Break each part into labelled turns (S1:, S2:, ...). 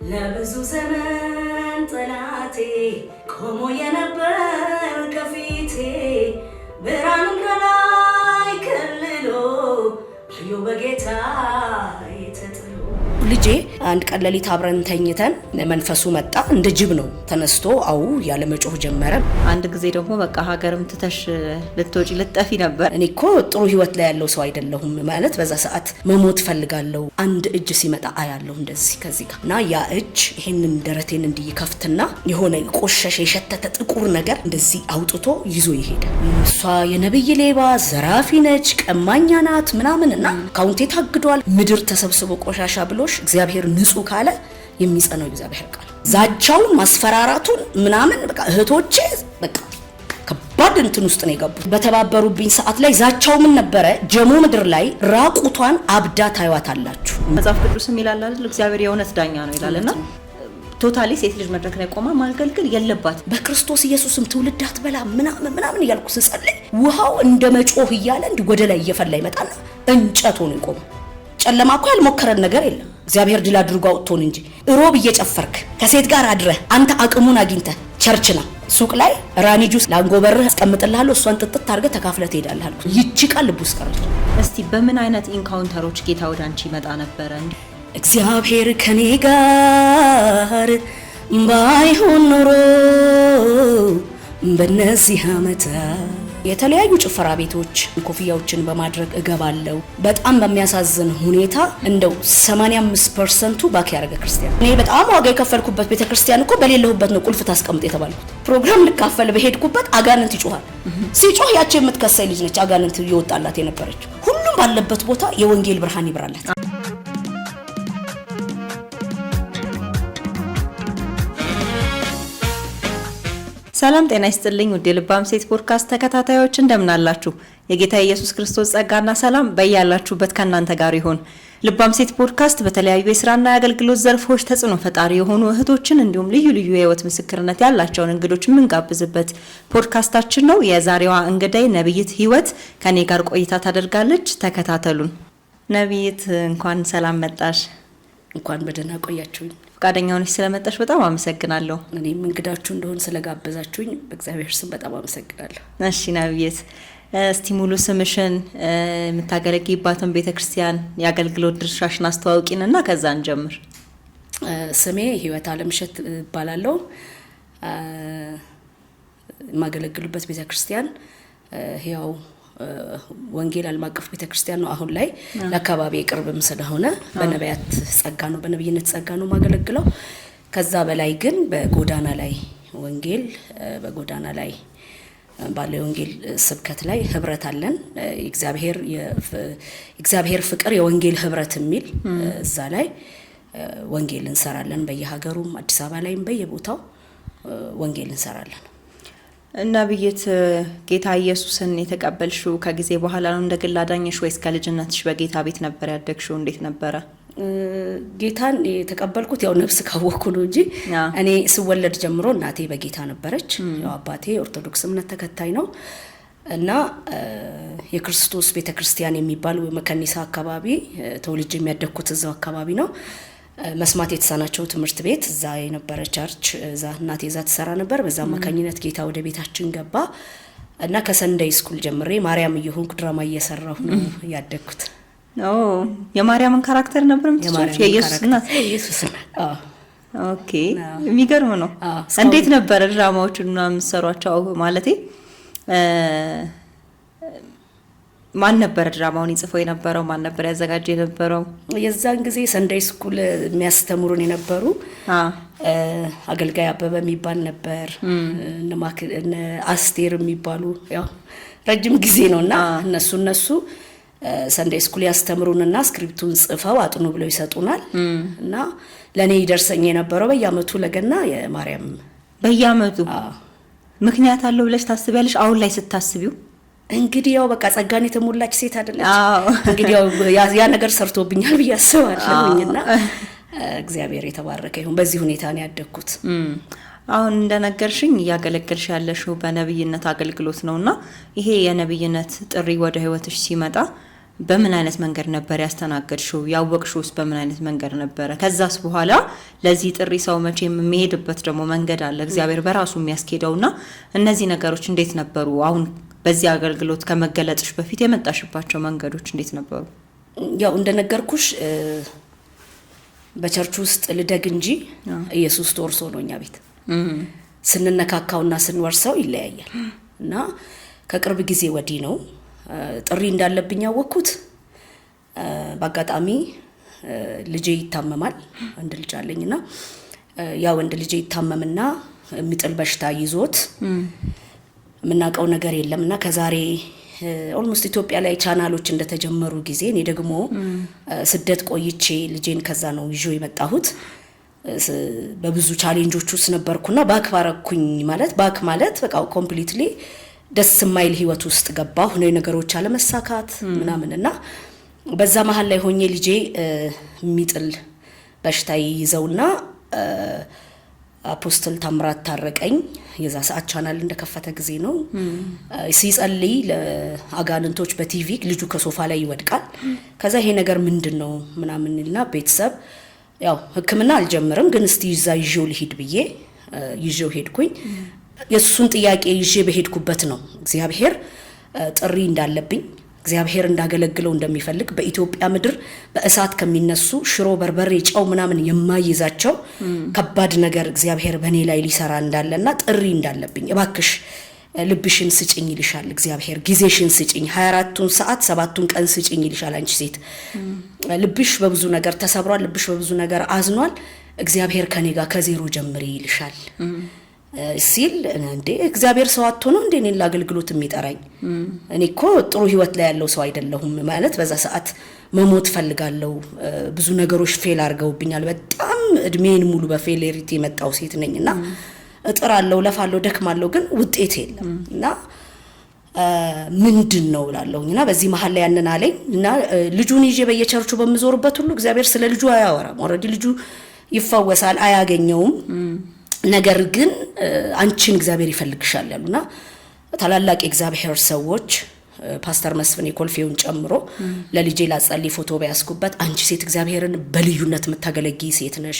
S1: ለብዙ ዘመን ጠላቴ ቆሞ የነበር ከፊቴ ብርሃኑን ከላይ ከልሎ አዩ በጌታ ተጥሎ። ልጄ አንድ ቀን ሌሊት አብረን ተኝተን መንፈሱ መጣ። እንደ ጅብ ነው ተነስቶ አው ያለ መጮህ ጀመረ።
S2: አንድ ጊዜ ደግሞ በቃ ሀገርም ትተሽ ልትወጪ ልትጠፊ ነበር።
S1: እኔ እኮ ጥሩ ህይወት ላይ ያለው ሰው አይደለሁም ማለት በዛ ሰዓት መሞት ፈልጋለሁ። አንድ እጅ ሲመጣ አያለሁ እንደዚህ ከዚህ ጋር እና ያ እጅ ይሄንን ደረቴን እንዲከፍትና የሆነ ቆሸሽ የሸተተ ጥቁር ነገር እንደዚህ አውጥቶ ይዞ ይሄዳል። እሷ የነብይ ሌባ ዘራፊ ነች፣ ቀማኛ ናት ምናምንና ካውንቴ ታግዷል። ምድር ተሰብስቦ ቆሻሻ ብሎሽ እግዚአብሔር ንጹህ ካለ የሚጸናው እግዚአብሔር ቃል ዛቻውን ማስፈራራቱን ምናምን በቃ እህቶቼ በቃ ከባድ እንትን ውስጥ ነው የገቡት። በተባበሩብኝ ሰዓት ላይ ዛቻው ምን ነበረ? ጀሞ ምድር ላይ ራቁቷን አብዳ ታዩታላችሁ።
S2: መጽሐፍ ቅዱስም ይላል አይደል? እግዚአብሔር የእውነት ዳኛ ነው ይላልና ቶታሊ ሴት ልጅ መድረክ ላይ ቆማ ማገልገል የለባት።
S1: በክርስቶስ ኢየሱስም ትውልድ አትበላ ምናምን እያልኩ ስጸልይ ውሃው እንደ መጮህ እያለ እንዲህ ወደ ላይ እየፈላ ይመጣና እንጨት ሆኖ ይቆም። ጨለማ እኮ ያልሞከረን ነገር የለም እግዚአብሔር ድል አድርጎ አውጥቶን እንጂ። ሮብ እየጨፈርክ ከሴት ጋር አድረህ አንተ አቅሙን አግኝተህ ቸርችና ሱቅ ላይ ራኒ ጁስ ላንጎበርህ አስቀምጥልሃለሁ እሷን ጥጥት አድርገህ ተካፍለህ ትሄዳለህ አልኩ። ይቺ ቃል ልብ ውስጥ ቀረች።
S2: እስቲ በምን አይነት ኢንካውንተሮች ጌታ ወደ አንቺ ይመጣ ነበር?
S1: እግዚአብሔር ከኔ ጋር ባይሆን ኖሮ በእነዚህ ዓመታት የተለያዩ ጭፈራ ቤቶች ኮፍያዎችን በማድረግ እገባለሁ። በጣም በሚያሳዝን ሁኔታ እንደው 85% ባክ ያደረገ ክርስቲያን። እኔ በጣም ዋጋ የከፈልኩበት ቤተክርስቲያን እኮ በሌለሁበት ነው ቁልፍ ታስቀምጥ የተባልኩት። ፕሮግራም ልካፈል በሄድኩበት አጋንንት ይጮሃል። ሲጮህ ያቺ የምትከሳይ ልጅ ነች አጋንንት ይወጣላት የነበረች። ሁሉም ባለበት ቦታ የወንጌል ብርሃን ይብራላት።
S2: ሰላም ጤና ይስጥልኝ ውድ የልባም ሴት ፖድካስት ተከታታዮች እንደምን አላችሁ? የጌታ ኢየሱስ ክርስቶስ ጸጋና ሰላም በእያላችሁበት ከእናንተ ጋር ይሁን። ልባም ሴት ፖድካስት በተለያዩ የስራና የአገልግሎት ዘርፎች ተጽዕኖ ፈጣሪ የሆኑ እህቶችን እንዲሁም ልዩ ልዩ የህይወት ምስክርነት ያላቸውን እንግዶች የምንጋብዝበት ፖድካስታችን ነው። የዛሬዋ እንግዳይ ነብይት ህይወት ከኔ ጋር ቆይታ ታደርጋለች። ተከታተሉን። ነብይት እንኳን ሰላም መጣሽ።
S1: እንኳን በደህና ቆያችሁኝ።
S2: ፈቃደኛ ሆነሽ ስለመጣሽ በጣም አመሰግናለሁ።
S1: እኔም እንግዳችሁ እንደሆነ ስለጋበዛችሁኝ በእግዚአብሔር ስም በጣም አመሰግናለሁ።
S2: እሺ ነብይት፣ እስቲ ሙሉ ስምሽን፣ የምታገለግይባትን ቤተክርስቲያን፣ የአገልግሎት ድርሻሽን አስተዋውቂንና ከዛ እንጀምር።
S1: ስሜ ህይወት አለምሸት እባላለሁ። የማገለግልበት ቤተክርስቲያን ያው ወንጌል ዓለም አቀፍ ቤተክርስቲያን ነው። አሁን ላይ ለአካባቢ ቅርብም ስለሆነ በነቢያት ጸጋ ነው በነብይነት ጸጋ ነው ማገለግለው። ከዛ በላይ ግን በጎዳና ላይ ወንጌል በጎዳና ላይ ባለ ወንጌል ስብከት ላይ ህብረት አለን። እግዚአብሔር ፍቅር የወንጌል ህብረት የሚል እዛ ላይ ወንጌል እንሰራለን። በየሀገሩም አዲስ አበባ ላይም በየቦታው ወንጌል እንሰራለን።
S2: ነብይት፣ ጌታ ኢየሱስን የተቀበልሽው ከጊዜ በኋላ ነው እንደ ግል አዳኝሽ ወይስ ከልጅነትሽ በጌታ ቤት ነበር ያደግሽው? እንዴት ነበረ?
S1: ጌታን የተቀበልኩት ያው ነፍስ ካወኩ ነው እንጂ እኔ ስወለድ ጀምሮ እናቴ በጌታ ነበረች። ያው አባቴ ኦርቶዶክስ እምነት ተከታይ ነው እና የክርስቶስ ቤተክርስቲያን የሚባል መከኒሳ አካባቢ ተወልጄ የሚያደግኩት እዛው አካባቢ ነው። መስማት የተሳናቸው ትምህርት ቤት እዛ የነበረ ቸርች እዛ እናቴ እዛ ተሰራ ነበር። በዛ አማካኝነት ጌታ ወደ ቤታችን ገባ እና ከሰንደይ ስኩል ጀምሬ ማርያም እየሆንኩ ድራማ እየሰራሁ ነው ያደግኩት።
S2: የማርያምን ካራክተር ነበር የምትጫወቺው? የኢየሱስ እናት?
S1: ኢየሱስ እናት።
S2: ኦኬ፣ የሚገርም ነው። እንዴት ነበር ድራማዎቹን ምናምን የምትሰሯቸው? ማለቴ ማን ነበር ድራማውን ይጽፈው የነበረው? ማን ነበር ያዘጋጀ የነበረው?
S1: የዛን ጊዜ ሰንደይ ስኩል የሚያስተምሩን የነበሩ አገልጋይ አበበ የሚባል ነበር፣ እነ አስቴር የሚባሉ ያው ረጅም ጊዜ ነውና እነሱ ሰንደይ ስኩል ያስተምሩንና ስክሪፕቱን ጽፈው አጥኑ ብለው ይሰጡናል እና ለኔ ይደርሰኝ የነበረው በየአመቱ ለገና የማርያም
S2: በየአመቱ ምክንያት አለው ብለሽ ታስቢያለሽ? አሁን ላይ ስታስቢው
S1: እንግዲህ ያው በቃ ጸጋን የተሞላች ሴት አይደለች። እንግዲህ ያው ያ ነገር ሰርቶብኛል ብዬ አስባለሁኝና እግዚአብሔር የተባረከ ይሁን። በዚህ ሁኔታ ነው ያደግኩት።
S2: አሁን እንደነገርሽኝ ያገለግልሽ ያለሽው በነብይነት አገልግሎት ነውና ይሄ የነብይነት ጥሪ ወደ ህይወትሽ ሲመጣ በምን አይነት መንገድ ነበር ያስተናገድሽው? ያወቅሽውስ በምን አይነት መንገድ ነበር? ከዛስ በኋላ ለዚህ ጥሪ ሰው መቼም የሚሄድበት ደግሞ መንገድ አለ እግዚአብሔር በራሱ የሚያስኬደውና እነዚህ ነገሮች እንዴት ነበሩ? አሁን በዚህ አገልግሎት ከመገለጽሽ በፊት የመጣሽባቸው መንገዶች እንዴት ነበሩ?
S1: ያው እንደነገርኩሽ በቸርች ውስጥ ልደግ እንጂ ኢየሱስ ተወርሶ ነው እኛ ቤት ስንነካካውና ስንወርሰው ይለያያል። እና ከቅርብ ጊዜ ወዲህ ነው ጥሪ እንዳለብኝ ያወቅኩት። በአጋጣሚ ልጄ ይታመማል፣ ወንድ ልጅ አለኝና ያ ወንድ ልጄ ይታመምና የሚጥል በሽታ ይዞት ምናቀው ነገር የለምና ከዛሬ ኦልሞስት ኢትዮጵያ ላይ ቻናሎች እንደተጀመሩ ጊዜ እኔ ደግሞ ስደት ቆይቼ ልጄን ከዛ ነው ይዞ የመጣሁት። በብዙ ቻሌንጆች ውስጥ ነበርኩና ባክባረኩኝ ማለት በቃ ኮምፕሊትሊ ደስ የማይል ህይወት ውስጥ ገባሁ ነው ነገሮች አለመሳካት ምናምንና በዛ መሃል ላይ ሆኜ ልጄ የሚጥል በሽታ ይዘውና አፖስትል ታምራት ታረቀኝ የዛ ሰዓት ቻናል እንደከፈተ ጊዜ ነው ሲጸልይ ለአጋንንቶች በቲቪ ልጁ ከሶፋ ላይ ይወድቃል። ከዛ ይሄ ነገር ምንድነው ምናምንልና ቤተሰብ ያው ህክምና አልጀመረም ግን እስቲ ይዤው ልሂድ ብዬ ይዤው ሄድኩኝ። የሱን ጥያቄ ይዤ በሄድኩበት ነው እግዚአብሔር ጥሪ እንዳለብኝ እግዚአብሔር እንዳገለግለው እንደሚፈልግ በኢትዮጵያ ምድር በእሳት ከሚነሱ ሽሮ በርበሬ ጨው ምናምን የማይዛቸው ከባድ ነገር እግዚአብሔር በኔ ላይ ሊሰራ እንዳለና ጥሪ እንዳለብኝ እባክሽ ልብሽን ስጪኝ ይልሻል እግዚአብሔር ጊዜሽን ስጪኝ 24ቱን ሰዓት 7ቱን ቀን ስጪኝ ይልሻል። አንቺ ሴት ልብሽ በብዙ ነገር ተሰብሯል፣ ልብሽ በብዙ ነገር አዝኗል፣ እግዚአብሔር ከኔ ጋር ከዜሮ ጀምሪ ይልሻል ሲል እንዴ እግዚአብሔር ሰው አጥቶ ነው እንዴ እኔን ለአገልግሎት የሚጠራኝ? እኔ እኮ ጥሩ ህይወት ላይ ያለው ሰው አይደለሁም ማለት በዛ ሰዓት መሞት ፈልጋለሁ። ብዙ ነገሮች ፌል አድርገውብኛል። በጣም እድሜን ሙሉ በፌሌሪቲ የመጣው ሴት ነኝና እጥራለሁ፣ ለፋለሁ፣ ደክማለሁ ግን ውጤት የለም እና ምንድነው እላለሁና በዚህ መሃል ላይ ያንን አለኝ እና ልጁን ይዤ በየቸርቹ በመዞርበት ሁሉ እግዚአብሔር ስለ ልጁ አያወራም። ኦሬዲ ልጁ ይፈወሳል አያገኘውም። ነገር ግን አንቺን እግዚአብሔር ይፈልግሻል ያሉና ታላላቅ እግዚአብሔር ሰዎች ፓስተር መስፍን የኮልፌውን ጨምሮ ለልጄ ላጸልይ ፎቶ ቢያስኩበት አንቺ ሴት እግዚአብሔርን በልዩነት የምታገለግይ ሴት ነሽ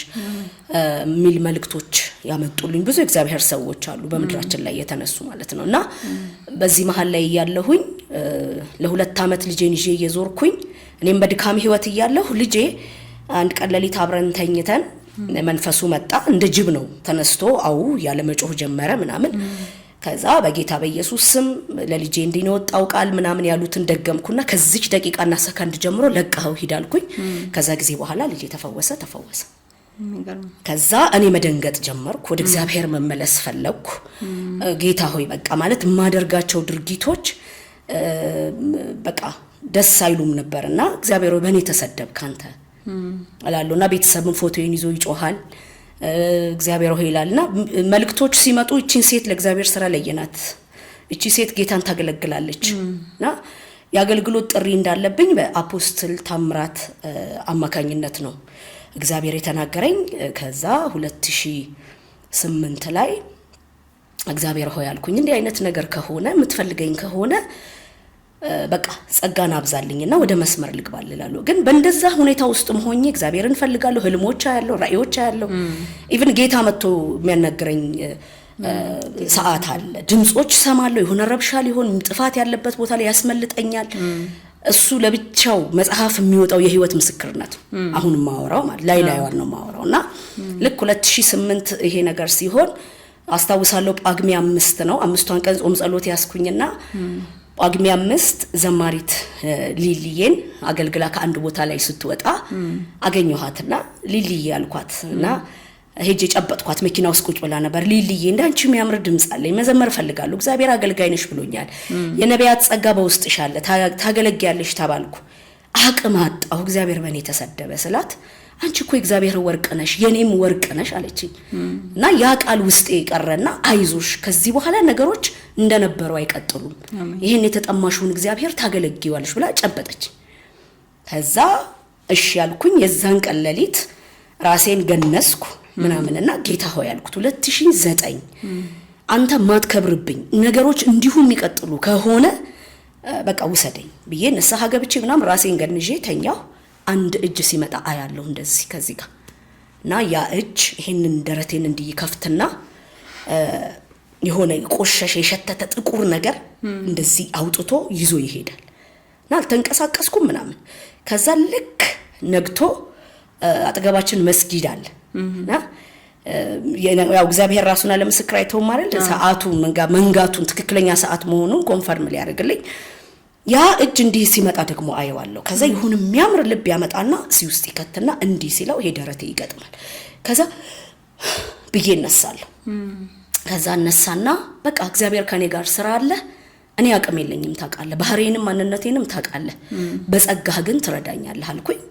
S1: ሚል መልእክቶች ያመጡልኝ ብዙ እግዚአብሔር ሰዎች አሉ በመድራችን ላይ የተነሱ ማለት ነውና በዚህ መሃል ላይ ያለሁኝ ለሁለት አመት ልጄን ይዤ እየዞርኩኝ እኔም በድካም ህይወት እያለሁ ልጄ አንድ ቀን ለሊት አብረን ተኝተን መንፈሱ መጣ እንደ ጅብ ነው ተነስቶ አው ያለ መጮህ ጀመረ ምናምን ከዛ በጌታ በኢየሱስ ስም ለልጄ እንዲነወጣው ቃል ምናምን ያሉትን ደገምኩና ከዚች ደቂቃና ሰከንድ ጀምሮ ለቀው ሂዳልኩኝ። ከዛ ጊዜ በኋላ ልጄ ተፈወሰ። ከዛ እኔ መደንገጥ ጀመርኩ፣ ወደ እግዚአብሔር መመለስ ፈለኩ። ጌታ ሆይ በቃ ማለት ማደርጋቸው ድርጊቶች በቃ ደስ አይሉም ነበርና እግዚአብሔር ሆይ በእኔ ተሰደብክ አንተ አላሉና ቤተሰብን ፎቶዬን ይዞ ይጮሃል እግዚአብሔር ሆይ ይላልና መልእክቶች ሲመጡ እቺን ሴት ለእግዚአብሔር ስራ ለየናት፣ እቺ ሴት ጌታን ታገለግላለችና ያገልግሎት ጥሪ እንዳለብኝ በአፖስትል ታምራት አማካኝነት ነው እግዚአብሔር የተናገረኝ። ከዛ 2008 ላይ እግዚአብሔር ሆይ አልኩኝ እንዲህ አይነት ነገር ከሆነ የምትፈልገኝ ከሆነ በቃ ጸጋን አብዛልኝና ወደ መስመር ልግባል እላለሁ። ግን በእንደዛ ሁኔታ ውስጥም ሆኜ እግዚአብሔርን ፈልጋለሁ፣ ህልሞች አያለሁ፣ ራእዮች አያለሁ። ኢቭን ጌታ መጥቶ የሚያናግረኝ ሰዓት አለ፣ ድምጾች ሰማለሁ፣ የሆነ ረብሻ ሊሆን ጥፋት ያለበት ቦታ ላይ ያስመልጠኛል። እሱ ለብቻው መጽሐፍ የሚወጣው የህይወት ምስክርነት አሁን ማወራው ማለት ላይዋን ነው ማወራውና ልክ 2008 ይሄ ነገር ሲሆን አስታውሳለሁ። ጳጉሜ 5 ነው 5ቷን ቀን ጾም ጸሎት ያስኩኝና ጳጉሜ 5 ዘማሪት ሊሊዬን አገልግላ ከአንድ ቦታ ላይ ስትወጣ አገኘኋትና ሊሊዬ አልኳትና ሄጄ ጨበጥኳት። መኪና ውስጥ ቁጭ ብላ ነበር። ሊሊዬ እንዳንቺ የሚያምር ድምጽ አለኝ፣ መዘመር ፈልጋለሁ፣ እግዚአብሔር አገልጋይ ነሽ ብሎኛል፣ የነቢያት ጸጋ በውስጥሽ አለ፣ ታገለግያለሽ ተባልኩ። አቅም አጣሁ፣ እግዚአብሔር በእኔ ተሰደበ ስላት አንቺ እኮ እግዚአብሔር ወርቅ ነሽ የኔም ወርቅ ነሽ አለችኝ። እና ያ ቃል ውስጤ ቀረና አይዞሽ ከዚህ በኋላ ነገሮች እንደነበሩ አይቀጥሉም፣ ይሄን የተጠማሽውን እግዚአብሔር ታገለግይዋለሽ ብላ ጨበጠች። ከዛ እሺ ያልኩኝ የዛን ቀን ሌሊት ራሴን ገነስኩ ምናምንና ጌታ ሆይ ያልኩት 2009 አንተ ማትከብርብኝ ነገሮች እንዲሁ የሚቀጥሉ ከሆነ በቃ ውሰደኝ ብዬ ንስሐ ገብቼ ምናምን ራሴን ገንዤ ተኛሁ። አንድ እጅ ሲመጣ አያለሁ እንደዚህ ከዚህ ጋር እና ያ እጅ ይሄንን ደረቴን እንዲከፍትና የሆነ ቆሸሽ የሸተተ ጥቁር ነገር እንደዚህ አውጥቶ ይዞ ይሄዳል እና አልተንቀሳቀስኩም ምናምን። ከዛ ልክ ነግቶ አጠገባችን መስጊድ አለ እና ያው እግዚአብሔር ራሱን አለ ምስክር አይተውም አይደል ሰዓቱ መንጋቱን ትክክለኛ ሰዓት መሆኑን ኮንፈርም ሊያደርግልኝ ያ እጅ እንዲህ ሲመጣ ደግሞ አየዋለሁ። ከዛ ይሁን የሚያምር ልብ ያመጣና ሲውስጥ ይከትና እንዲህ ሲለው ይሄ ደረቴ ይገጥማል። ከዛ ብዬ እነሳለሁ። ከዛ እነሳና በቃ እግዚአብሔር ከኔ ጋር ስራ አለ፣ እኔ አቅም የለኝም ታውቃለህ፣ ባህሪዬንም ማንነቴንም ታውቃለህ፣ በጸጋህ ግን ትረዳኛለህ አልኩኝ።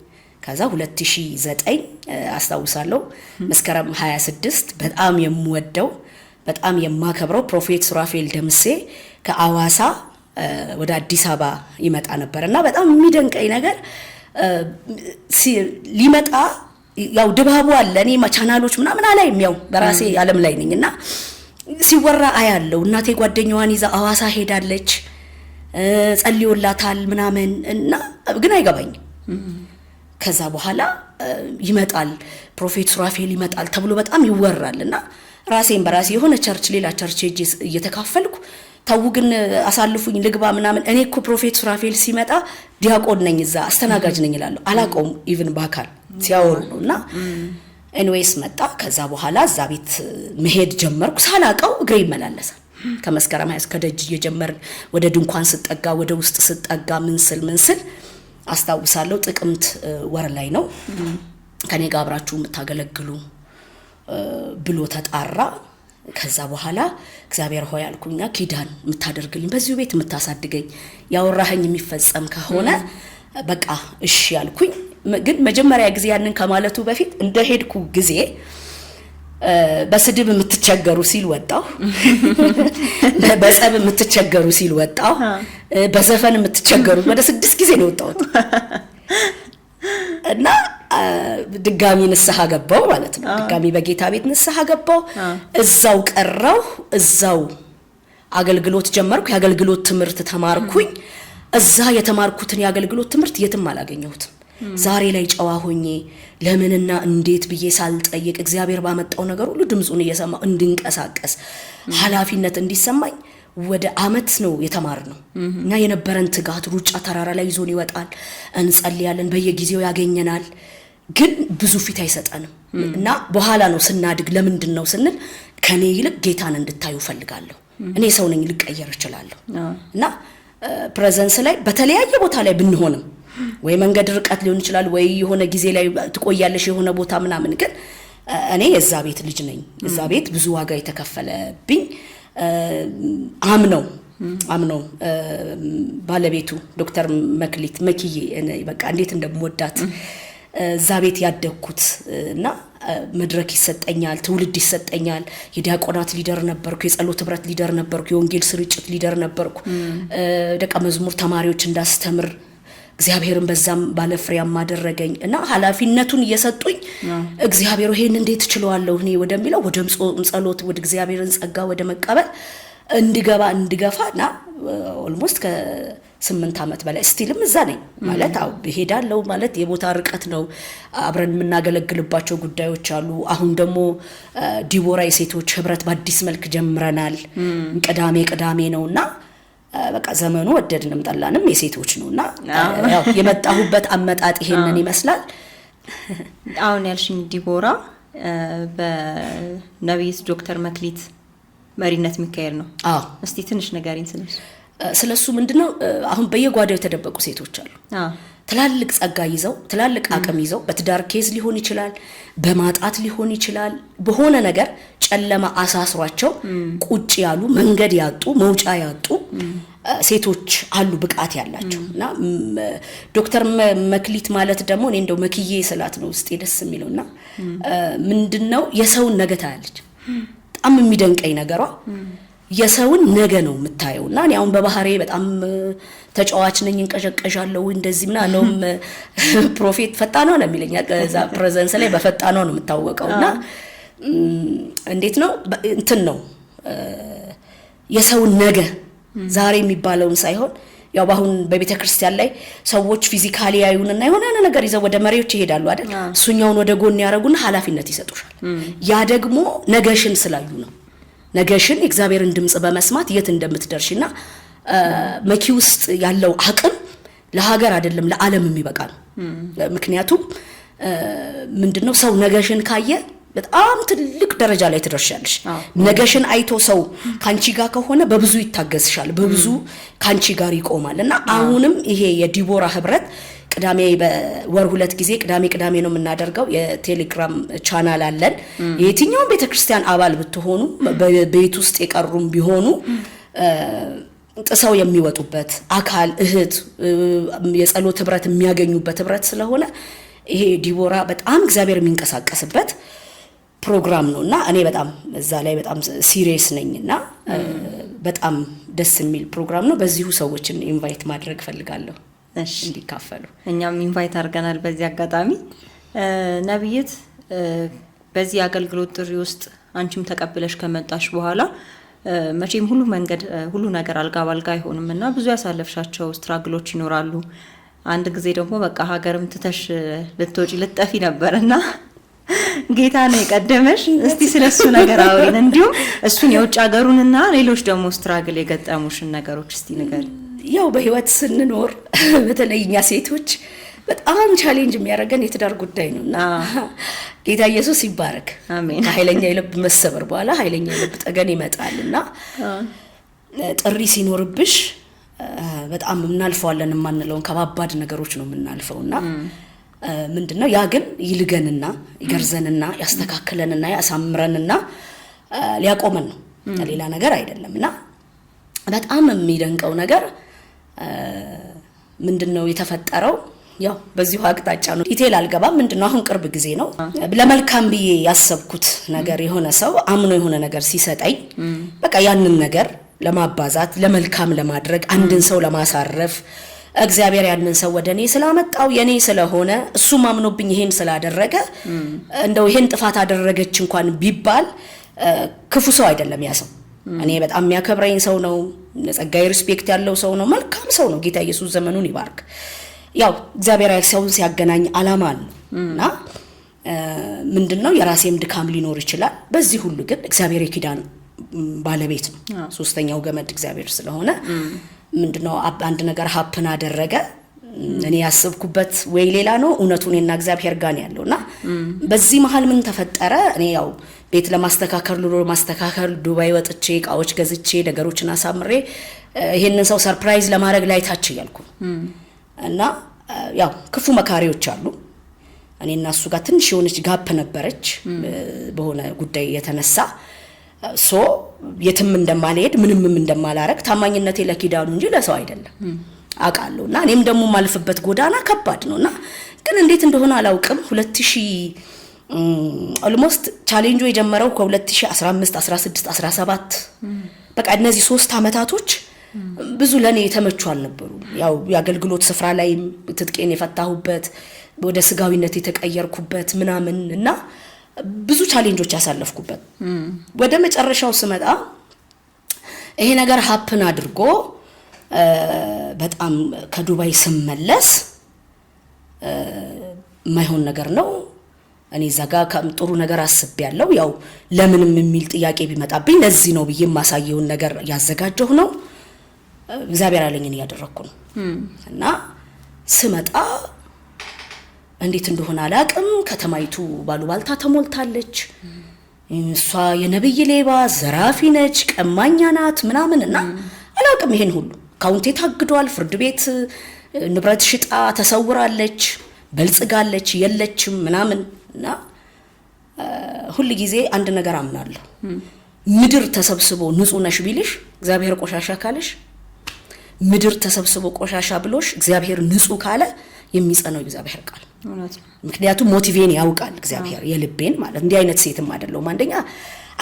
S1: ከዛ 2009 አስታውሳለሁ መስከረም 26 በጣም የምወደው በጣም የማከብረው ፕሮፌት ሱራፌል ደምሴ ከአዋሳ ወደ አዲስ አበባ ይመጣ ነበርና በጣም የሚደንቀኝ ነገር ሊመጣ ያው ድባቡ አለ። እኔ ቻናሎች ምናምን አላይም፣ ያው በራሴ ዓለም ላይ ነኝና ሲወራ አያለው። እናቴ ጓደኛዋን ይዛ አዋሳ ሄዳለች፣ ጸልዮላታል ምናምን እና ግን አይገባኝም። ከዛ በኋላ ይመጣል ፕሮፌት ሱራፌል ይመጣል ተብሎ በጣም ይወራልና ራሴን በራሴ የሆነ ቸርች ሌላ ቸርች ሄጄ እየተካፈልኩ ታው ግን አሳልፉኝ ልግባ ምናምን። እኔ እኮ ፕሮፌት ሱራፌል ሲመጣ ዲያቆን ነኝ እዛ አስተናጋጅ ነኝ ይላል አላቀውም ኢቭን ባካል ሲያወሩ ነውና ኤኒዌይስ መጣ። ከዛ በኋላ እዛ ቤት መሄድ ጀመርኩ። ሳላቀው እግሬ ይመላለሳል። ከመስከረም 20 ከደጅ እየጀመርን ወደ ድንኳን ስጠጋ ወደ ውስጥ ስጠጋ ምን ስል አስታውሳለሁ። ጥቅምት ወር ላይ ነው ከኔ ጋር አብራችሁ የምታገለግሉ ብሎ ተጣራ። ከዛ በኋላ እግዚአብሔር ሆይ አልኩኛ ኪዳን የምታደርግልኝ በዚሁ ቤት የምታሳድገኝ ያወራኸኝ የሚፈጸም ከሆነ በቃ እሺ አልኩኝ። ግን መጀመሪያ ጊዜ ያንን ከማለቱ በፊት እንደሄድኩ ጊዜ በስድብ የምትቸገሩ ሲል ወጣው፣ በጸብ የምትቸገሩ ሲል ወጣው፣ በዘፈን የምትቸገሩ ወደ 6 ጊዜ ነው ወጣው እና ድጋሚ ንስሐ ገባው ማለት ነው። ድጋሚ በጌታ ቤት ንስሐ ገባው። እዛው ቀረው፣ እዛው አገልግሎት ጀመርኩ። የአገልግሎት ትምህርት ተማርኩኝ። እዛ የተማርኩትን የአገልግሎት ትምህርት የትም አላገኘሁትም። ዛሬ ላይ ጨዋ ሆኜ ለምንና እንዴት ብዬ ሳልጠይቅ እግዚአብሔር ባመጣው ነገር ሁሉ ድምጹን እየሰማው እንድንቀሳቀስ ኃላፊነት እንዲሰማኝ ወደ አመት ነው የተማርነው እና የነበረን ትጋት ሩጫ ተራራ ላይ ይዞን ይወጣል። እንጸልያለን፣ በየጊዜው ያገኘናል፣ ግን ብዙ ፊት አይሰጠንም እና በኋላ ነው ስናድግ ለምንድን ነው ስንል ከኔ ይልቅ ጌታን እንድታዩ ፈልጋለሁ፣ እኔ ሰው ነኝ ልቀየር እችላለሁ እና ፕሬዘንስ ላይ በተለያየ ቦታ ላይ ብንሆንም ወይ መንገድ ርቀት ሊሆን ይችላል ወይ የሆነ ጊዜ ላይ ትቆያለሽ የሆነ ቦታ ምናምን፣ ግን እኔ የዛ ቤት ልጅ ነኝ። የዛ ቤት ብዙ ዋጋ የተከፈለብኝ አምነው ባለቤቱ ዶክተር መክሊት መኪዬ በቃ እንዴት እንደምወዳት እዛ ቤት ያደግኩት እና መድረክ ይሰጠኛል፣ ትውልድ ይሰጠኛል። የዲያቆናት ሊደር ነበርኩ፣ የጸሎት ህብረት ሊደር ነበርኩ፣ የወንጌል ስርጭት ሊደር ነበርኩ። ደቀ መዝሙር ተማሪዎች እንዳስተምር እግዚአብሔርን በዛም ባለፍሬያም አደረገኝ እና ኃላፊነቱን እየሰጡኝ እግዚአብሔር ይሄን እንዴት እችለዋለሁ እኔ ወደሚለው ወደ ጸሎት ወደ እግዚአብሔርን ጸጋ ወደ መቀበል እንድገፋና ኦልሞስት ከ8 አመት በላይ ስቲልም እዛ ነኝ ማለት ሄዳለሁ ማለት የቦታ ርቀት ነው። አብረን የምናገለግልባቸው ጉዳዮች አሉ። አሁን ደግሞ ዲቦራ የሴቶች ህብረት በአዲስ መልክ ጀምረናል። ቅዳሜ ነውና በቃ ዘመኑ ወደድንም ጠላንም የሴቶች ነውና ያው የመጣሁበት አመጣጥ ይሄንን ይመስላል።
S2: አሁን ያልሽኝ ዲቦራ በነብይት ዶክተር መክሊት መሪነት ሚካኤል ነው። እስቲ ትንሽ ንገሪኝ ስለሱ። ምንድነው አሁን በየጓዳው የተደበቁ ሴቶች አሉ። ትላልቅ ጸጋ ይዘው ትላልቅ አቅም ይዘው በትዳር ኬዝ ሊሆን ይችላል፣ በማጣት ሊሆን ይችላል፣ በሆነ ነገር ጨለማ አሳስሯቸው ቁጭ ያሉ መንገድ ያጡ መውጫ ያጡ ሴቶች አሉ ብቃት ያላቸውና ዶክተር መክሊት ማለት ደግሞ እኔ እንደው መክዬ ስላት ነው ውስጤ ደስ የሚለውና ምንድነው የሰውን ነገ ታያለች። በጣም የሚደንቀኝ ነገሯ የሰውን ነገ ነው የምታየውና እኔ አሁን በባህሬ በጣም ተጫዋች ነኝ፣ እንቀሸቀሻለሁ እንደዚህ ምናለውም ፕሮፌት ፈጣን ነው ለሚለኛ ከዛ ፕሬዘንስ ላይ በፈጣን ነው የምታወቀውና እንዴት ነው እንትን ነው የሰውን ነገ ዛሬ የሚባለውን ሳይሆን
S1: ያው ባሁን በቤተ ክርስቲያን ላይ ሰዎች ፊዚካሊ ያዩንና የሆነ ነገር ይዘው ወደ መሪዎች ይሄዳሉ አይደል እሱኛውን ወደ ጎን ያረጉና ኃላፊነት ይሰጡሻል ያ ደግሞ ነገሽን ስላዩ ነው ነገሽን እግዚአብሔርን ድምጽ በመስማት የት እንደምትደርሽና መኪ ውስጥ ያለው አቅም ለሀገር አይደለም ለዓለም የሚበቃ ነው ምክንያቱም ምንድነው ሰው ነገሽን ካየ በጣም ትልቅ ደረጃ ላይ ትደርሻለሽ ነገሽን አይቶ ሰው ካንቺ ጋር ከሆነ በብዙ ይታገስሻል በብዙ ካንቺ ጋር ይቆማልና አሁንም ይሄ የዲቦራ ህብረት ቅዳሜ በወር 2 ጊዜ ቅዳሜ ነው የምናደርገው የቴሌግራም ቻናል አለን የትኛው ቤተክርስቲያን አባል ብትሆኑ በቤት ውስጥ የቀሩም ቢሆኑ ጥሰው የሚወጡበት አካል እህት የጸሎት ህብረት የሚያገኙበት ህብረት ስለሆነ ይሄ ዲቦራ በጣም እግዚአብሔር የሚንቀሳቀስበት ፕሮግራም ነውና እኔ በጣም እዛ ላይ በጣም ሲሪየስ ነኝና በጣም ደስ የሚል ፕሮግራም ነው በዚሁ ሰዎችን ኢንቫይት ማድረግ ፈልጋለሁ እሺ እንዲካፈሉ
S2: እኛም ኢንቫይት አድርገናል በዚህ አጋጣሚ ነብይት በዚህ አገልግሎት ጥሪ ውስጥ አንቺም ተቀበለሽ ከመጣሽ በኋላ መቼም ሁሉ ነገር አልጋ ባልጋ አይሆንምና ብዙ ያሳለፍሻቸው ስትራግሎች ይኖራሉ አንድ ጊዜ ደግሞ በቃ ሀገርም ትተሽ ልትወጪ ልትጠፊ ነበርና ጌታ ነው የቀደመሽ እስቲ ስለሱ ነገር አውሪን እንዲሁም እሱን የውጭ ሀገሩንና ሌሎች ደግሞ ስትራግል የገጠሙሽን ነገሮች እስቲ ንገሪ
S1: ያው በህይወት ስንኖር በተለይኛ ሴቶች በጣም ቻሌንጅ የሚያደርገን የትዳር ጉዳይ ነውና ጌታ ኢየሱስ ይባረክ አሜን ኃይለኛ የልብ መሰበር በኋላ ኃይለኛ የልብ ጠገን ይመጣልና ጥሪ ሲኖርብሽ በጣም እናልፈዋለን ማንለውን ከባባድ ነገሮች ነው የምናልፈውና ምንድነው ያ ግን ይልገንና ይገርዘንና ያስተካክለንና ያሳምረንና ሊያቆመን ነው ሌላ ነገር አይደለምና በጣም የሚደንቀው ነገር ምንድነው የተፈጠረው ያው በዚሁ አቅጣጫ ነው ዲቴል አልገባም ምንድነው አሁን ቅርብ ጊዜ ነው ለመልካም ብዬ ያሰብኩት ነገር የሆነ ሰው አምኖ የሆነ ነገር ሲሰጠኝ በቃ ያንን ነገር ለማባዛት ለመልካም ለማድረግ አንድን ሰው ለማሳረፍ እግዚአብሔር ያንን ሰው ወደኔ ስላመጣው የኔ ስለሆነ እሱ ማምኖብኝ ይሄን ስላደረገ እንደው ይሄን ጥፋት አደረገች እንኳን ቢባል ክፉ ሰው አይደለም ያ ሰው እኔ በጣም የሚያከብረኝ ሰው ነው ለጸጋይ ሪስፔክት ያለው ሰው ነው መልካም ሰው ነው ጌታ ኢየሱስ ዘመኑን ይባርክ ያው እግዚአብሔር ሰውን ሲያገናኝ አላማ አለና ምንድነው የራሴም ድካም ሊኖር ይችላል በዚህ ሁሉ ግን እግዚአብሔር የኪዳን ባለቤት ነው ሶስተኛው ገመድ እግዚአብሔር ስለሆነ ምንድነው አንድ ነገር ሀፕን አደረገ እኔ ያስብኩበት ወይ ሌላ ነው እውነቱንና እግዚአብሔር ጋር ያለውና በዚህ መሃል ምን ተፈጠረ እኔ ያው ቤት ለማስተካከል ዱባይ ወጥቼ ቃዎች ገዝቼ ነገሮችን አሳምሬ ይሄንን ሰው ሰርፕራይዝ ለማድረግ ላይ ታች ይያልኩ እና ያው ክፉ መካሪዎች አሉ እኔና እሱ ጋር ትንሽ የሆነች ጋፕ ነበረች በሆነ ጉዳይ የተነሳ ሶ የትም እንደማልሄድ ምንምም እንደማላረክ ታማኝነቴ ለኪዳኑ እንጂ ለሰው አይደለም አቃለውና እኔም ደግሞ ማልፈበት ጎዳና ከባድ ነውና ግን እንዴት እንደሆነ አላውቅም 2000 ኦልሞስት ቻሌንጁ የጀመረው ከ2015 16 17 በቃ እነዚህ 3 አመታቶች ብዙ ለኔ የተመቹ አልነበሩ ያው ያገልግሎት ስፍራ ላይ ትጥቄን የፈታሁበት ወደ ስጋዊነት የተቀየርኩበት ምናምንና ብዙ ቻሌንጆች ያሳለፍኩበት ወደ መጨረሻው ስመጣ ይሄ ነገር ሀፕን አድርጎ በጣም ከዱባይ ስመለስ ማይሆን ነገር ነው እኔ ዘጋ ጥሩ ነገር አስቤያለሁ ያው ለምንም የሚል ጥያቄ ቢመጣብኝ ለዚህ ነው ብዬ ማሳየውን ነገር ያዘጋጀሁ ነው እግዚአብሔር አለኝን ያደረኩ ነው እና ስመጣ እንዴት እንደሆነ አላቅም ከተማይቱ ባሉባልታ ተሞልታለች እሷ የነብይ ሌባ ዘራፊ ነች ቀማኛ ናት ምናምንና አላቅም ይሄን ሁሉ ካውንቴ ታግዷል ፍርድ ቤት ንብረት ሽጣ ተሰውራለች በልጽጋለች የለችም ምናምንና ሁሉ ጊዜ አንድ ነገር አምናለሁ ምድር ተሰብስቦ ንጹህ ነሽ ቢልሽ እግዚአብሔር ቆሻሻ ካለሽ ምድር ተሰብስቦ ቆሻሻ ብሎሽ እግዚአብሔር ንጹህ ካለ የሚጸነው እግዚአብሔር ቃል ምክንያቱም ሞቲቬን ያውቃል እግዚአብሔር የልቤን ማለት እንዲህ አይነት ሴትም አይደለም አንደኛ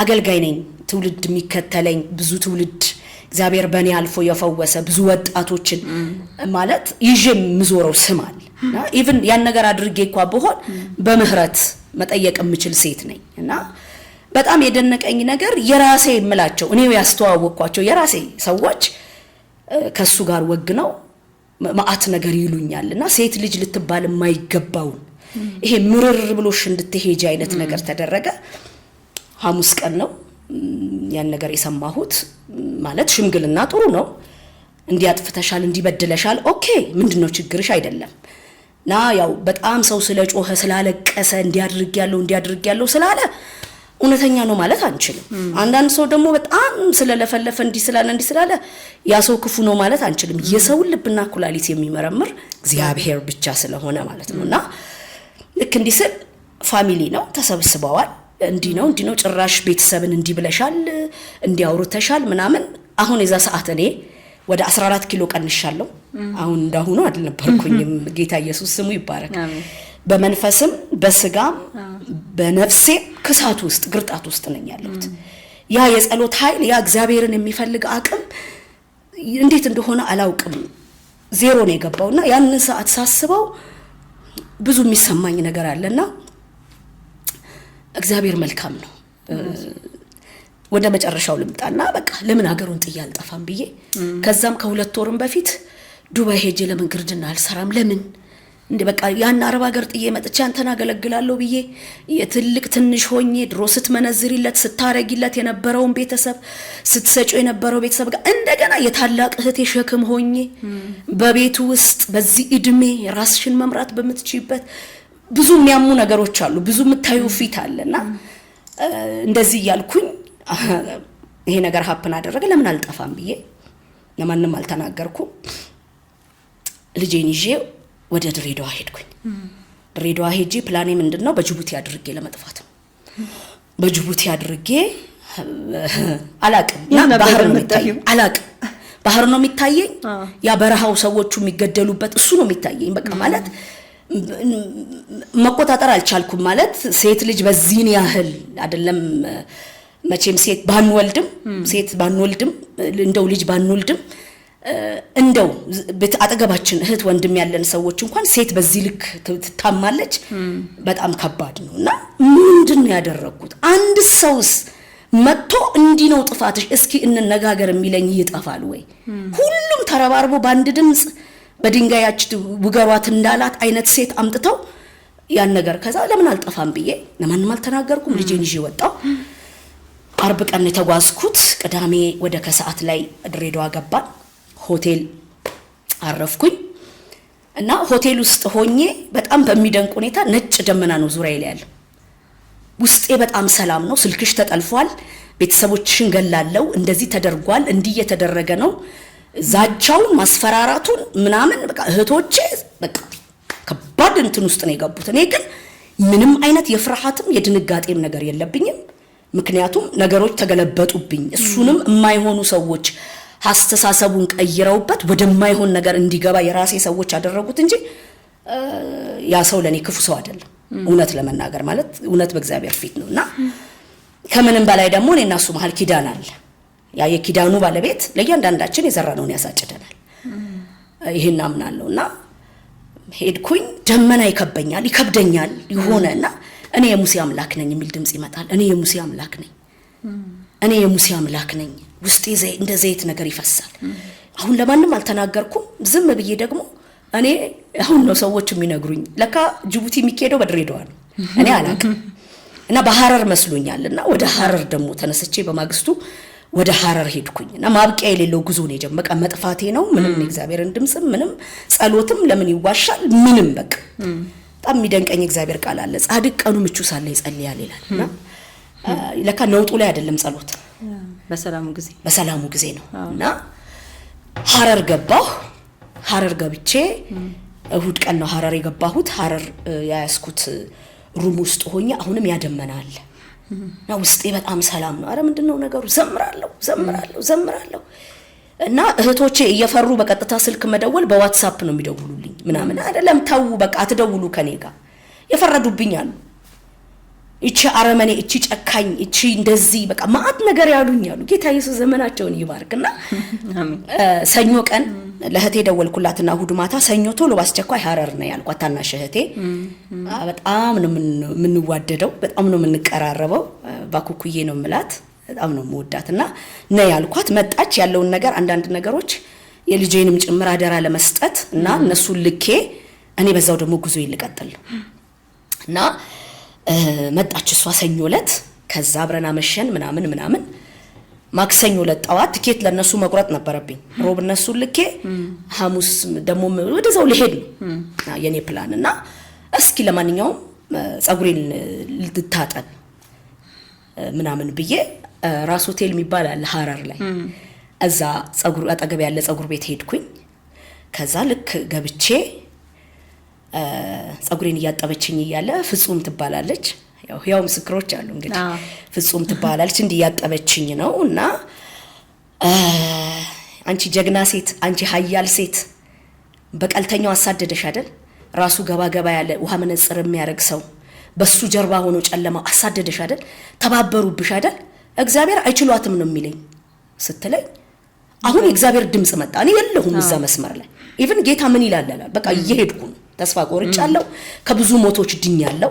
S1: አገልጋይ ነኝ ትውልድ የሚከተለኝ ብዙ ትውልድ እግዚአብሔር በእኔ አልፎ የፈወሰ ብዙ ወጣቶችን ማለት ይጅም ምዞረው ስማልና ኢቭን ያን ነገር አድርጌ እንኳን በሆን በምህረት መጠየቅ የምችል ሴት ነኝ እና በጣም የደነቀኝ ነገር የራሴ ምላቸው እኔው ያስተዋወቅኳቸው የራሴ ሰዎች ከሱ ጋር ወግነው ማአት ነገር ይሉኛልና ሴት ልጅ ልትባል የማይገባው ይሄ ምርር ብሎሽ እንድትሄጂ አይነት ነገር ተደረገ። ሐሙስ ቀን ነው ያን ነገር የሰማሁት። ማለት ሽምግልና ጥሩ ነው፣ እንዲያጥፍተሻል እንዲበድለሻል ኦኬ ምንድነው ችግርሽ አይደለም። ና ያው በጣም ሰው ስለጮኸ ስላለቀሰ እንዲያድርግ ያለው ስላለ እውነተኛ ነው ማለት አንችልም። አንዳንድ ሰው ደግሞ በጣም ስለለፈለፈ እንዲ ስላለ ያ ሰው ክፉ ነው ማለት አንችልም። የሰው ልብና ኩላሊት የሚመረምር እግዚአብሔር ብቻ ስለሆነ ማለት ነውና ልክ እንዲህ ስል ፋሚሊ ነው ተሰብስበዋል። እንዲ ነው ጭራሽ ቤተሰብን እንዲ ብለሻል እንዲያውሩተሻል ምናምን። አሁን የዛ ሰዓት እኔ ወደ 14 ኪሎ ቀንሻለሁ። አሁን እንዳሁኑ አልነበርኩኝም። ጌታ ኢየሱስ ስሙ ይባረክ። በመንፈስም በስጋም በነፍሴ ክሳት ውስጥ ግርጣት ውስጥ ነኝ ያለሁት። ያ የጸሎት ኃይል ያ እግዚአብሔርን የሚፈልግ አቅም እንዴት እንደሆነ አላውቅም ዜሮ ነው የገባውና ያን ሰዓት ሳስበው ብዙ የሚሰማኝ ነገር አለና እግዚአብሔር መልካም ነው። ወደ መጨረሻው ልምጣና በቃ ለምን ሀገሩን ጥዬ አልጠፋም ብዬ ከዛም ከሁለት ወርም በፊት ዱባይ ሄጄ ለምን ግርድና አልሰራም ለምን እንደ በቃ ያን አረብ ሀገር ጥዬ መጥቼ አንተን አገለግላለሁ ብዬ የትልቅ ትንሽ ሆኜ ድሮ ስትመነዝሪለት ስታረጊለት የነበረውን ቤተሰብ ስትሰጪው የነበረው ቤተሰብ ጋር እንደገና የታላቅ እህቴ ሸክም ሆኜ በቤቱ ውስጥ በዚህ እድሜ ራስሽን መምራት በምትችይበት ብዙ የሚያሙ ነገሮች አሉ፣ ብዙ የምታዩ ፊት አለና እንደዚህ ያልኩኝ ይሄ ነገር ሀፕን አደረገ። ለምን አልጠፋም ብዬ ለማንም አልተናገርኩም። ልጄን ይዤ ወደ ድሬዳዋ ሄድኩኝ። ድሬዳዋ ሄጄ ፕላኔ ምንድነው በጅቡቲ አድርጌ ለመጥፋት ነው። በጅቡቲ አድርጌ አላቅም ያ ባህር ነው የሚታየኝ፣ አላቅም ባህር ነው የሚታየኝ። ያ በረሃው ሰዎቹ የሚገደሉበት እሱ ነው የሚታየኝ። በቃ ማለት መቆጣጠር አልቻልኩም። ማለት ሴት ልጅ በዚህን ያህል አይደለም መቼም ሴት ባንወልድም እንደው ልጅ ባንወልድም እንደው አጠገባችን እህት ወንድም ያለን ሰዎች እንኳን ሴት በዚህ ልክ ትታማለች። በጣም ከባድ ነውና ምንድነው ያደረኩት? አንድ ሰውስ መጥቶ እንዲህ ነው ጥፋትሽ እስኪ እንነጋገር የሚለኝ ይጠፋል ወይ? ሁሉም ተረባርቦ በአንድ ድምጽ በድንጋያች ውገሯት እንዳላት አይነት ሴት አምጥተው ያን ነገር ከዛ ለምን አልጠፋም ብዬ ለማንም አልተናገርኩም። ልጄን ይዤ ወጣሁ። አርብ ቀን የተጓዝኩት ቅዳሜ ወደ ከሰዓት ላይ ድሬዳዋ ገባን። ሆቴል አረፍኩኝ እና ሆቴል ውስጥ ሆኜ በጣም በሚደንቅ ሁኔታ ነጭ ደመና ነው ዙሪያዬ ላይ ያለው። ውስጤ በጣም ሰላም ነው። ስልክሽ ተጠልፏል፣ ቤተሰቦችሽን ገላለው፣ እንደዚህ ተደርጓል፣ እንዲህ እየተደረገ ነው፣ ዛቻውን ማስፈራራቱን ምናምን በቃ እህቶቼ በቃ ከባድ እንትን ውስጥ ነው የገቡት። እኔ ግን ምንም አይነት የፍርሃትም የድንጋጤም ነገር የለብኝም። ምክንያቱም ነገሮች ተገለበጡብኝ። እሱንም የማይሆኑ ሰዎች አስተሳሰቡን ቀይረውበት ወደማይሆን ነገር እንዲገባ የራሴ ሰዎች አደረጉት እንጂ ያ ሰው ለኔ ክፉ ሰው አይደለም። እውነት ለመናገር ማለት እውነት በእግዚአብሔር ፊት ነውና ከምንም በላይ ደግሞ እኔና እሱ መሃል ኪዳን አለ። ያ የኪዳኑ ባለቤት ለእያንዳንዳችን የዘራነውን ያሳጭደናል። ይሄን አምናለሁና ሄድኩኝ። ደመና ይከብደኛል ይሆነና እኔ የሙሴ አምላክ ነኝ የሚል ድምጽ ይመጣል። እኔ የሙሴ አምላክ ነኝ ውስጤ እንደ ዘይት ነገር ይፈሳል። አሁን ለማንም አልተናገርኩም። ዝም ብዬ ደግሞ እኔ አሁን ነው ሰዎች የሚነግሩኝ ለካ ጅቡቲ የሚኬደው በድሬዳዋ ነው። እኔ አላቅም እና በሐረር መስሎኛልና ወደ ሐረር ደግሞ ተነስቼ በማግስቱ ወደ ሐረር ሄድኩኝና ማብቂያ የሌለው ጉዞ ነው የጀመረው። በቃ መጥፋቴ ነው። ምንም እግዚአብሔርን ድምጽም ምንም ጸሎትም ለምን ይዋሻል? ምንም በቃ በጣም የሚደንቀኝ እግዚአብሔር ቃል አለ። ጻድቅ ቀኑ ምቹ ሳለ ይጸልያል ይላልና ለካ ነውጡ ላይ አይደለም ጸሎት በሰላሙ ጊዜ ነው። እና ሐረር ገባሁ። ሐረር ገብቼ እሁድ ቀን ነው ሐረር የገባሁት። ሐረር ያያስኩት ሩም ውስጥ ሆኜ አሁንም ያደመናል እና ውስጤ በጣም ሰላም ነው። አረ ምንድነው ነገሩ? ዘምራለሁ እና እህቶቼ እየፈሩ በቀጥታ ስልክ መደወል በዋትስአፕ ነው የሚደውሉልኝ ምናምን አይደለም ተው በቃ አትደውሉ ከኔ ጋር የፈረዱብኝ አሉ። እቺ አረመኔ እቺ ጨካኝ እቺ እንደዚህ በቃ ማአት ነገር ያሉኝ አሉ። ጌታ ኢየሱስ ዘመናቸውን ይባርክና ሰኞ ቀን ለእህቴ ደወልኩላትና እሁድ ማታ ሰኞ ቶሎ ባስቸኳይ ሐረር ነው ያልኳት። ታናሽ እህቴ በጣም ነው የምንዋደደው፣ በጣም ነው የምንቀራረበው። ባኩኩዬ ነው የምላት፣ በጣም ነው የምወዳትና ነው ያልኳት። መጣች። ያለውን ነገር አንዳንድ ነገሮች የልጄንም ጭምር አደራ ለመስጠት እና እነሱን ልኬ እኔ በዛው ደግሞ ጉዞ ይልቀጥል እና መጣች እሷ ሰኞ ዕለት ከዛ አብረን አመሸን ምናምን ማክሰኞ ዕለት ጠዋት ትኬት ለነሱ መቁረጥ ነበረብኝ ሮብ እነሱን ልኬ ሐሙስ ደግሞ ወደዛው ልሄድ ነው የኔ ፕላን እና እስኪ ለማንኛውም ጸጉሬን ልታጠብ ምናምን ብዬ ራስ ሆቴል የሚባል አለ ሐረር ላይ እዛ ጸጉር አጠገብ ያለ ጸጉር ቤት ሄድኩኝ ከዛ ልክ ገብቼ ጸጉሬን እያጠበችኝ እያለ ፍጹም ትባላለች ያው ምስክሮች አሉ እንግዲህ ፍጹም ትባላለች እንዲያጠበችኝ ነውና አንቺ ጀግና ሴት አንቺ ኃያል ሴት በቀልተኛው አሳደደሽ አይደል ራሱ ገባ ያለ ውሃ መነጽር የሚያረግ ሰው በሱ ጀርባ ሆኖ ጨለማው አሳደደሽ አይደል ተባበሩብሽ አይደል እግዚአብሔር አይችሏትም ነው የሚለኝ ስትለኝ አሁን የእግዚአብሔር ድምጽ መጣ እኔ የለሁም እዛ መስመር ላይ ኢቭን ጌታ ምን ይላል በቃ እየሄድኩ ተስፋ ቆርጫለሁ ከብዙ ሞቶች ድኛለሁ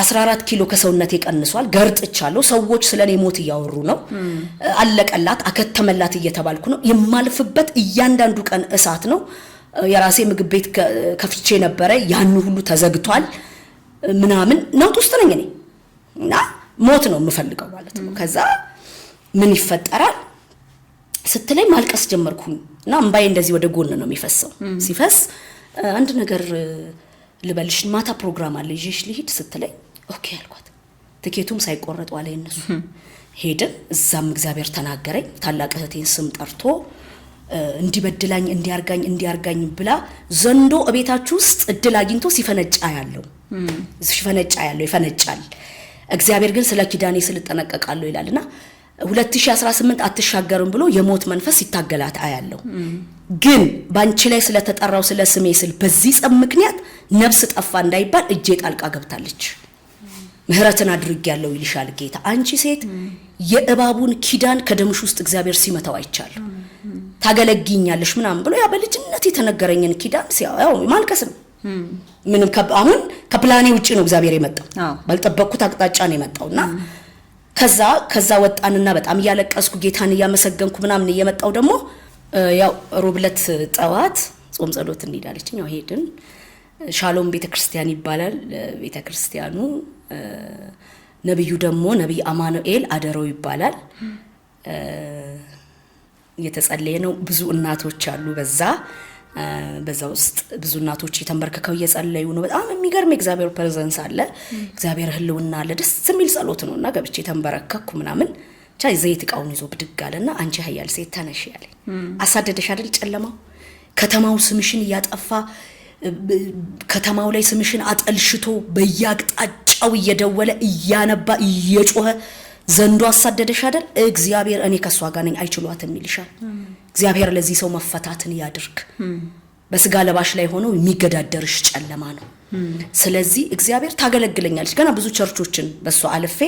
S1: 14 ኪሎ ከሰውነቴ ቀንሷል ገርጥቻለሁ ሰዎች ስለኔ ሞት ያወሩ ነው አለቀላት አከተመላት እየተባልኩ ነው የማልፍበት እያንዳንዱ ቀን እሳት ነው የራሴ ምግብ ቤት ከፍቼ ነበር ያን ሁሉ ተዘግቷል ምናምን ነው ውስጥ ነኝ እኔ እና ሞት ነው የምፈልገው ማለት ነው ከዛ ምን ይፈጠራል ስትለኝ ማልቀስ ጀመርኩኝ እና እንባዬ እንደዚህ ወደ ጎን ነው የሚፈሰው ሲፈስ አንድ ነገር ልበልሽ ማታ ፕሮግራም አለ ይዤሽ ልሂድ ስትለኝ ኦኬ አልኳት ትኬቱም ሳይቆረጥ ዋለ እነሱ ሄድን እዛም እግዚአብሔር ተናገረኝ ታላቅ እህቴን ስም ጠርቶ እንዲበድላኝ እንዲያርጋኝ ብላ ዘንዶ እቤታችሁ ውስጥ እድል አግኝቶ ሲፈነጫ ያለው ይፈነጫል እግዚአብሔር ግን ስለ ኪዳኔ ስለተጠነቀቃለሁ ይላልና 2018 አትሻገርም ብሎ የሞት መንፈስ ይታገላት አያለው ግን ባንቺ ላይ ስለተጠራው ስለ ስሜ ስል በዚህ ጸም ምክንያት ነፍስ ጠፋ እንዳይባል እጄ ጣልቃ ገብታለች ምህረትን አድርጌያለሁ ይልሻል ጌታ አንቺ ሴት የእባቡን ኪዳን ከደምሽ ውስጥ እግዚአብሔር ሲመታው አይቻል ታገለግኛለሽ ምናምን ብሎ ያ በልጅነት የተነገረኝን ኪዳን ሲያው ማልቀስ ነው ምንም አሁን ከፕላኔ ውጪ ነው እግዚአብሔር የመጣው ባልጠበቅኩት አቅጣጫ ነው የመጣውና ከዛ ወጣንና በጣም ያለቀስኩ ጌታን ያመሰገንኩ ምናምን እየመጣው ደግሞ ያው ሮብለት ጠዋት ጾም ጸሎት እንይዳለችኝ ያው ሄድን ሻሎም ቤተክርስቲያን ይባላል ቤተክርስቲያኑ ነብዩ ደግሞ ነብይ አማኑኤል አደረው ይባላል እየተጸለየ ነው ብዙ እናቶች አሉ በዛ ውስጥ ብዙ እናቶች የተንበርከከው እየጸለዩ ነው በጣም የሚገርም እግዚአብሔር ፕሬዘንስ አለ እግዚአብሔር ህልውና አለ ደስ የሚል ጸሎት ነውና ገብቼ ተንበረከኩ ምናምን ቻይ ዘይት ቃውን ይዞ ብድጋለና አንቺ ኃያል ሴት ተነሽ ያለኝ አሳደደሽ አይደል ጨለማው ከተማው ስምሽን ያጠፋ ከተማው ላይ ስምሽን አጠልሽቶ በያቅጣጫው እየደወለ እያነባ እየጮኸ ዘንዶ አሳደደሽ አይደል እግዚአብሔር እኔ ከሷ ጋር ነኝ አይችሏትም ይልሻል እግዚአብሔር ለዚህ ሰው መፈታትን ያድርግ በስጋ ለባሽ ላይ ሆኖ የሚገዳደርሽ ጨለማ ነው ስለዚህ እግዚአብሔር ታገለግለኛለች ገና ብዙ ቸርቾችን በሷ አልፌ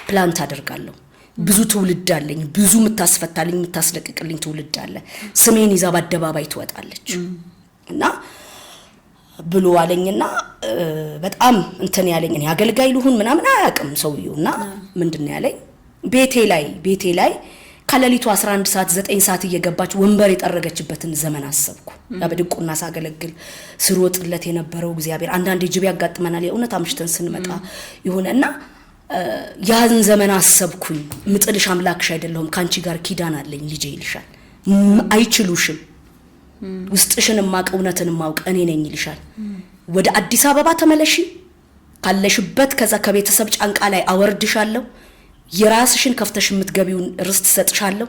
S1: ፕላንት አደርጋለሁ ብዙ ትውልድ አለኝ ብዙ ምታስፈታልኝ ምታስለቅቅልኝ ትውልድ አለ ስሜን ይዛ በአደባባይ ትወጣለች እና ብሎ አለኝና በጣም እንትን ያለኝ እኔ አገልጋይ ልሁን ምናምን አያውቅም ሰውየውና ምንድነው ያለኝ ቤቴ ላይ ከሌሊቱ 11 ሰዓት 9 ሰዓት እየገባች ወንበር የጠረገችበትን ዘመን አሰብኩ ያበድቁና ሳገለግል ስሮጥለት የነበረው እግዚአብሔር አንዳንድ ጅብ ያጋጥመናል የእውነት አምሽተን ስንመጣ ይሆነና ያን ዘመን አሰብኩኝ ምጥልሽ አምላክሽ አይደለሁም ካንቺ ጋር ኪዳን አለኝ ልጄ ይልሻል አይችሉሽም ውስጥሽን ማቅ እውነትን ማውቅ እኔ ነኝ ይልሻል ወደ አዲስ አበባ ተመለሺ ካለሽበት ከዛ ከቤተሰብ ጫንቃ ላይ አወርድሻለሁ የራስሽን ከፍተሽ የምትገቢውን ርስት ሰጥሻለሁ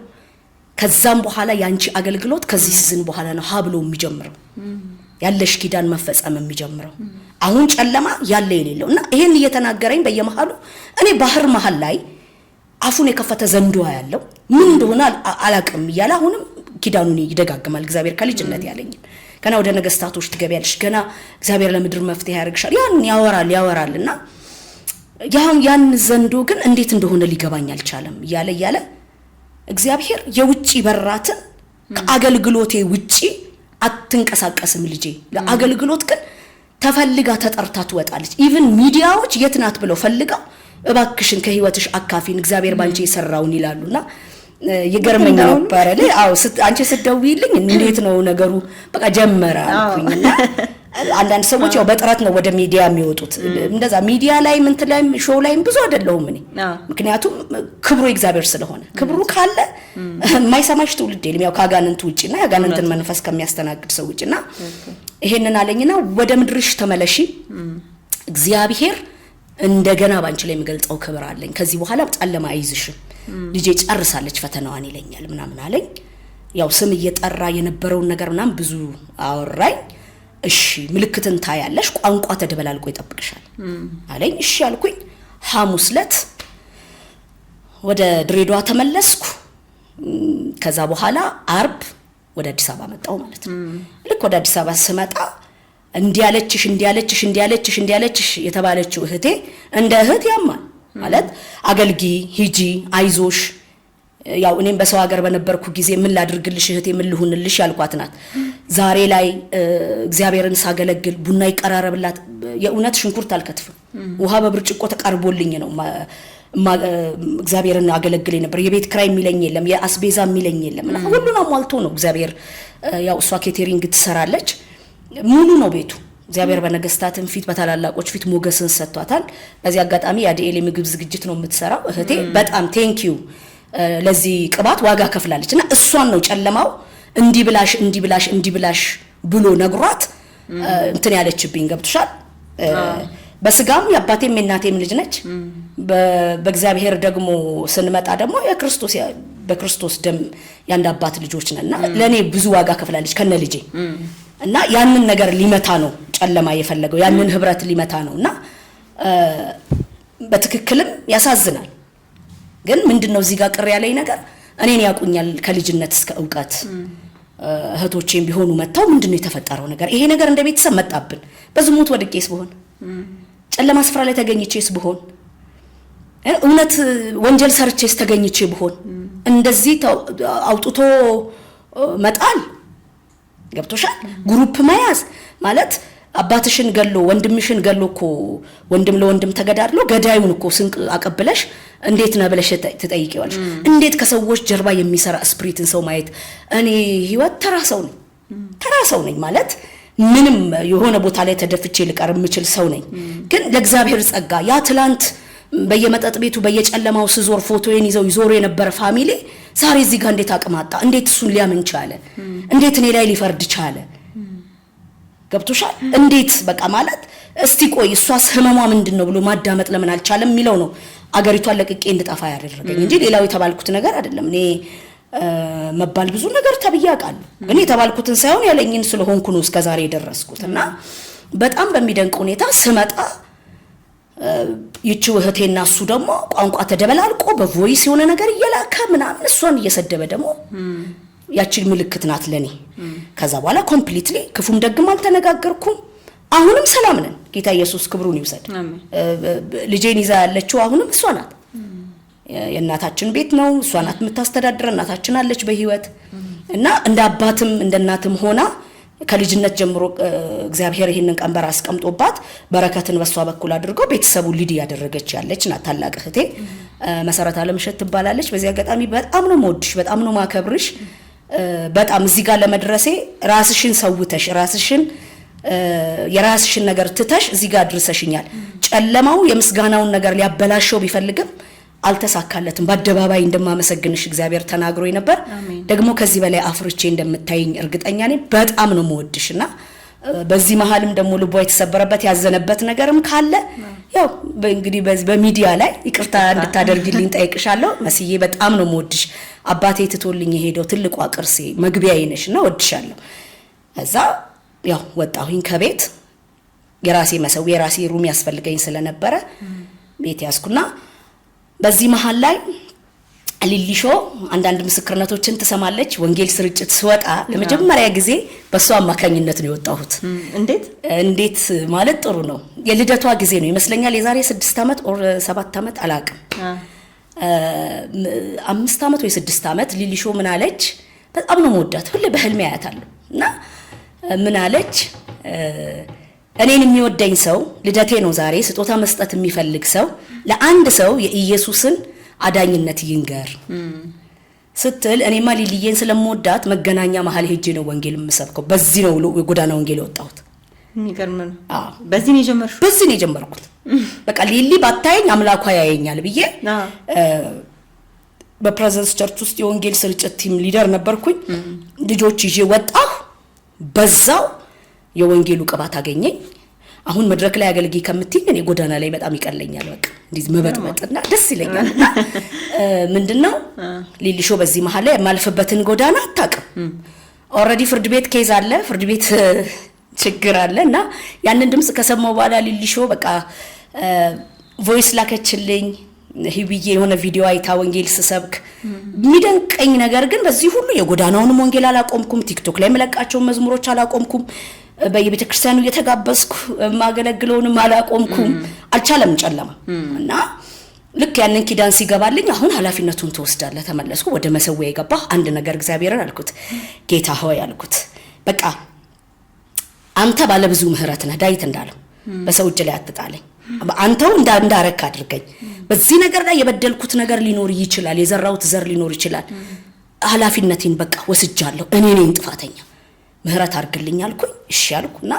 S1: ከዛም በኋላ ያንቺ አገልግሎት ከዚህ ሲዝን በኋላ ነው ሀብሎ የሚጀምረው ያለሽ ኪዳን መፈጸም የሚጀምረው አሁን ጨለማ ያለ የሌለውና ይሄን እየተናገረኝ በየመሃሉ እኔ ባህር መሃል ላይ አፉን የከፈተ ዘንዶ ያለው ምን እንደሆነ አላቅም ይያላ አሁንም ኪዳኑን ይደጋግማል እግዚአብሔር ከልጅነት ያለኝ ገና ወደ ነገስታቶች ትገቢያለሽ ገና እግዚአብሔር ለምድር መፍትሄ ያርግሻል ያን ያወራልና ያን ዘንዶ ግን እንዴት እንደሆነ ሊገባኝ አልቻለም ያለ እግዚአብሔር የውጪ በራትን ከአገልግሎቴ ውጪ አትንቀሳቀስም ልጄ ለአገልግሎት ግን ተፈልጋ ተጠርታ ትወጣለች ኢቭን ሚዲያዎች የትናት ብለው ፈልጋው እባክሽን ከህይወትሽ አካፊን እግዚአብሔር ባንቺ የሰራውን ይላሉና ይገርመኝ ነበር ላይ አንቺ ስትደውይልኝ እንዴት ነው ነገሩ በቃ ጀመረ አልኩኝና አንዳንድ ሰዎች ያው በጥራት ነው ወደ ሚዲያ የሚወጡት እንደዛ ሚዲያ ላይ ምን ላይ ሾው ላይ ብዙ አይደለሁም እኔ ምክንያቱም ክብሩ እግዚአብሔር ስለሆነ ክብሩ ካለ የማይሰማሽ ትውልድ የለም ያው ካጋንንት ውጪና ያጋንንትን መንፈስ ከሚያስተናግድ ሰው ውጪና ይሄንን አለኝና ወደ ምድርሽ ተመለሺ እግዚአብሔር እንደገና ባንቺ ላይ የሚገልጸው ክብር አለኝ ከዚህ በኋላ ጨለማ አይዝሽም ልጄ ጨርሳለች ፈተናዋን ይለኛል ምናምን አለኝ ያው ስም እየጠራ የነበረው ነገር ምናምን ብዙ አወራኝ እሺ ምልክትን ታያለሽ ቋንቋ ተደበላልቆ ይጠብቅሻል አለኝ እሺ አልኩኝ ሐሙስ ዕለት ወደ ድሬዳዋ ተመለስኩ ከዛ በኋላ አርብ ወደ አዲስ አበባ መጣሁ ማለት ነው ልክ ወደ አዲስ አበባ ስመጣ እንዲያለችሽ የተባለችው እህቴ እንደ እህት ያማል ማለት አገልጊ ሂጂ አይዞሽ ያው እኔም በሰው ሀገር በነበርኩ ጊዜ ምን ላድርግልሽ እህቴ ምን ልሁንልሽ ያልኳት ናት ዛሬ ላይ እግዚአብሔርን ሳገለግል ቡና ይቀራረብላት የእውነት ሽንኩርት አልከትፍም ውሃ በብርጭቆ ተቀርቦልኝ ነው እግዚአብሔርን አገለግለኝ ነበር የቤት ክራይ የሚለኝ የለም የአስቤዛ የሚለኝ የለም እና ሁሉን አሟልቶ ነው እግዚአብሔር ያው እሷ ኬተሪንግ ትሰራለች ሙሉ ነው ቤቱ እግዚአብሔር በነገስታትም ፊት በታላላቆች ፊት ሞገስን ሰጥቷታል በዚህ አጋጣሚ ያዲኤል ምግብ ዝግጅት ነው የምትሰራው እህቴ በጣም ቴንክ ዩ ለዚህ ቅባት ዋጋ ከፍላለችና እሷን ነው ጨለማው እንዲብላሽ ብሎ ነግሯት እንትን ያለችብኝ ገብቷል በስጋም ያባቴም እናቴም ልጅ ነች በእግዚአብሔር ደግሞ ስንመጣ ደግሞ በክርስቶስ ደም ያንድ አባት ልጆች ነንና ለኔ ብዙ ዋጋ ከፍላለች ከነ ልጄ እና ያንን ነገር ሊመታ ነው ጨለማ የፈለገው ያንን ህብረት ሊመታ ነውና በትክክልም ያሳዝናል ግን ምንድነው እዚህ ጋር ቅር ያለኝ ነገር እኔን ያቁኛል ከልጅነት እስከ ዕውቀት እህቶቼም ቢሆኑ መጣው ምንድነው የተፈጠረው ነገር ይሄ ነገር እንደ ቤተሰብ መጣብን በዝሙት ወድቄስ በሆን ጨለማ ስፍራ ላይ ተገኝቼስ በሆን እውነት ወንጀል ሰርቼስ ተገኝቼ በሆን እንደዚህ አውጥቶ መጣል ገብቶሻል ግሩፕ መያዝ ማለት አባትሽን ገሎ ወንድምሽን ገሎኮ ወንድም ለወንድም ተገዳድሎ ገዳዩን እኮ ስንቅ አቀብለሽ እንዴት ነው ብለሽ ተጠይቂዋለሽ እንዴት ከሰዎች ጀርባ የሚሰራ ስፒሪትን ሰው ማየት እኔ ህይወት ተራሰው ነኝ ማለት ምንም የሆነ ቦታ ላይ ተደፍቼ ልቀር የምችል ሰው ነኝ ግን ለእግዚአብሔር ጸጋ ያ ትላንት በየመጠጥ ቤቱ በየጨለማው ስዞር ፎቶዬን ይዘው ይዞር የነበረ ፋሚሊ ዛሬ እዚህ ጋር እንዴት አቅማጣ እንዴት እሱን ሊያምን ቻለ እንዴት እኔ ላይ ሊፈርድ ቻለ ገብቶሻል እንዴት በቃ ማለት እስቲ ቆይ እሷስ ህመሟ ምንድነው ብሎ ማዳመጥ ለምን አልቻለም የሚለው ነው አገሪቷን ለቅቄ እንድጠፋ ያደረገኝ እንጂ ሌላው የተባልኩት ነገር አይደለም እኔ መባል ብዙ ነገር ተብያቃለሁ ግን የተባልኩትን ሳይሆን ያለኝን ስለሆንኩ ነው እስከ ዛሬ ደረስኩትና በጣም በሚደንቅ ሁኔታ ስመጣ ይቺው እህቴና እሱ ደግሞ ቋንቋ ተደበላልቆ በቮይስ የሆነ ነገር እየላከ ምናምን እሷን እየሰደበ ደግሞ ያቺ ምልክት ናት ለኔ ከዛ በኋላ ኮምፕሊትሊ ክፉም ደግም አልተነጋገርኩም አሁንም ሰላም ነን ጌታ ኢየሱስ ክብሩን ይውሰድ ልጄን ይዛ ያለችው አሁንም እሷ ናት የእናታችን ቤት ነው እሷ ናት የምታስተዳድረ እናታችን አለች በህይወት እና እንደ አባትም እንደ እናትም ሆና ከልጅነት ጀምሮ እግዚአብሔር ይሄንን ቀንበር አስቀምጦባት በረከትን በሷ በኩል አድርጎ ቤተሰቡ ሊድ ያደረገች ያለች ናት ታላቅ እህቴ መሰረት አለምሸት ትባላለች በዚህ አጋጣሚ በጣም ነው ሞድሽ በጣም ነው ማከብርሽ በጣም እዚህ ጋር ለመድረሴ ራስሽን ሰውተሽ የራስሽን ነገር ትተሽ እዚህ ጋር ድርሰሽኛል ጨለማው የምስጋናውን ነገር ሊያበላሽው ቢፈልግም አልተሳካለትም በአደባባይ እንደማመሰግንሽ እግዚአብሔር ተናግሮኝ ነበር ደግሞ ከዚህ በላይ አፍርቼ እንደምታይኝ እርግጠኛ ነኝ በጣም ነው ሞድሽና በዚህ መሐልም ደግሞ ልቧ የተሰበረበት ያዘነበት ነገርም ካለ ያው በእንግዲህ በሚዲያ ላይ ይቅርታ እንድታደርግልኝ ጠይቅሻለሁ መስዬ በጣም ነው ሞድሽ አባቴ ትቶልኝ የሄደው ትልቁ አቅርሴ መግቢያዬ ነሽና ወድሻለሁ እዛ ያው ወጣሁኝ ከቤት የራሴ መሰው የራሴ ሩም ያስፈልገኝ ስለነበረ ቤት ያስኩና በዚህ መሃል ላይ ሊሊሾ አንዳንድ ምስክርነቶችን ትሰማለች ወንጌል ስርጭት ስወጣ ለመጀመሪያ ጊዜ በሷ አማካኝነት ነው የወጣሁት እንዴት ማለት ጥሩ ነው የልደቷ ጊዜ ነው ይመስለኛል የዛሬ 6 አመት ኦር 7 አመት አላቅም 5 አመት ወይ 6 አመት ሊሊሾ ምን አለች በጣም ነው ወዳት ሁሌ በህልሜ ያያታለሁ እና ምን አለች እኔን የሚወደኝ ሰው ልደቴ ነው ዛሬ ስጦታ መስጠት የሚፈልግ ሰው ለአንድ ሰው የኢየሱስን አዳኝነት ይንገር ስትል እኔማ ሊሊዬን ስለምወዳት መገናኛ መሀል ሄጄ ነው ወንጌል የምሰብከው። በዚህ ነው የጎዳና ወንጌል የወጣሁት።
S2: የሚገርም ነው። በዚህ ነው የጀመርኩት። በቃ ሊሊ ባታየኝ አምላኳ ያየኛል ብዬ በፕሬዘንስ ቸርች ውስጥ የወንጌል ስርጭት ቲም ሊደር ነበርኩኝ። ልጆች ይዤ ወጣሁ። በዛው የወንጌሉ ቅባት አገኘኝ። አሁን መድረክ ላይ አገልግይ ከምትኝ እኔ ጎዳና ላይ በጣም ይቀለኛል። በቃ እንዲህ መበጥበጥና ደስ ይለኛል። ምንድነው ሊሊሾ በዚህ መሃል ላይ የማልፈበትን ጎዳና አታውቅም። ኦልሬዲ ፍርድ ቤት ኬዝ አለ፣ ፍርድ ቤት ችግር አለና ያንን ድምጽ ከሰማው በኋላ ሊሊሾ በቃ ቮይስ ላከችልኝ። ሂብዬ የሆነ ቪዲዮ አይታ ወንጌል ስሰብክ የሚደንቀኝ ነገር ግን በዚህ ሁሉ የጎዳናውንም ወንጌል አላቆምኩም። ቲክቶክ ላይ መለቃቸው መዝሙሮች አላቆምኩም። በየቤተ ክርስቲያኑ እየተጋበዝኩ ማገለግለውንም አላቆምኩም። አልቻለም ጨለማ እና ልክ ያንን ኪዳን ሲገባልኝ አሁን ኃላፊነቱን ተወስዳለህ ተመለስኩ። ወደ መሰዊያ የገባህ አንድ ነገር እግዚአብሔርን አልኩት፣ ጌታ ሆይ አልኩት፣ በቃ አንተ ባለ ብዙ ምህረት ነህ። ዳዊት እንዳለው በሰው እጅ ላይ አትጣለኝ፣ አንተው እንዳረክ አድርገኝ። በዚህ ነገር ላይ የበደልኩት ነገር ሊኖር ይችላል፣ የዘራውት ዘር ሊኖር ይችላል። ኃላፊነቴን በቃ ወስጃለሁ፣ እኔ ነኝ ጥፋተኛ፣ ምህረት አድርግልኝ አልኩኝ። እሺ አልኩና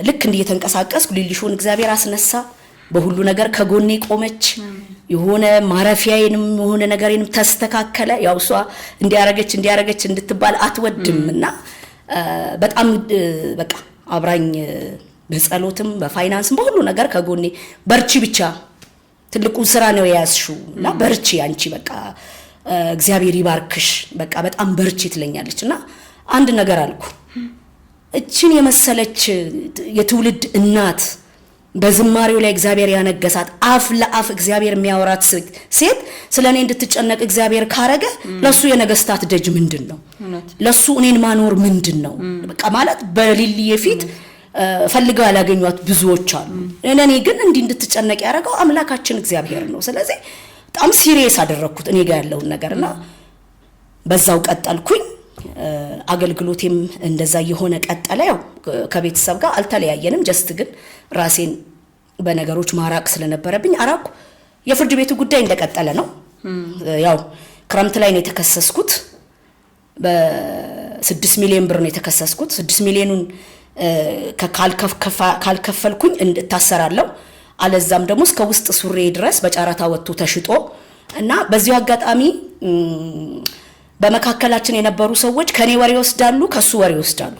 S2: ልክ እንዲተንቀሳቀስኩ ሊሊሾን እግዚአብሔር አስነሳ። በሁሉ ነገር ከጎኔ ቆመች። የሆነ ማረፊያዬንም የሆነ ነገሬንም ተስተካከለ። ያው እሷ እንዲያረገች እንድትባል አትወድምና በጣም በቃ አብራኝ በጸሎትም በፋይናንስም በሁሉ ነገር ከጎኔ በርቺ፣ ብቻ ትልቁን ስራ ነው ያያዝሽውና በርቺ አንቺ በቃ እግዚአብሔር ይባርክሽ፣ በቃ በጣም በርቺ ትለኛለችና አንድ ነገር አልኩ። እቺን የመሰለች የትውልድ እናት በዝማሬው ላይ እግዚአብሔር ያነገሳት አፍ ለአፍ እግዚአብሔር የሚያወራት ሴት ስለኔ እንድትጨነቅ እግዚአብሔር ካረገ ለሱ የነገስታት ደጅ ምንድነው? ለሱ እኔን ማኖር ምንድነው? በቃ ማለት በሊሊዬ ፊት ፈልገው ያላገኙት ብዙዎች አሉ። እኔ ግን እንድትጨነቅ ያረጋው አምላካችን እግዚአብሔር ነው። ስለዚህ በጣም ሲሪየስ አደረኩት እኔ ጋር ያለው ነገርና በዛው ቀጠልኩኝ። አገልግሎቴም እንደዛ የሆነ ቀጠለ። ያው ከቤተሰብ ጋር አልተለያየንም። ጀስት ግን ራሴን በነገሮች ማራቅ ስለነበረብኝ አራኩ። የፍርድ ቤቱ ጉዳይ እንደቀጠለ ነው። ያው ክረምት ላይ ነው የተከሰስኩት። በ6 ሚሊዮን ብር ነው የተከሰስኩት። 6 ሚሊዮኑን ካልከፈልኩኝ እንታሰራለሁ፣ አለዛም ደግሞ እስከ ውስጥ ሱሬ ድረስ በጫራታ ወጥቶ ተሽጦ እና በዚሁ አጋጣሚ በመካከላችን የነበሩ ሰዎች ከኔ ወሬ ይወስዳሉ፣ ከሱ ወሬ ይወስዳሉ።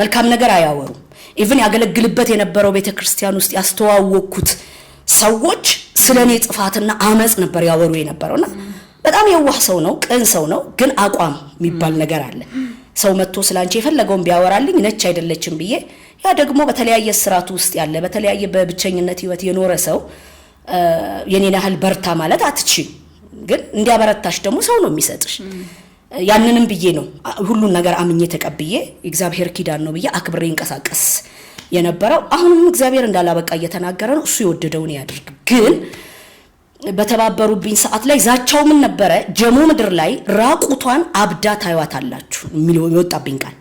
S2: መልካም ነገር አያወሩም። ኢቭን ያገለግልበት የነበረው ቤተክርስቲያን ውስጥ ያስተዋወቅኩት ሰዎች ስለኔ ጥፋትና አመጽ ነበር ያወሩ የነበረውና በጣም የዋህ ሰው ነው፣ ቅን ሰው ነው። ግን አቋም የሚባል ነገር አለ። ሰው መጥቶ ስላንቺ የፈለገውን ቢያወራልኝ ነች አይደለችም ብዬ ያ ደግሞ በተለያየ ስርዓት ውስጥ ያለ በተለያየ በብቸኝነት ህይወት የኖረ ሰው የኔን ያህል በርታ ማለት አትችይ፣ ግን እንዲያበረታሽ ደግሞ ሰው ነው የሚሰጥሽ። ያንንም ብዬ ነው ሁሉን ነገር አምኜ ተቀብዬ እግዚአብሔር ኪዳን ነው ብዬ አክብሬ እንቀሳቀስ የነበረው። አሁንም እግዚአብሔር እንዳላበቃ እየተናገረ ነው። እሱ የወደደውን ያድርግ። ግን በተባበሩብኝ ሰዓት ላይ ዛቻው ምን ነበረ? ጀሞ ምድር ላይ ራቁቷን አብዳ ታዩዋታላችሁ የሚለው የወጣብኝ ቃል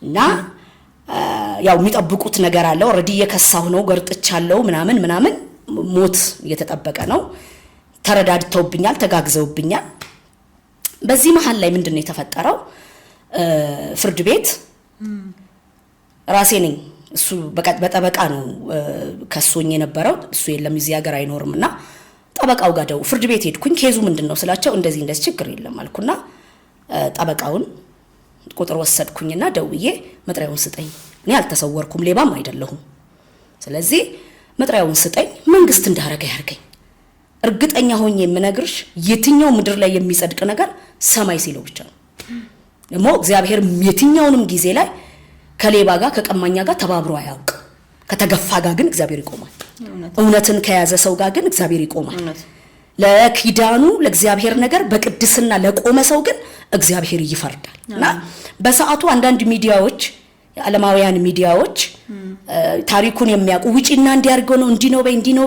S2: እና ያው የሚጠብቁት ነገር አለ። ኦሬዲ እየከሳሁ ነው፣ ገርጥቻለሁ፣ ምናምን ሞት እየተጠበቀ ነው። ተረዳድተውብኛል፣ ተጋግዘውብኛል። በዚህ መሃል ላይ ምንድነው የተፈጠረው? ፍርድ ቤት ራሴ ነኝ እሱ በጠበቃ ነው ከሶኝ የነበረው። እሱ የለም እዚህ ሀገር አይኖርምና ጠበቃው ጋር ደው ፍርድ ቤት ሄድኩኝ። ኬዙ ምንድነው ስላቸው እንደዚህ ችግር የለም አልኩና ጠበቃውን ቁጥር ወሰድኩኝና ደውዬ መጥሪያውን ስጠኝ፣ እኔ አልተሰወርኩም፣ ሌባም አይደለሁም፣ ስለዚህ መጥሪያውን ስጠኝ፣ መንግስት እንዳረገ ያርገኝ። እርግጠኛ ሆኜ የምነግርሽ የትኛው ምድር ላይ የሚጸድቅ ነገር ሰማይ ሲለው ብቻ ነው። ደግሞ እግዚአብሔር የትኛውንም ጊዜ ላይ ከሌባ ጋር ከቀማኛ ጋር ተባብሮ አያውቅ። ከተገፋ ጋር ግን እግዚአብሔር ይቆማል። እውነትን ከያዘ ሰው ጋር ግን እግዚአብሔር ይቆማል። ለኪዳኑ ለእግዚአብሔር ነገር በቅድስና ለቆመ ሰው ግን እግዚአብሔር ይፈርዳል። እና በሰዓቱ አንዳንድ ሚዲያዎች የዓለማውያን ሚዲያዎች ታሪኩን የሚያውቁ ውጪና እንዲያርገው ነው እንዲኖ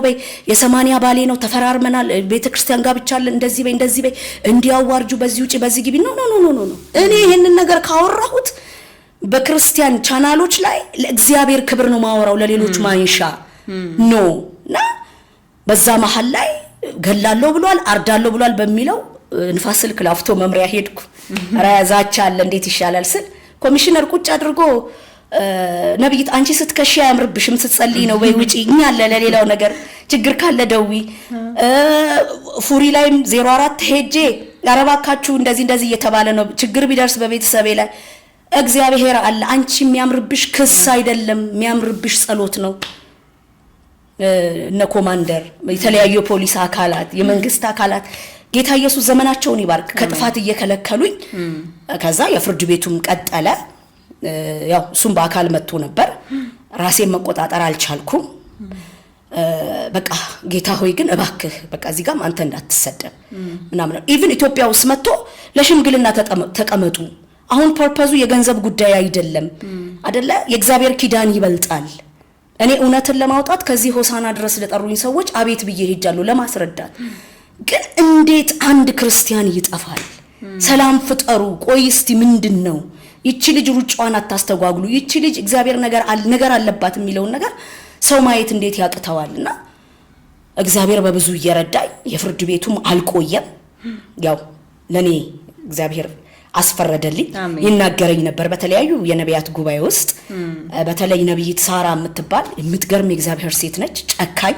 S2: በይ የ80 ባሌ ነው ተፈራርመናል፣ ቤተክርስቲያን ጋብቻለን፣ እንደዚህ በይ እንዲያዋርጁ በዚህ ውጪ በዚህ ግቢ ኖ እኔ ይሄንን ነገር ካወራሁት በክርስቲያን ቻናሎች ላይ ለእግዚአብሔር ክብር ነው ማወራው፣ ለሌሎች ማንሻ ኖ። እና በዛ መሃል ላይ ገላለሁ ብሏል፣ አርዳለሁ ብሏል በሚለው
S1: ንፋስ ስልክ ላፍቶ መምሪያ ሄድኩ። ራ ዛቻ አለ እንዴት ይሻላል ስል ኮሚሽነር ቁጭ አድርጎ ነብይት አንቺ ስትከሺ ያምርብሽም ስትጸልይ ነው ወይ ውጪ እኛ አለ ለሌላው ነገር ችግር ካለ ደዊ ፉሪ ላይም 04 ሄጄ ያረባካችሁ እንደዚህ እየተባለ ነው ችግር ቢደርስ በቤተሰቤ ላይ እግዚአብሔር አለ አንቺ የሚያምርብሽ ክስ አይደለም የሚያምርብሽ ጸሎት ነው። እነ ኮማንደር የተለያዩ ፖሊስ አካላት የመንግስት አካላት ጌታ ኢየሱስ ዘመናቸውን ይባርክ ከጥፋት እየከለከሉኝ ከዛ የፍርድ ቤቱም ቀጠለ። ያው እሱም በአካል መጥቶ ነበር። ራሴን መቆጣጠር አልቻልኩም። በቃ ጌታ ሆይ ግን እባክህ በቃ እዚህ ጋር አንተ እንዳትሰደብ ምናምን ኢቭን ኢትዮጵያ ውስጥ መጥቶ ለሽምግልና ተቀመጡ አሁን ፐርፐዙ የገንዘብ ጉዳይ አይደለም አይደለ የእግዚአብሔር ኪዳን ይበልጣል። እኔ እውነትን ለማውጣት ከዚህ ሆሳና ድረስ ለጠሩኝ ሰዎች አቤት ብዬ ሄጃለሁ ለማስረዳት። ግን እንዴት አንድ ክርስቲያን ይጠፋል? ሰላም ፍጠሩ። ቆይ እስቲ ምንድነው ይቺ ልጅ ሩጫዋን አታስተጓጉሉ ይቺ ልጅ እግዚአብሔር ነገር አለባት የሚለው ነገር ሰው ማየት እንዴት ያቅተዋልና እግዚአብሔር በብዙ እየረዳኝ የፍርድ ቤቱም አልቆየም። ያው ለኔ እግዚአብሔር አስፈረደልኝ ይናገረኝ ነበር በተለያዩ የነቢያት ጉባኤ ውስጥ በተለይ ነብይት ሳራ የምትባል የምትገርም የእግዚአብሔር ሴት ነች። ጨካኝ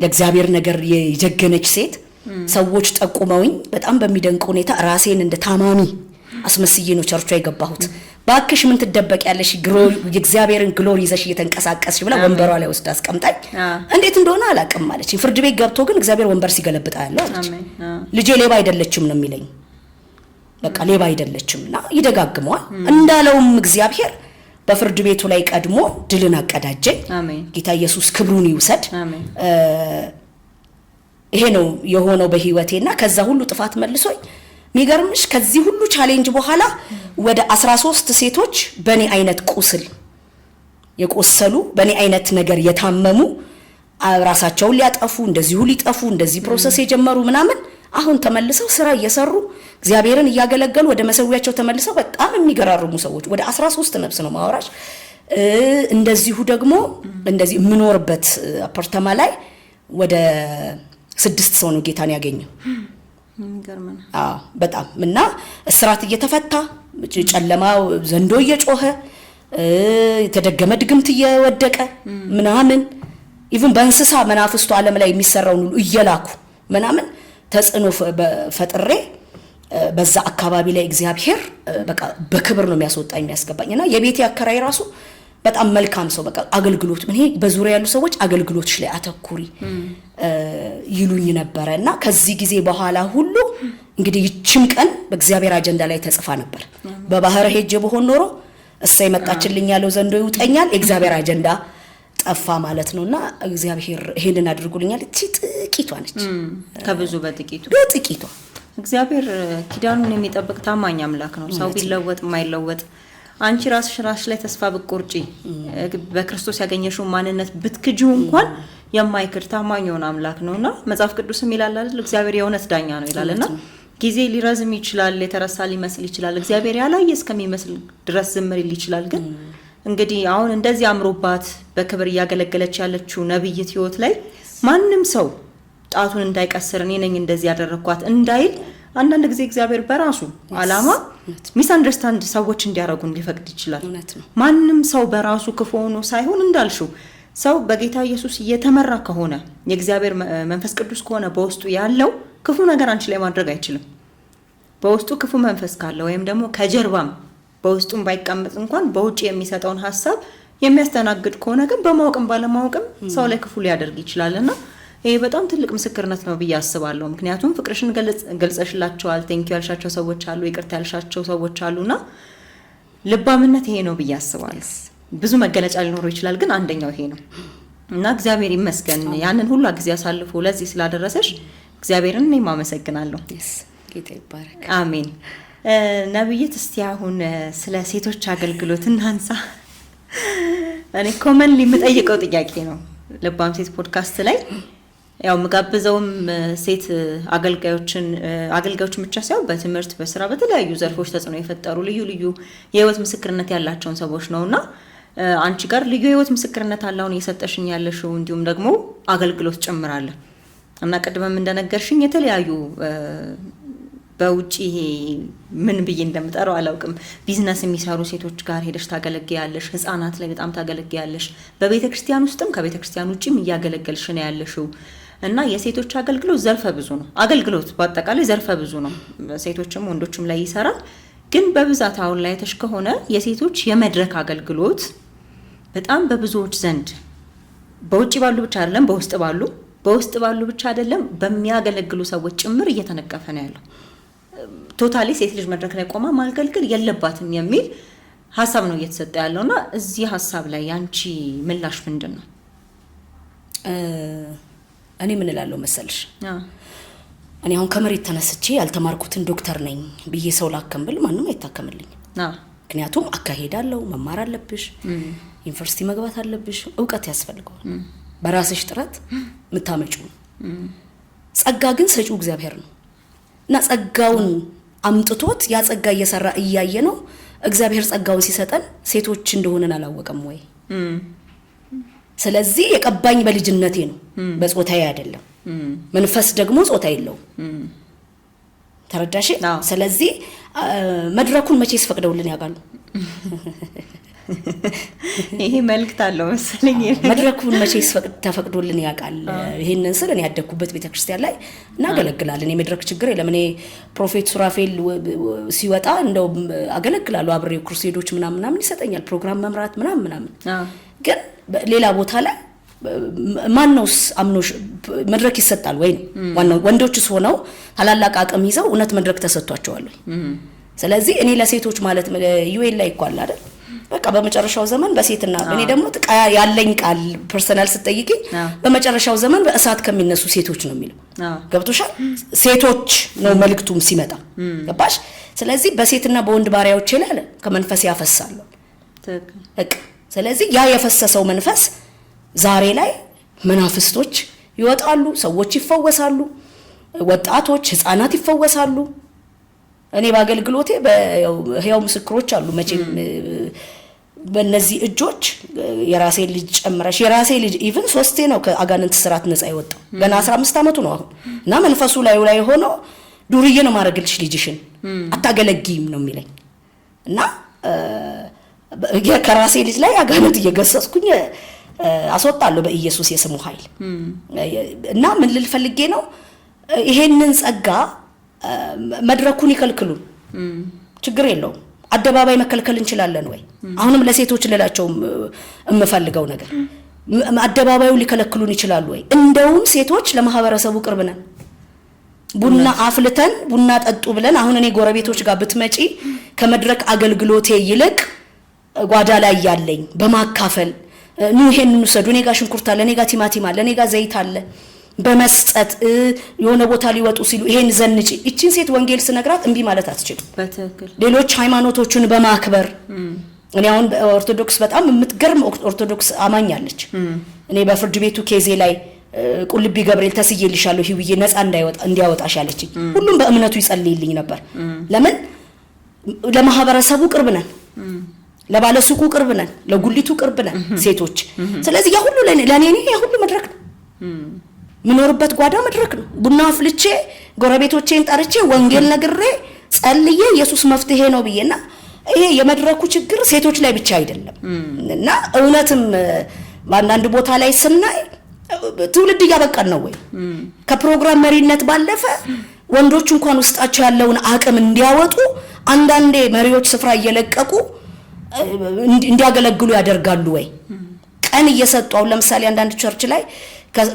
S1: ለእግዚአብሔር ነገር የጀገነች ሴት ሰዎች ጠቁመውኝ በጣም በሚደንቅ ሁኔታ ራሴን እንደ ታማሚ አስመስዬ ነው ቸርቿ የገባሁት። ባክሽ ምን ትደበቂያለሽ የእግዚአብሔርን ግሎሪ ይዘሽ እየተንቀሳቀስሽ ብላ ወንበሯ ላይ ወስዳ አስቀምጣኝ እንዴት እንደሆነ አላቅም ማለች። ፍርድ ቤት ገብቶ ግን እግዚአብሔር ወንበር ሲገለብጣ ያለው አለች። ልጄ ሌባ አይደለችም ነው የሚለኝ። በቃ ሌባ አይደለችምና ይደጋግመዋል እንዳለውም እግዚአብሔር በፍርድ ቤቱ ላይ ቀድሞ ድልን አቀዳጀኝ። ጌታ ኢየሱስ ክብሩን ይውሰድ። ይሄ ነው የሆነው በህይወቴና ከዛ ሁሉ ጥፋት መልሶኝ ሚገርምሽ ከዚህ ሁሉ ቻሌንጅ በኋላ ወደ 13 ሴቶች በኔ አይነት ቁስል የቆሰሉ በኔ አይነት ነገር የታመሙ ራሳቸውን ሊያጠፉ እንደዚሁ ሊጠፉ እንደዚህ ፕሮሰስ የጀመሩ ምናምን አሁን ተመልሰው ስራ እየሰሩ እግዚአብሔርን እያገለገሉ ወደ መሰዊያቸው ተመልሰው በጣም የሚገራርሙ ሰዎች ወደ 13 ነፍስ ነው ማወራሽ። እንደዚሁ ደግሞ እንደዚህ ምኖርበት አፓርታማ ላይ ወደ 6 ሰው ነው ጌታን ያገኘው። በጣም እና እስራት እየተፈታ ጨለማው ዘንዶ እየጮኸ የተደገመ ድግምት እየወደቀ ምናምን ኢቭን በእንስሳ መናፍስቱ ዓለም ላይ የሚሰራውን ሁሉ እየላኩ ምናምን ተጽኖ ፈጥሬ በዛ አካባቢ ላይ እግዚአብሔር በቃ በክብር ነው የሚያስወጣኝ የሚያስገባኝና የቤቴ አከራይ ራሱ በጣም መልካም ሰው በቃ አገልግሎት ምን ይሄ በዙሪያ ያሉ ሰዎች አገልግሎትሽ ላይ አተኩሪ ይሉኝ ነበርና ከዚህ ጊዜ በኋላ ሁሉ እንግዲህ ይችም ቀን በእግዚአብሔር አጀንዳ ላይ ተጽፋ ነበር። በባህር ሄጄ በሆን ኖሮ እሰይ መጣችልኝ ያለው ዘንዶ ይውጠኛል እግዚአብሔር አጀንዳ ጠፋ ማለት ነውና እግዚአብሔር ይሄንን አድርጎልኛል። ጥቂቷ ነች
S2: ከብዙ በጥቂቱ
S3: እግዚአብሔር ኪዳኑን የሚጠብቅ ታማኝ አምላክ ነው። ሰው ቢለወጥ የማይለወጥ አንቺ ራስሽ ላይ ተስፋ ብትቆርጪ በክርስቶስ ያገኘሽው ማንነት ብትክጂው እንኳን የማይክድ ታማኝ የሆነ አምላክ ነውና መጽሐፍ ቅዱስም ይላል አይደል እግዚአብሔር የእውነት ዳኛ ነው ይላልና ጊዜ ሊረዝም ይችላል የተረሳ ሊመስል ይችላል እግዚአብሔር ያላየ እስከሚመስል ድረስ ዝም ሊል ይችላል። ግን እንግዲህ አሁን እንደዚህ አምሮባት በክብር ያገለገለች ያለችው ነብይት ህይወት ላይ ማንንም ሰው ጣቱን እንዳይቀስር እኔ ነኝ እንደዚህ ያደረኳት እንዳይል አንዳንድ ጊዜ እግዚአብሔር በራሱ አላማ ሚስ አንደርስታንድ ሰዎች እንዲያረጉ እንዲፈቅድ ይችላል። ማንንም ሰው በራሱ ክፉ ሆኖ ሳይሆን እንዳልሽው ሰው በጌታ ኢየሱስ እየተመራ ከሆነ የእግዚአብሔር መንፈስ ቅዱስ ከሆነ በውስጡ ያለው ክፉ ነገር አንቺ ላይ ማድረግ አይችልም። በውስጡ ክፉ መንፈስ ካለ ወይም ደግሞ ከጀርባም በውስጡም ባይቀመጥ እንኳን በውጭ የሚሰጠውን ሐሳብ የሚያስተናግድ ከሆነ ግን በማወቅም ባለማወቅም ሰው ላይ ክፉ ሊያደርግ ይችላልና ይሄ በጣም ትልቅ ምስክርነት ነው ብዬ አስባለሁ። ምክንያቱም ፍቅርሽን ገልጸሽላቸዋል ቴንኪው ያልሻቸው ሰዎች አሉ ይቅርታ ያልሻቸው ሰዎች አሉና ልባምነት ይሄ ነው ብዬ አስባለሁ። ብዙ መገለጫ ሊኖረው ይችላል ግን አንደኛው ይሄ ነው እና እግዚአብሔር ይመስገን ያንን ሁሉ ጊዜ አሳልፎ ለዚህ ስላደረሰሽ እግዚአብሔርን እኔ ማመሰግናለሁ።
S1: ጌታ ይባረክ።
S3: አሜን። ነብይት እስቲ አሁን ስለ ሴቶች አገልግሎት እናንሳ። እኔ ኮመንሊ የምጠይቀው ጥያቄ ነው ልባም ሴት ፖድካስት ላይ ያው መጋበዘውም ሴት አገልጋዮችን ብቻ ሳይሆን በትምህርት በስራ በተለያዩ ዘርፎች ተጽዕኖ የፈጠሩ ልዩ የህይወት ምስክርነት ያላቸውን ሰዎች ነውና አንቺ ጋር ልዩ የህይወት ምስክርነት አላውን እየሰጠሽኝ ያለሽው እንዲሁም ደግሞ አገልግሎት ጨምራለ እና ቀድመም እንደነገርሽኝ የተለያዩ በውጪ ይሄ ምን ብዬ እንደምጠራው አላውቅም ቢዝነስ የሚሰሩ ሴቶች ጋር ሄደሽ ታገለግያለሽ ህፃናት ላይ በጣም ታገለግያለሽ በቤተክርስቲያን ውስጥም ከቤተክርስቲያን ውጪም እያገለገልሽ ነው ያለሽው እና የሴቶች አገልግሎት ዘርፈ ብዙ ነው አገልግሎት በአጠቃላይ ዘርፈ ብዙ ነው ሴቶችም ወንዶችም ላይ ይሰራል ግን በብዛት አሁን ላይ ተሽ ከሆነ የሴቶች የመድረክ አገልግሎት በጣም በብዙዎች ዘንድ በውጪ ባሉ ብቻ አይደለም በውስጥ ባሉ ብቻ አይደለም በሚያገለግሉ ሰዎች ጭምር እየተነቀፈ ነው ያለው ቶታሊ ሴት ልጅ መድረክ ላይ ቆማ ማገልገል የለባትም የሚል ሐሳብ ነው እየተሰጠ ያለውና እዚህ ሐሳብ ላይ ያንቺ ምላሽ ምንድነው
S1: እኔ ምን እላለሁ መሰልሽ እኔ አሁን ከመሬት ተነስቼ ያልተማርኩትን ዶክተር ነኝ ብዬ ሰው ላከም ብል ማንንም አይታከምልኝ ምክንያቱም አካሄዳለሁ መማር አለብሽ ዩኒቨርሲቲ መግባት አለብሽ ዕውቀት ያስፈልጋል በራስሽ ጥረት ምታመጪው ጸጋ ግን ሰጪው እግዚአብሔር ነው እና ጸጋውን አምጥቶት ያ ጸጋ እየሰራ እያየ ነው እግዚአብሔር ጸጋውን ሲሰጠን ሴቶች እንደሆነን አላወቀም ወይ ስለዚህ የቀባኝ በልጅነቴ ነው በጾታዬ አይደለም መንፈስ ደግሞ ጾታ የለውም ተረዳሽ ስለዚህ መድረኩን መቼስ ፈቅደውልን ያጋሉ
S3: ይሄ መልክት አለው መሰለኝ
S1: መድረኩን መቼስ ተፈቅዶልን ያቃል ይሄንን ስለ እኔ ያደኩበት ቤተክርስቲያን ላይ እናገለግላለን የመድረክ ችግር የለም እኔ ፕሮፌት ሱራፌል ሲወጣ እንደው አገለግላለሁ አብሬው ክሩሴዶች ምናምን ይሰጠኛል ፕሮግራም መምራት ምናምን ግን ሌላ ቦታ ላይ ማንነውስ አምኖሽ መድረክ ይሰጣል ወይ ነው ወንዶችስ ሆነው ታላላቅ አቅም ይዘው እውነት መድረክ ተሰጥቷቸዋል ስለዚህ እኔ ለሴቶች ማለት ዩኤል ላይ ይቋል አይደል በቃ በመጨረሻው ዘመን በሴትና እኔ ደግሞ ያለኝ ቃል ፐርሰናል ስትጠይቂኝ በመጨረሻው ዘመን በእሳት ከሚነሱ ሴቶች ነው የሚለው ገብቶሻል ሴቶች ነው መልክቱም ሲመጣ ገባሽ ስለዚህ በሴትና በወንድ ባሪያዎች ላይ አለ ከመንፈስ ያፈሳሉ እቅ ስለዚህ ያ የፈሰሰው መንፈስ ዛሬ ላይ መናፍስቶች ይወጣሉ ሰዎች ይፈወሳሉ ወጣቶች ህፃናት ይፈወሳሉ እኔ ባገልግሎቴ በህያው ምስክሮች አሉ መቼም በእነዚህ እጆች የራሴ ልጅ ጨምረሽ የራሴ ልጅ ኢቭን 3 ነው ከአጋንንት ስራት ነፃ ይወጣው ገና 15 አመቱ ነው አሁን እና መንፈሱ ላይ ሆኖ ዱርዬ ነው ማረግልሽ ልጅሽን አታገለግይም ነው የሚለኝ እና ከራሴ ልጅ ላይ አጋንንት እየገሰስኩኝ አስወጣለሁ በኢየሱስ የስሙ ኃይል እና ምን ልልፈልጌ ነው ይሄንን ጸጋ መድረኩን ይከልክሉ ችግር የለው አደባባይ መከልከል እንችላለን ወይ አሁንም ለሴቶች ልላቸው እምፈልገው ነገር አደባባዩ ሊከለክሉን ይችላሉ ወይ እንደውም ሴቶች ለማህበረሰቡ ቅርብ ነን ቡና አፍልተን ቡና ጠጡ ብለን አሁን እኔ ጎረቤቶች ጋር ብትመጪ ከመድረክ አገልግሎቴ ይልቅ ጓዳ ላይ ያለኝ በማካፈል ኑ ይሄንን ወሰዱ እኔ ጋር ሽንኩርት አለ እኔ ጋር ቲማቲም አለ እኔ ጋር ዘይት አለ በመስጠት የሆነ ቦታ ሊወጡ ሲሉ ይሄን ዘንጪ እቺን ሴት ወንጌል ስነግራት እንቢ ማለት አትችልም በትክክል ሌሎች ሃይማኖቶችን በማክበር እኔ አሁን ኦርቶዶክስ በጣም የምትገርም ኦርቶዶክስ አማኛለች እኔ በፍርድ ቤቱ ኬዜ ላይ ቁልቢ ገብርኤል ተስይልሻለሁ ህውዬ ነፃ እንዲያወጣሽ አለች ሁሉም በእምነቱ ይጸልይልኝ ነበር ለምን ለማህበረሰቡ ቅርብ ነን ለባለሱቁ ቅርብ ነን ለጉሊቱ ቅርብ ነን ሴቶች ስለዚህ ያ ሁሉ ለኔ ያ ሁሉ መድረክ ነው ምኖርበት ጓዳ መድረክ ነው ቡና አፍልቼ ጎረቤቶቼን ጠርቼ ወንጌል ነግሬ ጸልዬ ኢየሱስ መፍትሄ ነው ብዬና ይሄ የመድረኩ ችግር ሴቶች ላይ ብቻ አይደለም እና እውነትም በአንዳንድ ቦታ ላይ ስናይ ትውልድ ያበቃን ነው ወይ ከፕሮግራም መሪነት ባለፈ ወንዶች እንኳን ውስጣቸው ያለውን አቅም እንዲያወጡ አንዳንዴ መሪዎች ስፍራ እየለቀቁ እንዲያገለግሉ ያደርጋሉ ወይ ቀን እየሰጡ ለምሳሌ አንዳንድ ቸርች ላይ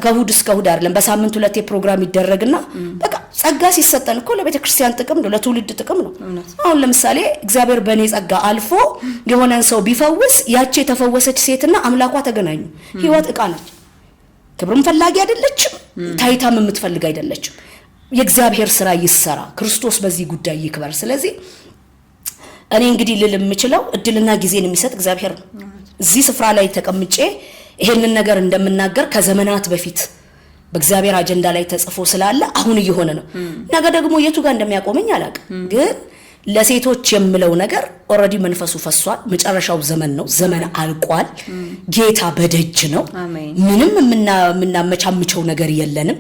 S1: ከሁድ እስከ ሁድ አይደለም በሳምንት ሁለቴ ፕሮግራም ይደረግና በቃ ጸጋ ሲሰጠን እኮ ለቤተ ክርስቲያን ጥቅም ነው ለትውልድ ጥቅም ነው አሁን ለምሳሌ እግዚአብሔር በኔ ጸጋ አልፎ የሆነን ሰው ቢፈውስ ያቺ የተፈወሰች ሴትና አምላኳ ተገናኙ ህይወት ዕቃ ነች ክብርም ፈላጊ አይደለችም ታይታም የምትፈልግ አይደለችም የእግዚአብሔር ስራ ይሰራ ክርስቶስ በዚህ ጉዳይ ይክበር ስለዚህ እኔ እንግዲህ ልል የምችለው እድልና ጊዜን የሚሰጥ እግዚአብሔር ነው እዚህ ስፍራ ላይ ተቀምጬ ይሄንን ነገር እንደምናገር ከዘመናት በፊት በእግዚአብሔር አጀንዳ ላይ ተጽፎ ስላለ አሁን እየሆነ ነው ነገ ደግሞ የቱ ጋር እንደሚያቆመኝ አላውቅም ግን ለሴቶች የምለው ነገር ኦሬዲ መንፈሱ ፈሷል። መጨረሻው ዘመን ነው። ዘመን አልቋል። ጌታ በደጅ ነው። ምንም ምናመቻምቸው ነገር የለንም።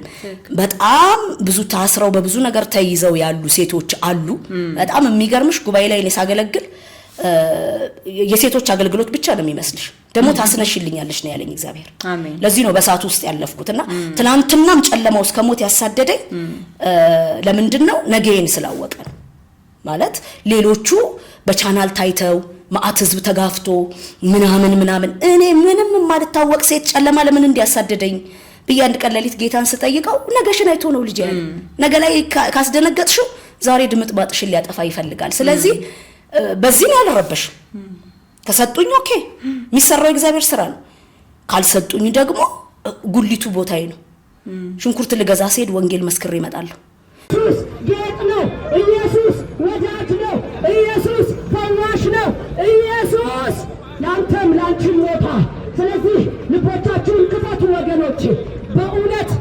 S1: በጣም ብዙ ታስረው በብዙ ነገር ተይዘው ያሉ ሴቶች አሉ። በጣም የሚገርምሽ ጉባኤ ላይ እኔ ሳገለግል የሴቶች አገልግሎት ብቻ ነው የሚመስልሽ። ደግሞ ታስነሽልኛለሽ ነው ያለኝ እግዚአብሔር። ለዚህ ነው በሳቱ ውስጥ ያለፍኩትና ትናንትናም ጨለማው እስከ ሞት ያሳደደኝ ለምንድነው ነገዬን ስላወቀ ነው። ማለት ሌሎቹ በቻናል ታይተው ማአት ህዝብ ተጋፍቶ ምናምን እኔ ምንም ማልታወቅ ሴት ጨለማ ለምን እንዲያሳደደኝ በያንድ ቀን ሌሊት ጌታን ስጠይቀው ነገሽን አይቶ ነው ልጅ ያለ። ነገ ላይ ካስደነገጥሽው ዛሬ ድምጥባጥሽን ሊያጠፋ ይፈልጋል። ስለዚህ በዚህ ነው ያልረበሽ። ከሰጡኝ ኦኬ የሚሰራው እግዚአብሔር ስራ ነው። ካልሰጡኝ ደግሞ ጉሊቱ ቦታዬ ነው። ሽንኩርት ልገዛ ሲሄድ ወንጌል መስክሬ እመጣለሁ።
S4: ኢየሱስ ጌጥ ነው። ኢየሱስ ወዳጅ ነው። ኢየሱስ ፈዋሽ ነው። ኢየሱስ ያንተም ላንቺም ሞታ። ስለዚህ ልቦቻችሁን ክፈቱ ወገኖች። በእውነት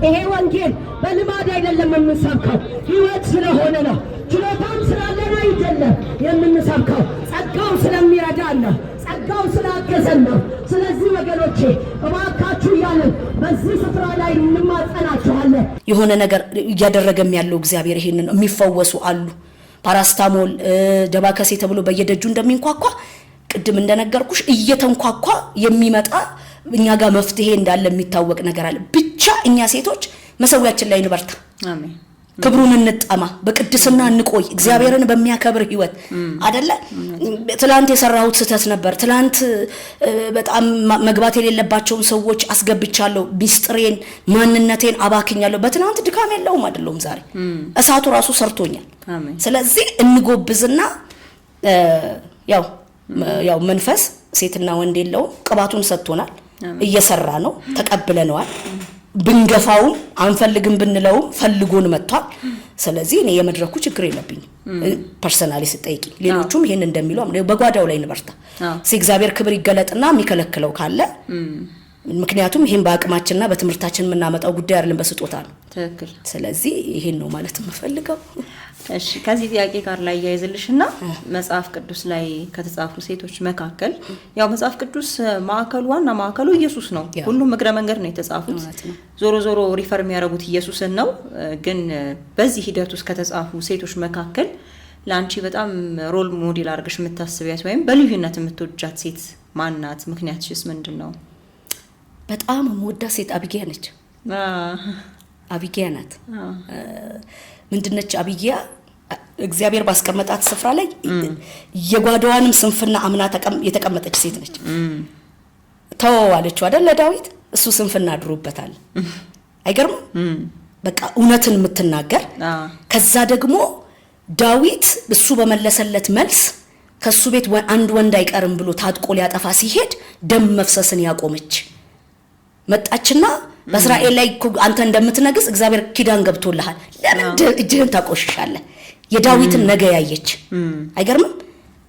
S4: ይሄ ወንጌል በልማድ አይደለም የምንሰብከው፣ ህይወት ስለሆነ ነው። ችሎታም ስላለን አይደለም የምንሰብከው፣ ጸጋው ስለሚረዳን ነው። ጸጋው ስላገዘን ነው። ስለዚህ ወገኖቼ እባካችሁ ያለን በዚህ ስፍራ ላይ እንማጸናችኋለን።
S1: የሆነ ነገር እያደረገም ያለው እግዚአብሔር ይሄንን የሚፈወሱ አሉ። ፓራስታሞል ደባከሴ ተብሎ በየደጁ እንደሚንኳኳ ቅድም እንደነገርኩሽ እየተንኳኳ የሚመጣ እኛ ጋር መፍትሄ እንዳለ የሚታወቅ ነገር አለ። ብቻ እኛ ሴቶች መሰዊያችን ላይ እንበርታ። አሜን። ክብሩን እንጣማ፣ በቅድስና እንቆይ፣ እግዚአብሔርን በሚያከብር ህይወት አይደለ። ትላንት የሰራሁት ስህተት ነበር። ትላንት በጣም መግባት የሌለባቸውን ሰዎች አስገብቻለሁ። ሚስጥሬን ማንነቴን አባክኛለሁ። በትናንት ድካም የለውም አይደለም። ዛሬ እሳቱ ራሱ ሰርቶኛል። ስለዚህ እንጎብዝና ያው መንፈስ ሴትና ወንድ የለውም። ቅባቱን ሰጥቶናል። እየሰራ ነው። ተቀብለነዋል። ብንገፋውም አንፈልግም ብንለውም ፈልጎን መጥቷል። ስለዚህ እኔ የመድረኩ ችግር የለብኝም። ፐርሰናሊ ስጠይቂ ሌሎቹም ይሄን እንደሚሉ በጓዳው ላይ እንበርታ። እግዚአብሔር ክብር ይገለጥና የሚከለክለው ካለ ምክንያቱም ይሄን በአቅማችንና በትምህርታችን የምናመጣው ጉዳይ አይደለም፣ በስጦታ ነው። ትክክል። ስለዚህ ይሄን ነው ማለት የምፈልገው።
S3: እሺ ከዚህ ጥያቄ ጋር ላይ ያይዝልሽና መጽሐፍ ቅዱስ ላይ ከተጻፉ ሴቶች መካከል ያው መጽሐፍ ቅዱስ ዋና ማዕከሉ ኢየሱስ ነው። ሁሉም እግረ መንገድ ነው የተጻፉት። ዞሮ ሪፈር የሚያደርጉት ኢየሱስን ነው። ግን በዚህ ሂደት ውስጥ ከተጻፉ ሴቶች መካከል ላንቺ በጣም ሮል ሞዴል አድርገሽ የምታስቢያት ወይም በልዩነት የምትወጃት ሴት ማናት? ምክንያትሽስ ምንድነው?
S1: በጣም የምወዳት ሴት አቢጊያ ነች። አቢጊያ ናት። ምንድነች አቢጊያ? እግዚአብሔር ባስቀመጣት ስፍራ ላይ የጓዳዋንም ስንፍና አምና የተቀመጠች ሴት ነች። ተወዋለችው አይደል ለዳዊት፣ እሱ ስንፍና አድሮበታል። አይገርምም? በቃ እውነትን የምትናገር ከዛ ደግሞ ዳዊት እሱ በመለሰለት መልስ ከሱ ቤት አንድ ወንድ አይቀርም ብሎ ታጥቆ ሊያጠፋ ሲሄድ ደም መፍሰስን ያቆመች መጣችና በእስራኤል ላይ አንተ እንደምትነግስ እግዚአብሔር ኪዳን ገብቶልሃል፣ ለምን እጅህን ታቆሽሻለህ? የዳዊትን ነገ ያየች። አይገርምም?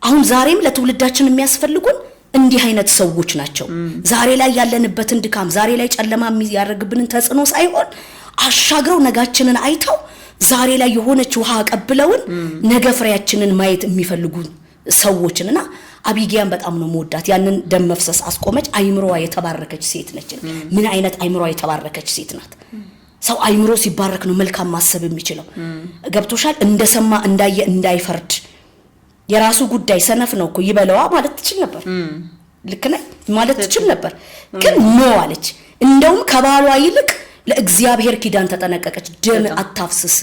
S1: አሁን ዛሬም ለትውልዳችን የሚያስፈልጉን እንዲህ አይነት ሰዎች ናቸው። ዛሬ ላይ ያለንበትን ድካም፣ ዛሬ ላይ ጨለማ የሚያደርግብንን ተጽዕኖ ሳይሆን አሻግረው ነጋችንን አይተው ዛሬ ላይ የሆነች ውሃ ቀብለውን ነገ ፍሬያችንን ማየት የሚፈልጉ ሰዎችንና አቢጊያን በጣም ነው መወዳት። ያንን ደም መፍሰስ አስቆመች። አይምሮዋ የተባረከች ሴት ነች። ምን አይነት አይምሮዋ የተባረከች ሴት ናት! ሰው አይምሮ ሲባረክ ነው መልካም ማሰብ የሚችለው። ገብቶሻል? እንደሰማ እንዳየ እንዳይፈርድ የራሱ ጉዳይ ሰነፍ ነው እኮ ይበለዋ ማለት ትችል ነበር። ልክ ነህ ማለት ትችል ነበር። ግን ነው አለች። እንደውም ከባሏ ይልቅ ለእግዚአብሔር ኪዳን ተጠነቀቀች። ደም አታፍስስ፣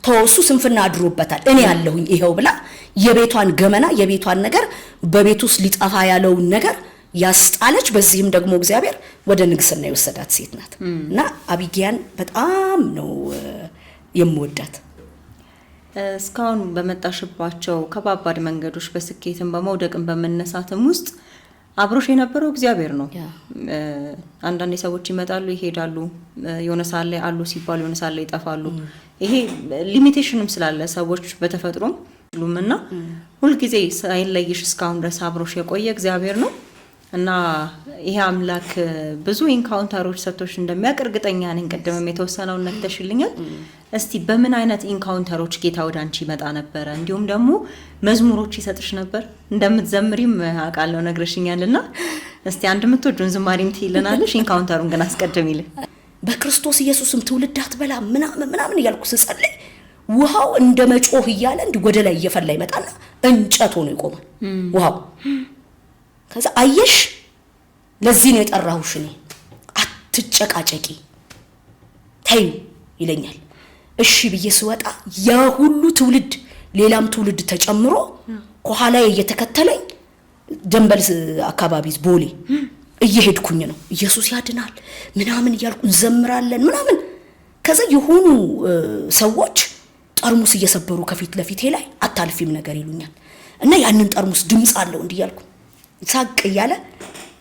S1: ተወሱ ስንፍና አድሮበታል፣ እኔ ያለሁኝ ይሄው ብላ የቤቷን ገመና የቤቷን ነገር በቤቱ ውስጥ ሊጠፋ ያለውን ነገር ያስጣለች። በዚህም ደግሞ እግዚአብሔር ወደ ንግስና የወሰዳት ሴት ናት እና አቢጊያን በጣም ነው የምወዳት።
S3: እስካሁን በመጣሽባቸው ከባባድ መንገዶች በስኬትም በመውደቅም በመነሳትም ውስጥ አብሮሽ የነበረው እግዚአብሔር ነው። አንዳንድ ሰዎች ይመጣሉ ይሄዳሉ፣ የሆነ ሳለ ላይ አሉ ሲባሉ የሆነ ሳለ ላይ ይጠፋሉ። ይሄ ሊሚቴሽንም ስላለ ሰዎች በተፈጥሮም ሁሉምና ሁሉ ጊዜ ሳይለይሽ እስካሁን ድረስ አብሮሽ የቆየ እግዚአብሔር ነው እና ይሄ አምላክ ብዙ ኢንካውንተሮች ሰጥቶሽ እንደሚያውቅ እርግጠኛ ነኝ። ቀደምም የተወሰነውን ነክተሽልኛል። እስቲ በምን አይነት ኢንካውንተሮች ጌታ ወደ አንቺ ይመጣ ነበር? እንዲሁም ደግሞ መዝሙሮች ይሰጥሽ ነበር? እንደምትዘምሪም አውቃለሁ ነግረሽኛልና እስቲ አንድ የምትወጂውን ዝማሬም ትይልናለሽ። ኢንካውንተሩን ግን አስቀድሚልን።
S1: በክርስቶስ ኢየሱስም ትውልድ አትበላ ምናምን እያልኩ ስጸልይ ውሃው እንደ መጮህ እያለ እንዲህ ወደ ላይ እየፈላ ይመጣና እንጨት ሆኖ ይቆማል ውሃው። ከዛ አየሽ ለዚህ ነው የጠራሁሽ እኔ አትጨቃጨቂ ተይ ይለኛል። እሺ ብዬ ስወጣ ያ ሁሉ ትውልድ ሌላም ትውልድ ተጨምሮ ከኋላ እየተከተለኝ ደንበል አካባቢ ቦሌ እየሄድኩኝ ነው። ኢየሱስ ያድናል ምናምን እያልኩ እንዘምራለን ምናምን። ከዛ የሆኑ ሰዎች ጠርሙስ እየሰበሩ ከፊት ለፊቴ ላይ አታልፊም ነገር ይሉኛል እና ያንን ጠርሙስ ድምጽ አለው እንዲያልኩ ሳቅ እያለ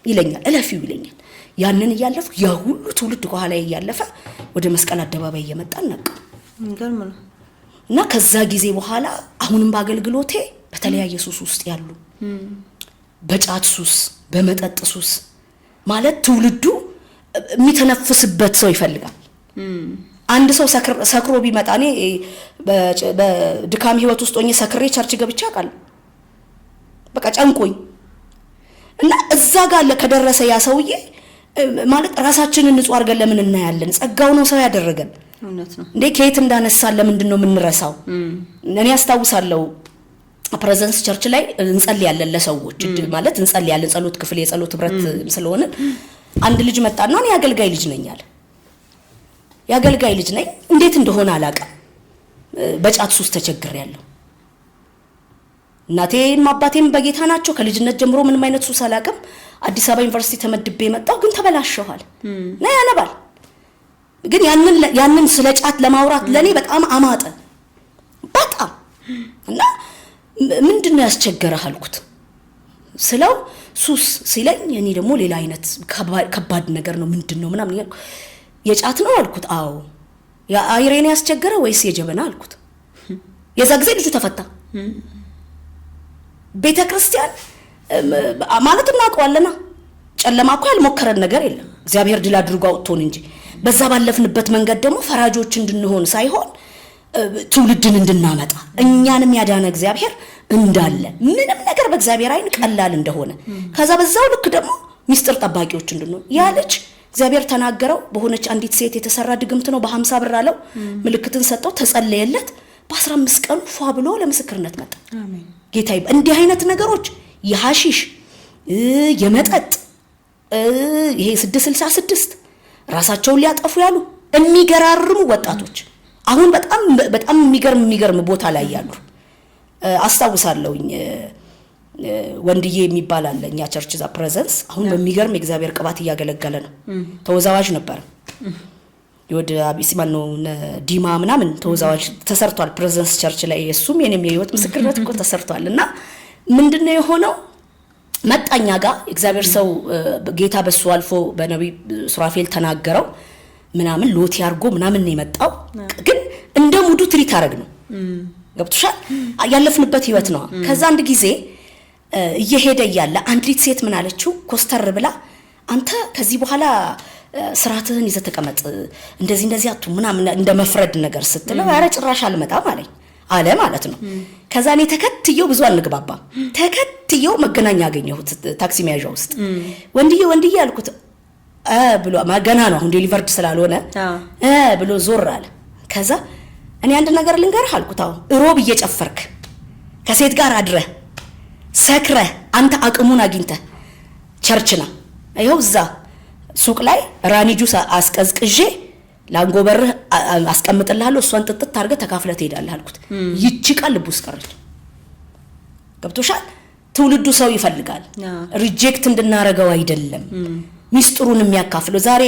S1: ይለኛል እለፊው ይለኛል። ያንን እያለፉ ያ ሁሉ ትውልድ ከኋላ እያለፈ ወደ መስቀል አደባባይ እየመጣን ነቃ
S3: እንገርም ነው።
S1: እና ከዛ ጊዜ በኋላ አሁንም በአገልግሎቴ በተለያየ ሱስ ውስጥ ያሉ በጫት ሱስ በመጠጥ ሱስ ማለት ትውልዱ የሚተነፍስበት ሰው ይፈልጋል። አንድ ሰው ሰክሮ ቢመጣ እኔ በድካም ህይወት ውስጥ ሆኜ ሰክሬ ቸርች ገብቼ አውቃለሁ። በቃ ጨንቆኝ እና እዛ ጋር ከደረሰ ያ ሰውዬ ማለት ራሳችንን ንጹህ አድርገን ለምን እናያለን? ጸጋው ነው ሰው ያደረገን።
S3: እውነት ነው
S1: እንዴ ከየት እንዳነሳን ለምንድን ነው የምንረሳው? እኔ አስታውሳለሁ ፕሬዘንስ ቸርች ላይ እንጸልያለን ለሰዎች ማለት እንጸልያለን ጸሎት ክፍል የጸሎት ህብረት ስለሆነ አንድ ልጅ መጣና እኔ አገልጋይ ልጅ ነኝ አለ። ያገልጋይ ልጅ ነኝ እንዴት እንደሆነ አላውቅም በጫት ሱስ ተቸግሬያለሁ። እናቴም አባቴም በጌታ ናቸው ከልጅነት ጀምሮ ምንም አይነት ሱስ አላውቅም። አዲስ አበባ ዩኒቨርሲቲ ተመድቤ መጣሁ ግን ተበላሽቷል እና ያነባል። ግን ያንን ስለ ጫት ለማውራት ለኔ በጣም አማጠ በጣም እና ምንድነው ያስቸገረህ አልኩት። ስለው ሱስ ሲለኝ እኔ ደግሞ ሌላ አይነት ከባድ ነገር ነው ምንድነው ምናምን ያልኩ የጫት ነው አልኩት። አዎ የአይሬን ያስቸገረ ወይስ የጀበና አልኩት። የዛ ጊዜ ልጁ ተፈታ። ቤተክርስቲያን ማለት እናውቀዋለና ጨለማ እኮ ያልሞከረን ነገር የለም እግዚአብሔር ድል አድርጎ አውጥቶን እንጂ በዛ ባለፍንበት መንገድ ደግሞ ፈራጆች እንድንሆን ሳይሆን ትውልድን እንድናመጣ እኛንም ያዳነ እግዚአብሔር እንዳለ ምንም ነገር በእግዚአብሔር አይን ቀላል እንደሆነ ከዛ በዛው ልክ ደግሞ ሚስጥር ጠባቂዎች እንድንሆን ያ ልጅ እግዚአብሔር ተናገረው። በሆነች አንዲት ሴት የተሰራ ድግምት ነው በ50 ብር አለው ምልክትን ሰጠው ተጸለየለት። በ15 ቀኑ ፏ ብሎ ለምስክርነት መጣ። አሜን ጌታ ይባርክ። እንዲህ አይነት ነገሮች የሐሺሽ የመጠጥ ይሄ 666 ራሳቸውን ሊያጠፉ ያሉ የሚገራርሙ ወጣቶች አሁን በጣም የሚገርም ቦታ ላይ ያሉ አስታውሳለሁኝ። ወንድዬ የሚባል አለ እኛ ቸርች ዛ ፕሬዘንስ አሁን በሚገርም የእግዚአብሔር ቅባት እያገለገለ ነው። ተወዛዋዥ ነበር ይወድ አቢሲማን ነው ዲማ ምናምን ተወዛዋዥ ተሰርቷል ፕሬዘንስ ቸርች ላይ እሱም የኔም የህይወት ምስክርነት እኮ ተሰርቷልና ምንድነው የሆነው? መጣኛ ጋር እግዚአብሔር ሰው ጌታ በሱ አልፎ በነብይ ሱራፌል ተናገረው ምናምን ሎቲ አርጎ ምናምን ነው የመጣው። ግን እንደ ሙዱ ትሪት አረግ ነው ገብቶሻል ያለፍንበት ህይወት ነው። ከዛ አንድ ጊዜ እየሄደ ያለ አንዲት ሴት ምን አለችው ኮስተር ብላ አንተ ከዚህ በኋላ ስራትህን ይዘህ ተቀመጥ እንደዚህ አቱ ምናምን እንደመፍረድ ነገር ስትለው አረ ጭራሽ አልመጣም አለ ማለት ነው። ከዛ እኔ ተከትየው ብዙ አንግባባም ተከትየው መገናኛ ያገኘሁት ታክሲ መያዣ ውስጥ ወንድዬ አልኩት ብሎ ማገና ነው አሁን ዴሊቨርድ ስላልሆነ ብሎ ዞር አለ። ከዛ እኔ አንድ ነገር ልንገርህ አልኩት ሮብ እየጨፈርክ ከሴት ጋር አድረህ ሰክረህ አንተ አቅሙን አግኝተህ ቸርችና አይው እዛ ሱቅ ላይ ራኒ ጁስ አስቀዝቅዤ ላንጎበርህ አስቀምጥልሃለሁ እሷን ጥጥት አድርገህ ተካፍለህ ትሄዳለህ አልኩት። ይቺ ቃል ልቡስ ቀረች። ገብቶሻል? ትውልዱ ሰው ይፈልጋል ሪጀክት እንድናረገው አይደለም ሚስጥሩን የሚያካፍለው። ዛሬ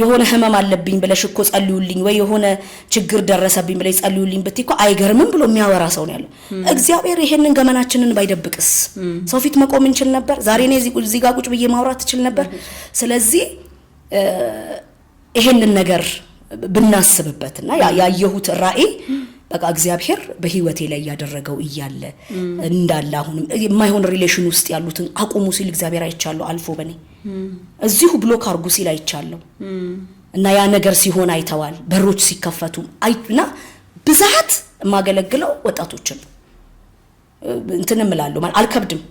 S1: የሆነ ህመም አለብኝ ብለሽ እኮ ጸልዩልኝ ወይ የሆነ ችግር ደረሰብኝ ብለሽ ጸልዩልኝ ብትይኮ አይገርምም ብሎ የሚያወራ ሰው ነው ያለው። እግዚአብሔር ይሄንን ገመናችንን ባይደብቅስ ሰው ፊት መቆም እንችል ነበር። ዛሬ ነው እዚህ ጋር ቁጭ ብዬ ማውራት እችል ነበር። ስለዚህ ይሄንን ነገር ብናስብበትና ያየሁት ራእይ በቃ እግዚአብሔር በህይወቴ ላይ ያደረገው እያለ እንዳለ አሁንም የማይሆን ሪሌሽን ውስጥ ያሉትን አቁሙ ሲል እግዚአብሔር አይቻለሁ። አልፎ በኔ እዚሁ ብሎክ አርጉ ሲል አይቻለሁ። እና ያ ነገር ሲሆን አይተዋል በሮች ሲከፈቱ አይና ብዛት ማገለግለው ወጣቶችን እንትንም እላለሁ ማለት አልከብድም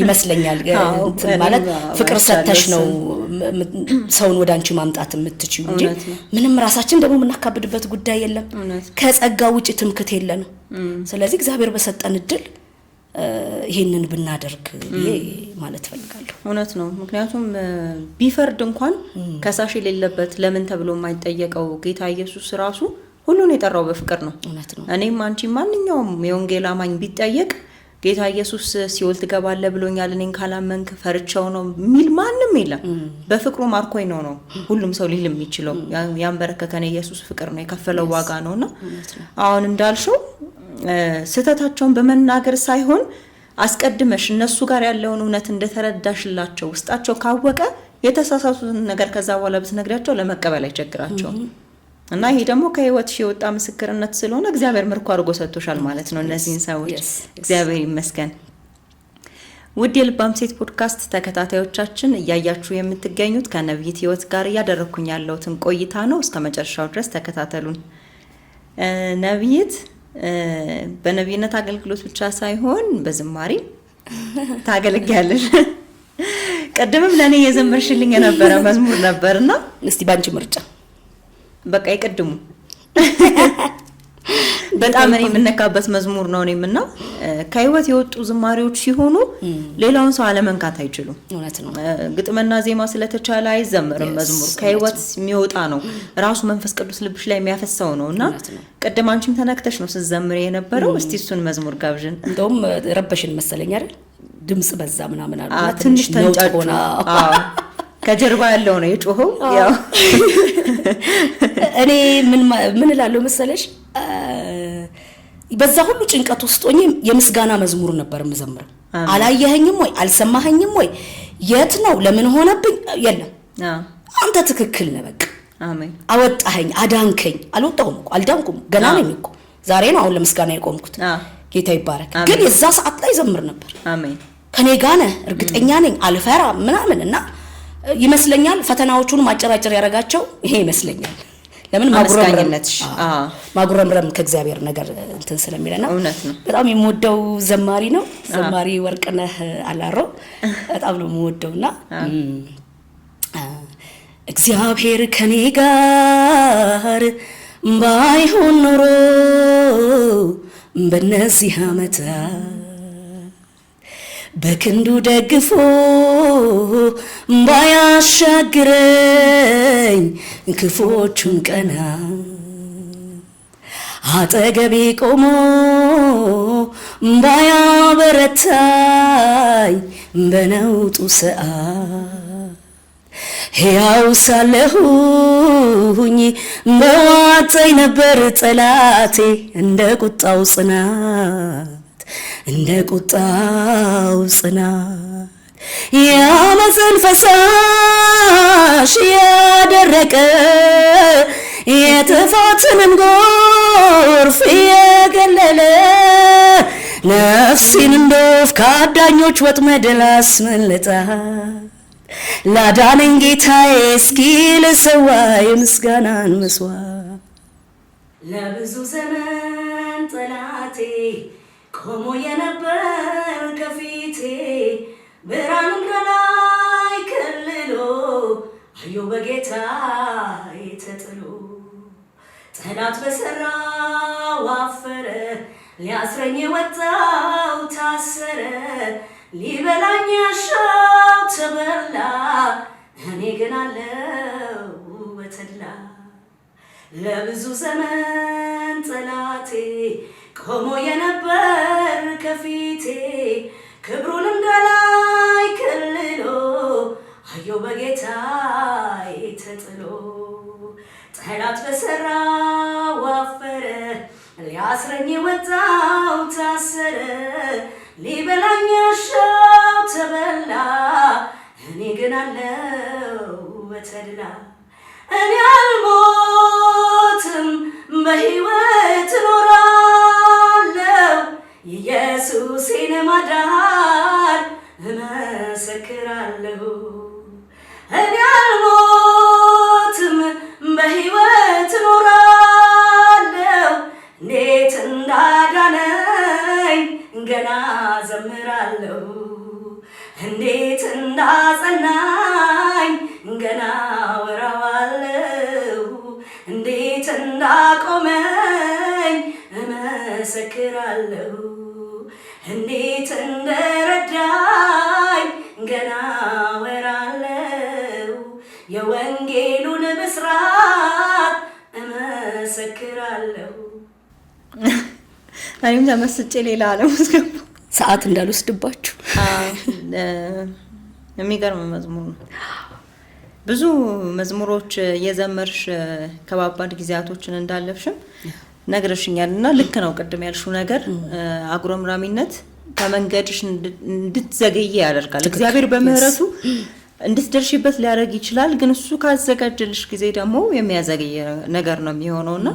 S1: ይመስለኛል ማለት ፍቅር ሰተሽ ነው ሰውን ወዳንቺ ማምጣት የምትችዩ እንጂ ምንም ራሳችን ደግሞ ምናካብድበት ጉዳይ የለም ከጸጋው ውጪ ትምክት የለንም ስለዚህ እግዚአብሔር በሰጠን እድል ይሄንን ብናደርግ ማለት ፈልጋለሁ
S3: እውነት ነው ምክንያቱም ቢፈርድ እንኳን ከሳሽ የሌለበት ለምን ተብሎ የማይጠየቀው ጌታ ኢየሱስ ራሱ ሁሉን የጠራው በፍቅር ነው
S1: እውነት ነው
S3: እኔም አንቺ ማንኛውም የወንጌል አማኝ ቢጠየቅ ጌታ ኢየሱስ ሲኦል ትገባለ ብሎኛል እኔን ካላመንክ ፈርቻው ነው ሚል ማንንም የለም በፍቅሩ ማርኮኝ ነው ሁሉም ሰው ሊል የሚችለው ያንበረከከነ ኢየሱስ ፍቅር ነው የከፈለው ዋጋ ነውና አሁን እንዳልሽው ስተታቸውን በመናገር ሳይሆን አስቀድመሽ እነሱ ጋር ያለውን እውነት እንደተረዳሽላቸው ውስጣቸው ካወቀ የተሳሳቱን ነገር ከዛ በኋላ ብትነግሪያቸው ለመቀበል አይቸግራቸው እና ይሄ ደግሞ ከህይወትሽ የወጣ ምስክርነት ስለሆነ እግዚአብሔር ምርኮ አድርጎ ሰጥቶሻል ማለት ነው እነዚህን ሰዎች እግዚአብሔር ይመስገን ውድ የልባም ሴት ፖድካስት ተከታታዮቻችን እያያችሁ የምትገኙት ከነብይት ህይወት ጋር ያደረኩኝ ያለውትን ቆይታ ነው እስከ መጨረሻው ድረስ ተከታተሉን ነብይት በነብይነት አገልግሎት ብቻ ሳይሆን በዝማሬ ታገለግያለሽ ቀደምም ለኔ የዘመርሽልኝ የነበረ መዝሙር ነበርና
S1: እስቲ ባንቺ ምርጫ
S3: በቃ ይቀድሙ በጣም እኔ የምነካበት መዝሙር ነው እኔምና ከህይወት የወጡ ዝማሬዎች ሲሆኑ ሌላውን ሰው አለመንካት አይችሉም
S1: እውነት ነው
S3: ግጥምና ዜማ ስለተቻለ አይዘመርም መዝሙር ከህይወት የሚወጣ ነው ራሱ መንፈስ ቅዱስ ልብሽ ላይ የሚያፈሳው ነውና ቀደም አንቺም ተነክተሽ ነው ሲዘምር የነበረው እስቲ እሱን መዝሙር ጋብዥን
S1: እንደውም ረበሽን መሰለኝ አይደል ድምጽ በዛ ምናምን አሉና
S3: ትንሽ ተንጫጭ ከጀርባ ያለው ነው የጮኸው ያው
S1: እኔ ምን እላለሁ መሰለሽ በዛ ሁሉ ጭንቀት ውስጥ ሆኜ የምስጋና መዝሙር ነበር መዘምረው አላየኸኝም ወይ አልሰማኸኝም ወይ የት ነው ለምን ሆነብኝ የለም አንተ ትክክል ነህ በቃ
S3: አሜን
S1: አወጣኸኝ አዳንከኝ አልወጣሁም እኮ አልዳንኩም ገና ነኝ እኮ ዛሬ ነው አሁን ለምስጋና የቆምኩት ጌታ ይባረክ ግን የዛ ሰዓት ላይ ዘምር ነበር
S3: አሜን
S1: ከኔ ጋር ነህ እርግጠኛ ነኝ አልፈራ ምናምንና ይመስለኛል ፈተናዎቹን ማጨራጨር ያረጋቸው ይሄ ይመስለኛል ለምን ማጉረምረም ከእግዚአብሔር ነገር እንትን ስለሚለና በጣም የምወደው ዘማሪ ነው ዘማሪ ወርቅነህ አላሮ በጣም ነው የምወደውና እግዚአብሔር ከኔ ጋር ባይሆን ኖሮ በነዚህ ዓመታት በክንዱ ደግፎ ባያሻግረኝ ክፎቹን ቀና አጠገቤ ቆሞ ባያበረታኝ በነውጡ ሰዓት ሕያው ሳለሁኝ በዋጠኝ ነበር ጠላቴ እንደ ቁጣው ጽናት ያመፀን ፈሳሽ ያደረቀ የጥፋትንም ጎርፍ የገለለ ነፍሴን እንደ ወፍ ከአዳኞች ወጥመድ ላስመለጠ ላዳነኝ ጌታዬ እስኪ ልሰዋ የምስጋናን መስዋዕት ለብዙ ዘመን ጠላቴ ቆሞ የነበር ከፊቴ ብርሃኑን ከላይ ከልሎ አየሁ በጌታዬ ተጥሎ ጠላት በሰራው አፈረ ሊያስረኝ ወጣው ታሰረ ሊበላኝ ያሻው ተበላ እኔ ግን አለው በተድላ ለብዙ ዘመን ጠላቴ ቆሞ የነበር ከፊቴ ክብሩን እንደላይ ከልሎ አየሁ በጌታዬ ተጥሎ ጠላት በሰራው አፈረ ሊያስረኝ ወጣው ታሰረ ሊበላኝ ያሻው ተበላ እኔ ግን አለው በተድላ እኔ አልሞትም በሕይወት እኖራለሁ ኢየሱስን ማዳን እመሰክራለሁ እኔ አልሞትም እመሰክራለሁ እንዴት እንደረዳኝ ገና ወራለሁ የወንጌሉን ብስራት እመሰክራለሁ።
S3: እኔም ተመስጬ ሌላ ዓለም ውስጥ ገባሁ።
S1: ሰዓት እንዳልወስድባችሁ።
S3: የሚገርም መዝሙር ነው። ብዙ መዝሙሮች የዘመርሽ ከባባድ ጊዜያቶችን እንዳለፍሽም ነግረሽኛል እና ልክ ነው። ቅድም ያልሽው ነገር አጉረምራሚነት ከመንገድሽ እንድትዘገይ ያደርጋል። እግዚአብሔር በምህረቱ እንድትደርሽበት ሊያደርግ ይችላል፣ ግን እሱ ካዘጋጀልሽ ጊዜ ደግሞ የሚያዘገይ ነገር ነው የሚሆነውና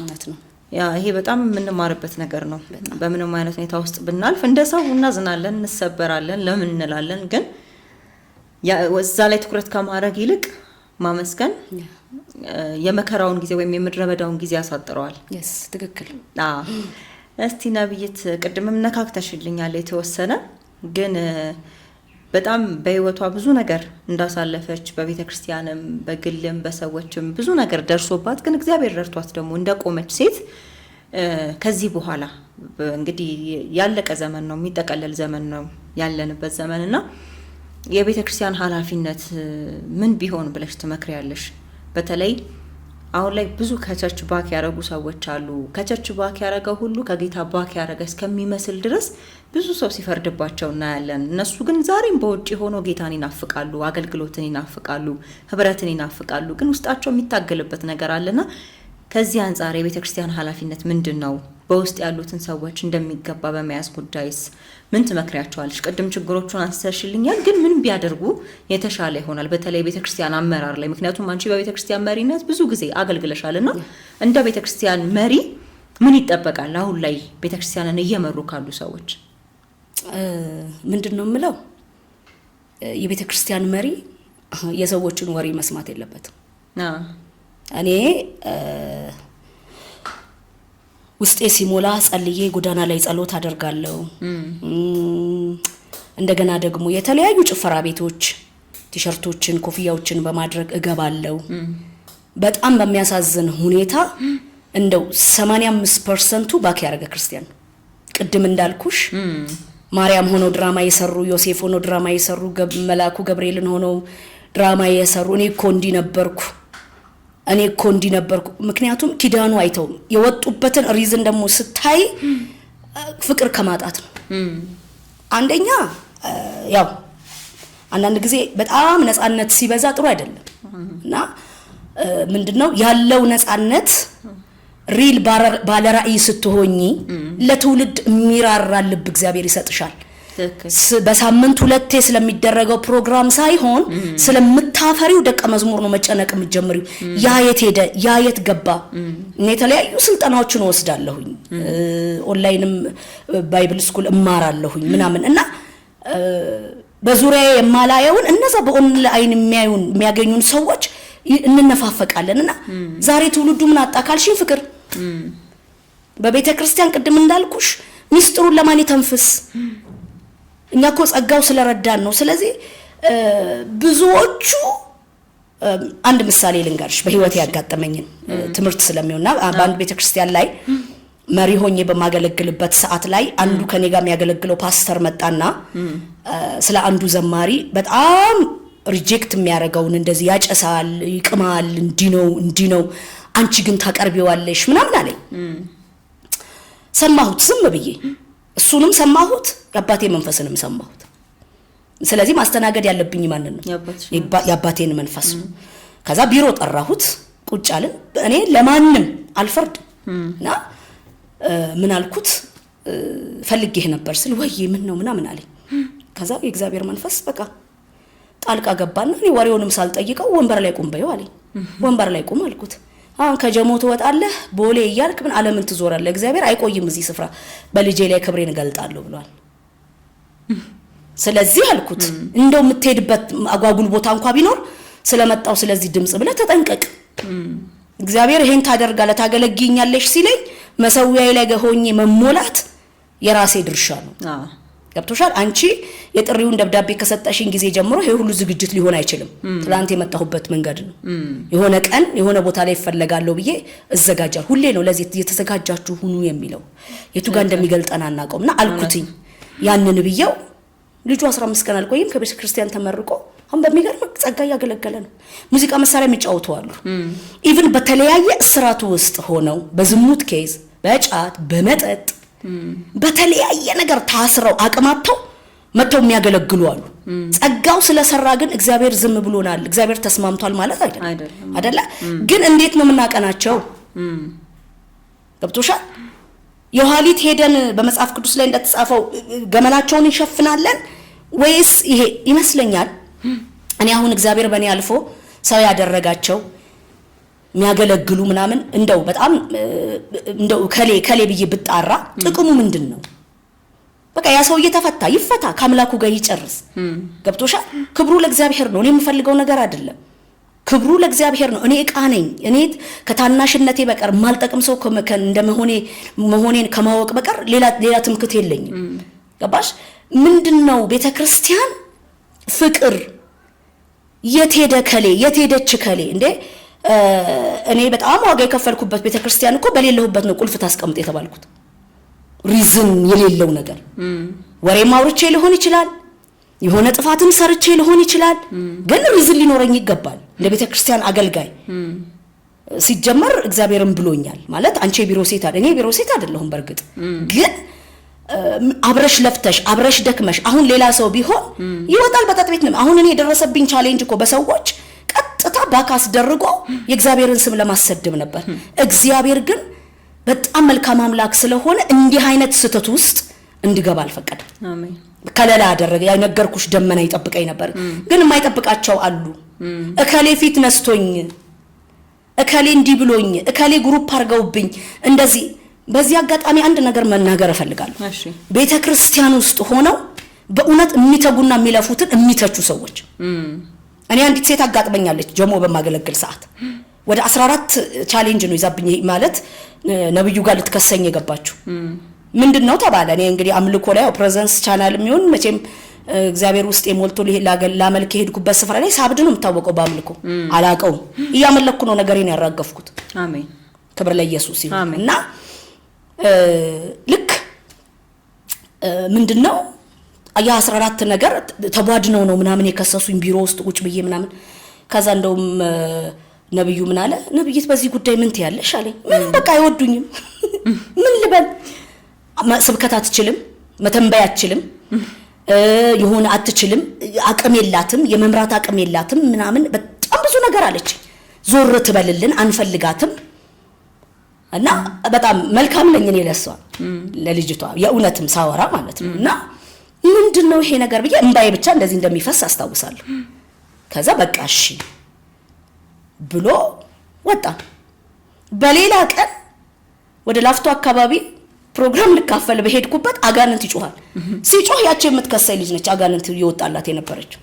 S1: እውነት ነው።
S3: ያ ይሄ በጣም የምንማርበት ነገር ነው። በምንም አይነት ሁኔታ ውስጥ ብናልፍ እንደ ሰው እናዝናለን፣ እንሰበራለን፣ ለምን እንላለን። ግን እዛ ላይ ትኩረት ከማድረግ ይልቅ ማመስገን የመከራውን ጊዜ ወይም የምድረበዳውን ጊዜ ያሳጥረዋል።
S1: ትክክል።
S3: እስቲ ነብይት ቅድምም ነካክተሽልኛል የተወሰነ፣ ግን በጣም በህይወቷ ብዙ ነገር እንዳሳለፈች በቤተክርስቲያንም በግልም በሰዎችም ብዙ ነገር ደርሶባት ግን እግዚአብሔር ረድቷት ደግሞ እንደቆመች ሴት ከዚህ በኋላ እንግዲህ ያለቀ ዘመን ነው፣ የሚጠቀለል ዘመን ነው ያለንበት ዘመንና የቤተክርስቲያን ኃላፊነት ምን ቢሆን ብለሽ ትመክሪያለሽ? በተለይ አሁን ላይ ብዙ ከቸርች ባክ ያረጉ ሰዎች አሉ። ከቸርች ባክ ያረገው ሁሉ ከጌታ ባክ ያረገ እስከሚመስል ድረስ ብዙ ሰው ሲፈርድባቸው እናያለን። እነሱ ግን ዛሬም በውጪ ሆኖ ጌታን ይናፍቃሉ፣ አገልግሎትን ይናፍቃሉ፣ ህብረትን ይናፍቃሉ። ግን ውስጣቸው የሚታገልበት ነገር አለና ከዚህ አንፃር የቤተክርስቲያን ኃላፊነት ምንድነው? በውስጥ ያሉትን ሰዎች እንደሚገባ በመያዝ ጉዳይስ ምን ትመክሪያቸዋለሽ? ቅድም ችግሮቹን አንስተሽልኛል፣ ግን ምን ቢያደርጉ የተሻለ ይሆናል? በተለይ ቤተክርስቲያን አመራር ላይ፣ ምክንያቱም አንቺ በቤተክርስቲያን መሪነት ብዙ ጊዜ አገልግለሻልና እንደ ቤተክርስቲያን መሪ ምን ይጠበቃል አሁን ላይ ቤተክርስቲያንን እየመሩ ካሉ ሰዎች?
S1: ምንድነው የምለው፣ የቤተክርስቲያን መሪ የሰዎችን ወሬ መስማት የለበትም። እኔ ውስጤ ሲሞላ ጸልዬ ጎዳና ላይ ጸሎት አደርጋለሁ። እንደገና ደግሞ የተለያዩ ጭፈራ ቤቶች ቲሸርቶችን ኮፍያዎችን በማድረግ እገባለሁ። በጣም በሚያሳዝን ሁኔታ እንደው 85% ባክ ያረገ ክርስቲያን ቅድም እንዳልኩሽ ማርያም ሆኖ ድራማ የሰሩ ዮሴፍ ሆኖ ድራማ የሰሩ መላኩ ገብርኤልን ሆኖ ድራማ የሰሩ እኔ እኮ እንዲህ ነበርኩ። ምክንያቱም ኪዳኑ አይተው የወጡበትን ሪዝን ደግሞ ስታይ ፍቅር ከማጣት ነው። አንደኛ ያው አንዳንድ ጊዜ በጣም ነፃነት ሲበዛ ጥሩ አይደለም እና ምንድነው ያለው ነፃነት ሪል ባለራእይ ስትሆኚ ለትውልድ የሚራራ ልብ እግዚአብሔር ይሰጥሻል። በሳምንት ሁለቴ ስለሚደረገው ፕሮግራም ሳይሆን ስለምታፈሪው ደቀ መዝሙር ነው መጨነቅ የምትጀምሪው። ያ የት ሄደ፣ ያ የት ገባ። እኔ የተለያዩ ስልጠናዎችን ወስዳለሁኝ፣ ኦንላይንም ባይብል ስኩል እማራለሁኝ ምናምን እና በዙሪያዬ የማላየውን እነዛ በኦንላይን የሚያገኙን ሰዎች እንነፋፈቃለንና ዛሬ ትውልዱ ምን አጣካልሽኝ? ፍቅር በቤተ ክርስቲያን ቅድም እንዳልኩሽ ሚስጥሩን ለማን ይተንፍስ? እኛ እኮ ጸጋው ስለረዳን ነው። ስለዚህ ብዙዎቹ አንድ ምሳሌ ልንገርሽ በህይወት ያጋጠመኝን ትምህርት ስለሚሆንና በአንድ ቤተክርስቲያን ላይ መሪ ሆኜ በማገለግልበት ሰዓት ላይ አንዱ ከኔ ጋር የሚያገለግለው ፓስተር መጣና ስለ አንዱ ዘማሪ በጣም ሪጀክት የሚያደርገውን እንደዚህ ያጨሳል፣ ይቅማል፣ እንዲህ ነው አንቺ ግን ታቀርቢዋለሽ ምናምን አለኝ። ሰማሁት ዝም ብዬ፣ እሱንም ሰማሁት፣ የአባቴ መንፈስንም ሰማሁት። ስለዚህ ማስተናገድ ያለብኝ ማንን ነው? የአባቴን መንፈስ ነው። ከዛ ቢሮ ጠራሁት፣ ቁጭ አልን። እኔ ለማንም አልፈርድና ምን አልኩት፣ ፈልጌህ ነበር ስል ወይ ምን ነው ምናምን አለኝ። ከዛ የእግዚአብሔር መንፈስ በቃ ጣልቃ ገባና እኔ ወሬውንም ሳልጠይቀው ወንበር ላይ ቁም በይው አለኝ። ወንበር ላይ ቁም አልኩት። አሁን ከጀሞ ትወጣለህ ቦሌ እያልክ ምን ዓለምን ትዞራለህ? እግዚአብሔር አይቆይም እዚህ ስፍራ፣ በልጄ ላይ ክብሬን እገልጣለሁ ብሏል። ስለዚህ አልኩት እንደው የምትሄድበት አጓጉል ቦታ እንኳን ቢኖር ስለመጣው ስለዚህ ድምጽ ብለህ ተጠንቀቅ። እግዚአብሔር ይሄን ታደርጋለህ ታገለግኛለሽ ሲለኝ መሰዊያዬ ላይ ሆኜ መሞላት የራሴ ድርሻ ነው። ገብቶሻል? አንቺ የጥሪውን ደብዳቤ ከሰጠሽኝ ጊዜ ጀምሮ ይሄ ሁሉ ዝግጅት ሊሆን አይችልም። ትላንት የመጣሁበት መንገድ ነው። የሆነ ቀን የሆነ ቦታ ላይ ይፈልጋለሁ ብዬ እዘጋጃለሁ። ሁሌ ነው ለዚህ የተዘጋጃችሁ ሁኑ የሚለው። የቱ ጋር እንደሚገልጠን አናውቀውምና አልኩትኝ። ያንን ብዬው ልጁ 15 ቀን አልቆይም ከቤተ ክርስቲያን ተመርቆ አሁን በሚገርም ጸጋ ያገለገለ ነው። ሙዚቃ መሳሪያ የሚጫወቱ አሉ። ኢቭን በተለያየ እስራቱ ውስጥ ሆነው በዝሙት ኬዝ፣ በጫት፣ በመጠጥ በተለያየ ነገር ታስረው አቅማተው መተው የሚያገለግሉ አሉ። ጸጋው ስለሰራ ግን እግዚአብሔር ዝም ብሎናል፣ እግዚአብሔር ተስማምቷል ማለት አይደለም። ግን እንዴት ነው የምናቀናቸው? ገብቶሻል? የኋሊት ሄደን በመጽሐፍ ቅዱስ ላይ እንደተጻፈው ገመናቸውን እንሸፍናለን ወይስ ይሄ ይመስለኛል። እኔ አሁን እግዚአብሔር በእኔ አልፎ ሰው ያደረጋቸው የሚያገለግሉ ምናምን እንደው በጣም እንደው ከሌ ብዬ ብጣራ ጥቅሙ ምንድነው? በቃ ያ ሰው እየተፈታ ይፈታ፣ ከአምላኩ ጋር ይጨርስ። ገብቶሻል? ክብሩ ለእግዚአብሔር ነው። እኔ የምፈልገው ነገር አይደለም። ክብሩ ለእግዚአብሔር ነው። እኔ ዕቃ ነኝ። እኔ ከታናሽነቴ በቀር ማልጠቅም ሰው መሆኔን ከማወቅ በቀር ሌላ ትምክት የለኝም። ገባሽ? ምንድነው ቤተክርስቲያን ፍቅር የት ሄደች ከሌ እንዴ? እኔ በጣም ዋጋ የከፈልኩበት ቤተክርስቲያን እኮ በሌለሁበት ነው ቁልፍ ታስቀምጥ የተባልኩት። ሪዝን የሌለው ነገር ወሬ ማውርቼ ሊሆን ይችላል፣ የሆነ ጥፋትን ሰርቼ ሊሆን ይችላል። ግን ሪዝን ሊኖረኝ ይገባል እንደ ቤተክርስቲያን አገልጋይ። ሲጀመር እግዚአብሔርም ብሎኛል ማለት አንቺ የቢሮ ሴት አይደል? እኔ የቢሮ ሴት አይደለሁም። በርግጥ ግን አብረሽ ለፍተሽ አብረሽ ደክመሽ አሁን ሌላ ሰው ቢሆን ይወጣል በጠጥ ቤት ነው። አሁን እኔ የደረሰብኝ ቻሌንጅ እኮ በሰዎች ቀጥታ ባካስ ደርጎ የእግዚአብሔርን ስም ለማሰደብ ነበር። እግዚአብሔር ግን በጣም መልካም አምላክ ስለሆነ እንዲህ አይነት ስተት ውስጥ እንድገባ አልፈቀደም። አሜን። ከለላ ያደረገ ያነገርኩሽ ደመና ይጠብቀኝ ነበር። ግን የማይጠብቃቸው አሉ። እከሌ ፊት ነስቶኝ፣ እከሌ እንዲህ ብሎኝ፣ እከሌ ግሩፕ አርገውብኝ እንደዚህ። በዚህ አጋጣሚ አንድ ነገር መናገር እፈልጋለሁ። እሺ፣ ቤተክርስቲያን ውስጥ ሆነው በእውነት የሚተጉና የሚለፉትን የሚተቹ ሰዎች እኔ አንዲት ሴት አጋጥመኛለች ጀሞ በማገለግል ሰዓት ወደ 14 ቻሌንጅ ነው ይዛብኝ ማለት ነብዩ ጋር ልትከሰኝ የገባችው ምንድነው ተባለ። እኔ እንግዲህ አምልኮ ላይ ፕሬዘንስ ቻናል የሚሆን መቼም እግዚአብሔር ውስጥ የሞልቶ ላመልክ ሄድኩበት ስፍራ ላይ ሳብድ ነው የምታወቀው በአምልኮ አላቀውም። እያመለኩ ነው ነገሬን ያራገፍኩት። አሜን፣ ክብር ለኢየሱስ ይሁን። እና ልክ ምንድነው ያ 14 ነገር ተቧድነው ነው ምናምን የከሰሱኝ ቢሮ ውስጥ ቁጭ ብዬ ምናምን። ከዛ እንደውም ነብዩ ምን አለ፣ ነብይት በዚህ ጉዳይ ምን ትያለሽ አለኝ። ምንም በቃ አይወዱኝም። ምን ልበል? ስብከት አትችልም፣ መተንበይ አትችልም፣ የሆነ አትችልም፣ አቅም የላትም፣ የመምራት አቅም የላትም ምናምን በጣም ብዙ ነገር አለች። ዞር ትበልልን አንፈልጋትም። እና በጣም መልካም ነኝ እኔ ለሷ ለልጅቷ የእውነትም ሳወራ ማለት ነው። እና ምንድነው ይሄ ነገር ብዬ እንባዬ ብቻ እንደዚህ እንደሚፈስ አስታውሳለሁ። ከዛ በቃ እሺ ብሎ ወጣ። በሌላ ቀን ወደ ላፍቶ አካባቢ ፕሮግራም ልካፈል በሄድኩበት አጋንንት ይጮሃል። ሲጮህ ያቺ የምትከሰይ ልጅ ነች አጋንንት ይወጣላት የነበረችው።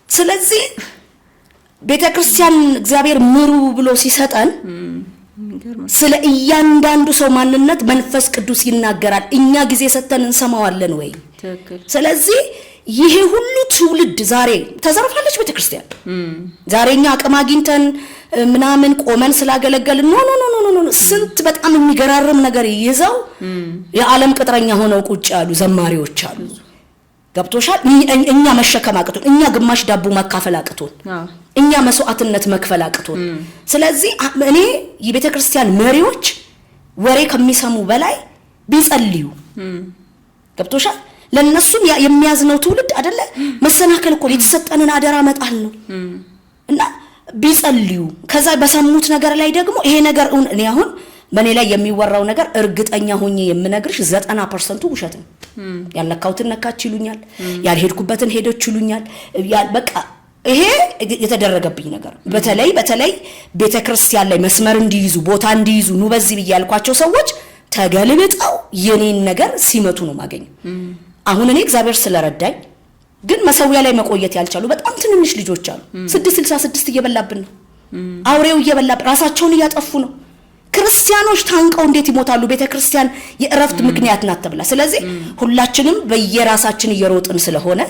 S1: ስለዚህ ቤተክርስቲያን እግዚአብሔር ምሩ ብሎ ሲሰጠን ስለ እያንዳንዱ ሰው ማንነት መንፈስ ቅዱስ ይናገራል። እኛ ጊዜ ሰተን እንሰማዋለን ወይ? ስለዚህ ይሄ ሁሉ ትውልድ ዛሬ ተዘርፋለች ቤተክርስቲያን። ዛሬኛ አቅም አግኝተን ምናምን ቆመን ስላገለገልን ኖ ስንት በጣም የሚገራርም ነገር ይዘው የዓለም ቅጥረኛ ሆነው ቁጭ ያሉ ዘማሪዎች አሉ። ገብቶሻል? እኛ መሸከም አቅቶን፣ እኛ ግማሽ ዳቦ ማካፈል አቅቶን፣ እኛ መስዋዕትነት መክፈል አቅቶን። ስለዚህ እኔ የቤተክርስቲያን መሪዎች ወሬ ከሚሰሙ በላይ ቢጸልዩ። ገብቶሻል? ለነሱም የሚያዝነው ትውልድ አይደለ? መሰናከል እኮ የተሰጠንን አደራ መጣል ነው። እና ቢጸልዩ ከዛ በሰሙት ነገር ላይ ደግሞ ይሄ ነገር እኔ አሁን በእኔ ላይ የሚወራው ነገር እርግጠኛ ሆኜ የምነግርሽ 90% ውሸት ነው። ያልነካውትን ነካች ይሉኛል፣ ያልሄድኩበትን ሄዶች ይሉኛል። በቃ ይሄ የተደረገብኝ ነገር በተለይ ቤተክርስቲያን ላይ መስመር እንዲይዙ ቦታ እንዲይዙ ነው በዚህ ብያልኳቸው ሰዎች ተገልብጠው የኔን ነገር ሲመቱ ነው ማገኘው። አሁን እኔ እግዚአብሔር ስለረዳኝ ግን መሰዊያ ላይ መቆየት ያልቻሉ በጣም ትንንሽ ልጆች አሉ። 666 እየበላብን ነው። አውሬው እየበላ ራሳቸውን እያጠፉ ነው። ክርስቲያኖች ታንቀው እንዴት ይሞታሉ? ቤተክርስቲያን የእረፍት ምክንያት ናት ተብላ። ስለዚህ ሁላችንም በየራሳችን እየሮጥን ስለሆነ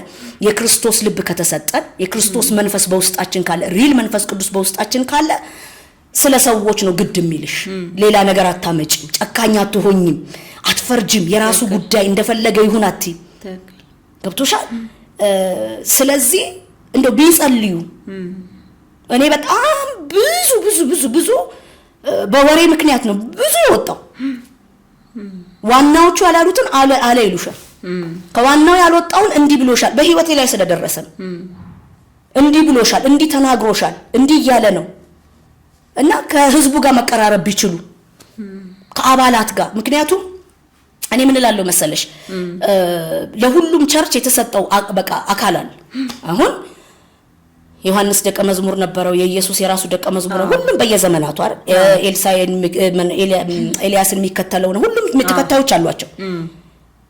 S1: የክርስቶስ ልብ ከተሰጠን የክርስቶስ መንፈስ በውስጣችን ካለ ሪል መንፈስ ቅዱስ በውስጣችን ካለ ስለ ሰዎች ነው ግድ የሚልሽ። ሌላ ነገር አታመጪም፣ ጨካኝ አትሆኝም፣ አትፈርጅም፣ የራሱ ጉዳይ እንደፈለገ ይሁን አትይ። ገብቶሻል? ስለዚህ እንደው ቢጸልዩ እኔ በጣም ብዙ በወሬ ምክንያት ነው ብዙ የወጣው። ዋናዎቹ ያላሉትን አለ ይሉሻል። ከዋናው ያልወጣውን እንዲህ ብሎሻል፣ በህይወቴ ላይ ስለደረሰ ነው። እንዲህ ብሎሻል፣ እንዲህ ተናግሮሻል፣ እንዲህ እያለ ነው። እና ከህዝቡ ጋር መቀራረብ ቢችሉ ከአባላት ጋር። ምክንያቱም እኔ ምን እላለሁ መሰለሽ ለሁሉም ቸርች የተሰጠው በቃ አካል አለ። አሁን ዮሐንስ ደቀ መዝሙር ነበረው፣ የኢየሱስ የራሱ ደቀ መዝሙር ነው። ሁሉም በየዘመናቱ አይደል ኤልያስን የሚከተለው ነው። ሁሉም ተከታዮች አሏቸው።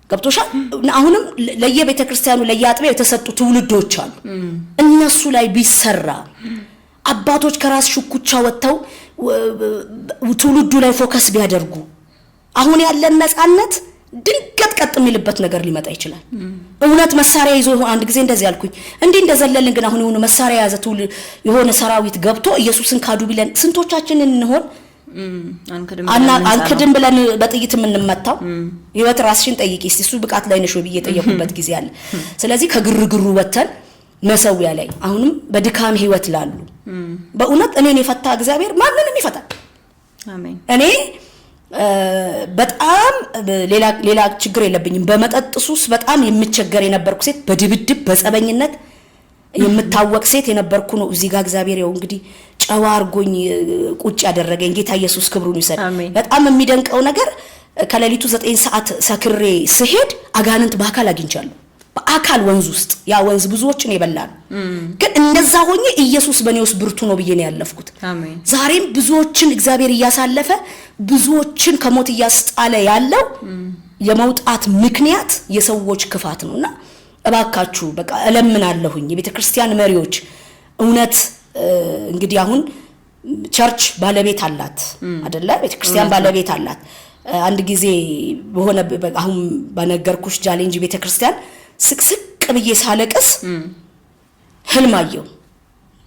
S1: ገብቶሻል? አሁንም ለየቤተክርስቲያኑ ለየአጥቢያው የተሰጡ ትውልዶች አሉ። እነሱ ላይ ቢሰራ አባቶች ከራስ ሽኩቻ ወጥተው ትውልዱ ላይ ፎከስ ቢያደርጉ አሁን ያለን ነፃነት ድንገት ቀጥ የሚልበት ነገር ሊመጣ ይችላል። እውነት መሳሪያ ይዞ አንድ ጊዜ እንደዚህ ያልኩኝ እንዲህ እንደዘለልን ግን አሁን የሆነ መሳሪያ ያዘ የሆነ ሰራዊት ገብቶ ኢየሱስን ካዱ ቢለን ስንቶቻችንን እንሆን? አንክድም ብለን በጥይት የምንመታው። ህይወት ራስሽን ጠይቂ እስቲ እሱ ብቃት ላይ ነሽ ወይ ብዬ ጠየቁበት ጊዜ አለ። ስለዚህ ከግርግሩ ወተን መሰዊያ ላይ አሁንም በድካም ህይወት ላሉ በእውነት እኔን የፈታ እግዚአብሔር ማንንም ይፈታል። አሜን። እኔ በጣም ሌላ ችግር የለብኝም። በመጠጥ ሱስ በጣም የምቸገር የነበርኩ ሴት፣ በድብድብ በጸበኝነት የምታወቅ ሴት የነበርኩ ነው። እዚህ ጋር እግዚአብሔር ያው እንግዲህ ጨዋ አርጎኝ ቁጭ ያደረገኝ ጌታ ኢየሱስ ክብሩን ይሰጥ። በጣም የሚደንቀው ነገር ከሌሊቱ 9 ሰዓት ሰክሬ ስሄድ አጋንንት በአካል አግኝቻለሁ። በአካል ወንዝ ውስጥ ያ ወንዝ ብዙዎችን ይበላል። ግን እንደዛ ሆኜ ኢየሱስ በኔ ውስጥ ብርቱ ነው ብዬ ነው ያለፍኩት። አሜን። ዛሬም ብዙዎችን እግዚአብሔር እያሳለፈ ብዙዎችን ከሞት እያስጣለ ያለው የመውጣት ምክንያት የሰዎች ክፋት ነውና እባካችሁ በቃ እለምናለሁኝ የቤተክርስቲያን መሪዎች እውነት እንግዲህ አሁን ቸርች ባለቤት አላት አይደለ? ቤተክርስቲያን ባለቤት አላት። አንድ ጊዜ በሆነ አሁን በነገርኩሽ ቻሌንጅ ቤተክርስቲያን ስቅስቅ ብዬ ሳለቅስ ህልም አየሁ።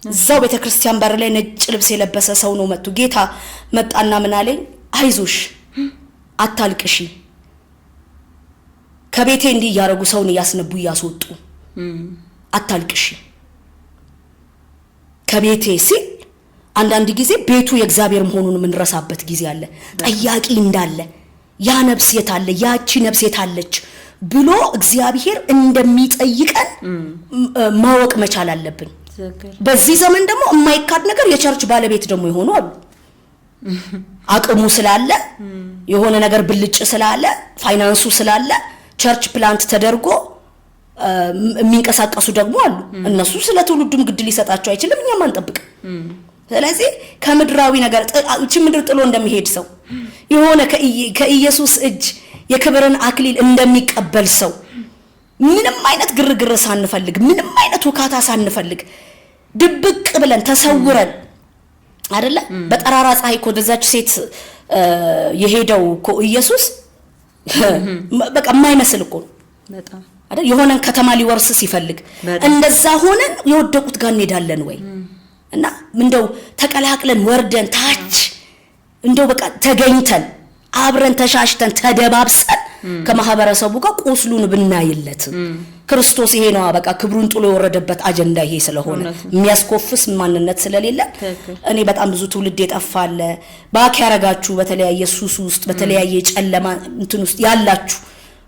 S1: እዛው ቤተክርስቲያን በር ላይ ነጭ ልብስ የለበሰ ሰው ነው መጥቶ ጌታ መጣና ምን አለኝ? አይዞሽ አታልቅሺ፣ ከቤቴ እንዲህ ያረጉ ሰውን ያስነቡ ያስወጡ፣ አታልቅሺ ከቤቴ ሲል አንዳንድ ጊዜ ቤቱ የእግዚአብሔር መሆኑን ምንረሳበት ጊዜ አለ። ጠያቂ እንዳለ ያ ነፍስ የታለ ያቺ ነፍስ የታለች ብሎ እግዚአብሔር እንደሚጠይቀን ማወቅ መቻል አለብን። በዚህ ዘመን ደግሞ የማይካድ ነገር የቸርች ባለቤት ደግሞ ይሆኑ አሉ። አቅሙ ስላለ የሆነ ነገር ብልጭ ስላለ ፋይናንሱ ስላለ ቸርች ፕላንት ተደርጎ የሚንቀሳቀሱ ደግሞ አሉ። እነሱ ስለ ትውልዱም ግድ ሊሰጣቸው አይችልም፣ እኛም አንጠብቅ። ስለዚህ ከምድራዊ ነገር እቺ ምድር ጥሎ እንደሚሄድ ሰው የሆነ ከኢየሱስ እጅ የክብርን አክሊል እንደሚቀበል ሰው ምንም አይነት ግርግር ሳንፈልግ ምንም አይነት ውካታ ሳንፈልግ ድብቅ ብለን ተሰውረን አይደለ በጠራራ ፀሐይ ወደዛች ሴት የሄደው ኢየሱስ በቃ የማይመስል እኮ በጣም አይደል የሆነን ከተማ ሊወርስ ሲፈልግ እንደዛ ሆነን የወደቁት ጋር እንሄዳለን ወይ? እና እንደው ተቀላቅለን ወርደን ታች እንደው በቃ ተገኝተን አብረን ተሻሽተን ተደባብሰን ከማህበረሰቡ ጋር ቁስሉን ብናይለት ክርስቶስ ይሄ ነው በቃ ክብሩን ጥሎ የወረደበት አጀንዳ ይሄ ስለሆነ የሚያስኮፍስ ማንነት ስለሌለ እኔ በጣም ብዙ ትውልድ የጠፋለ ባክ ያረጋችሁ በተለያየ ሱስ ውስጥ በተለያየ ጨለማ እንትን ውስጥ ያላችሁ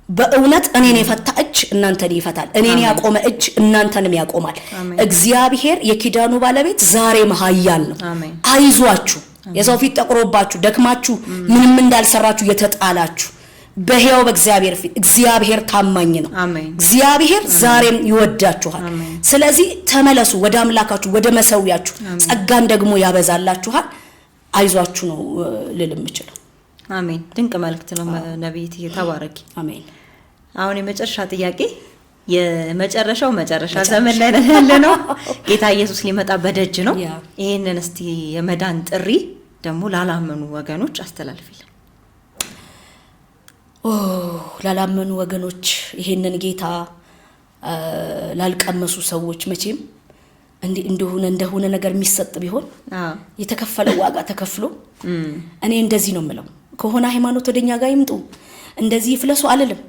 S1: በእውነት እኔን የፈታ እጅ እናንተን ይፈታል። እኔን ያቆመ እጅ እናንተንም ያቆማል። እግዚአብሔር የኪዳኑ ባለቤት ዛሬ መሐያል ነው። አይዟችሁ የሰው ፊት ተቆሮባችሁ ደክማችሁ ምንም እንዳልሰራችሁ የተጣላችሁ በሕያው በእግዚአብሔር ፊት እግዚአብሔር ታማኝ ነው። እግዚአብሔር ዛሬም ይወዳችኋል። ስለዚህ ተመለሱ ወደ አምላካችሁ ወደ መሰዊያችሁ፣ ጸጋን ደግሞ ያበዛላችኋል። አይዟችሁ ነው ልልም እችላለሁ።
S3: አሜን። ድንቅ መልእክት ነው ነብይት፣ ተባረኪ።
S1: አሜን።
S3: አሁን የመጨረሻ ጥያቄ የመጨረሻው መጨረሻ ዘመን ላይ ያለ ነው። ጌታ ኢየሱስ ሊመጣ በደጅ ነው። ይሄንን እስቲ የመዳን ጥሪ ደግሞ ላላመኑ ወገኖች አስተላልፊልን።
S1: ላላመኑ ወገኖች ይሄንን ጌታ ላልቀመሱ ሰዎች መቼም እንደሆነ ነገር የሚሰጥ ቢሆን የተከፈለው ዋጋ ተከፍሎ እኔ እንደዚህ ነው የምለው ከሆነ ሃይማኖት ወደኛ ጋር ይምጡ እንደዚህ ይፍለሱ አልልም።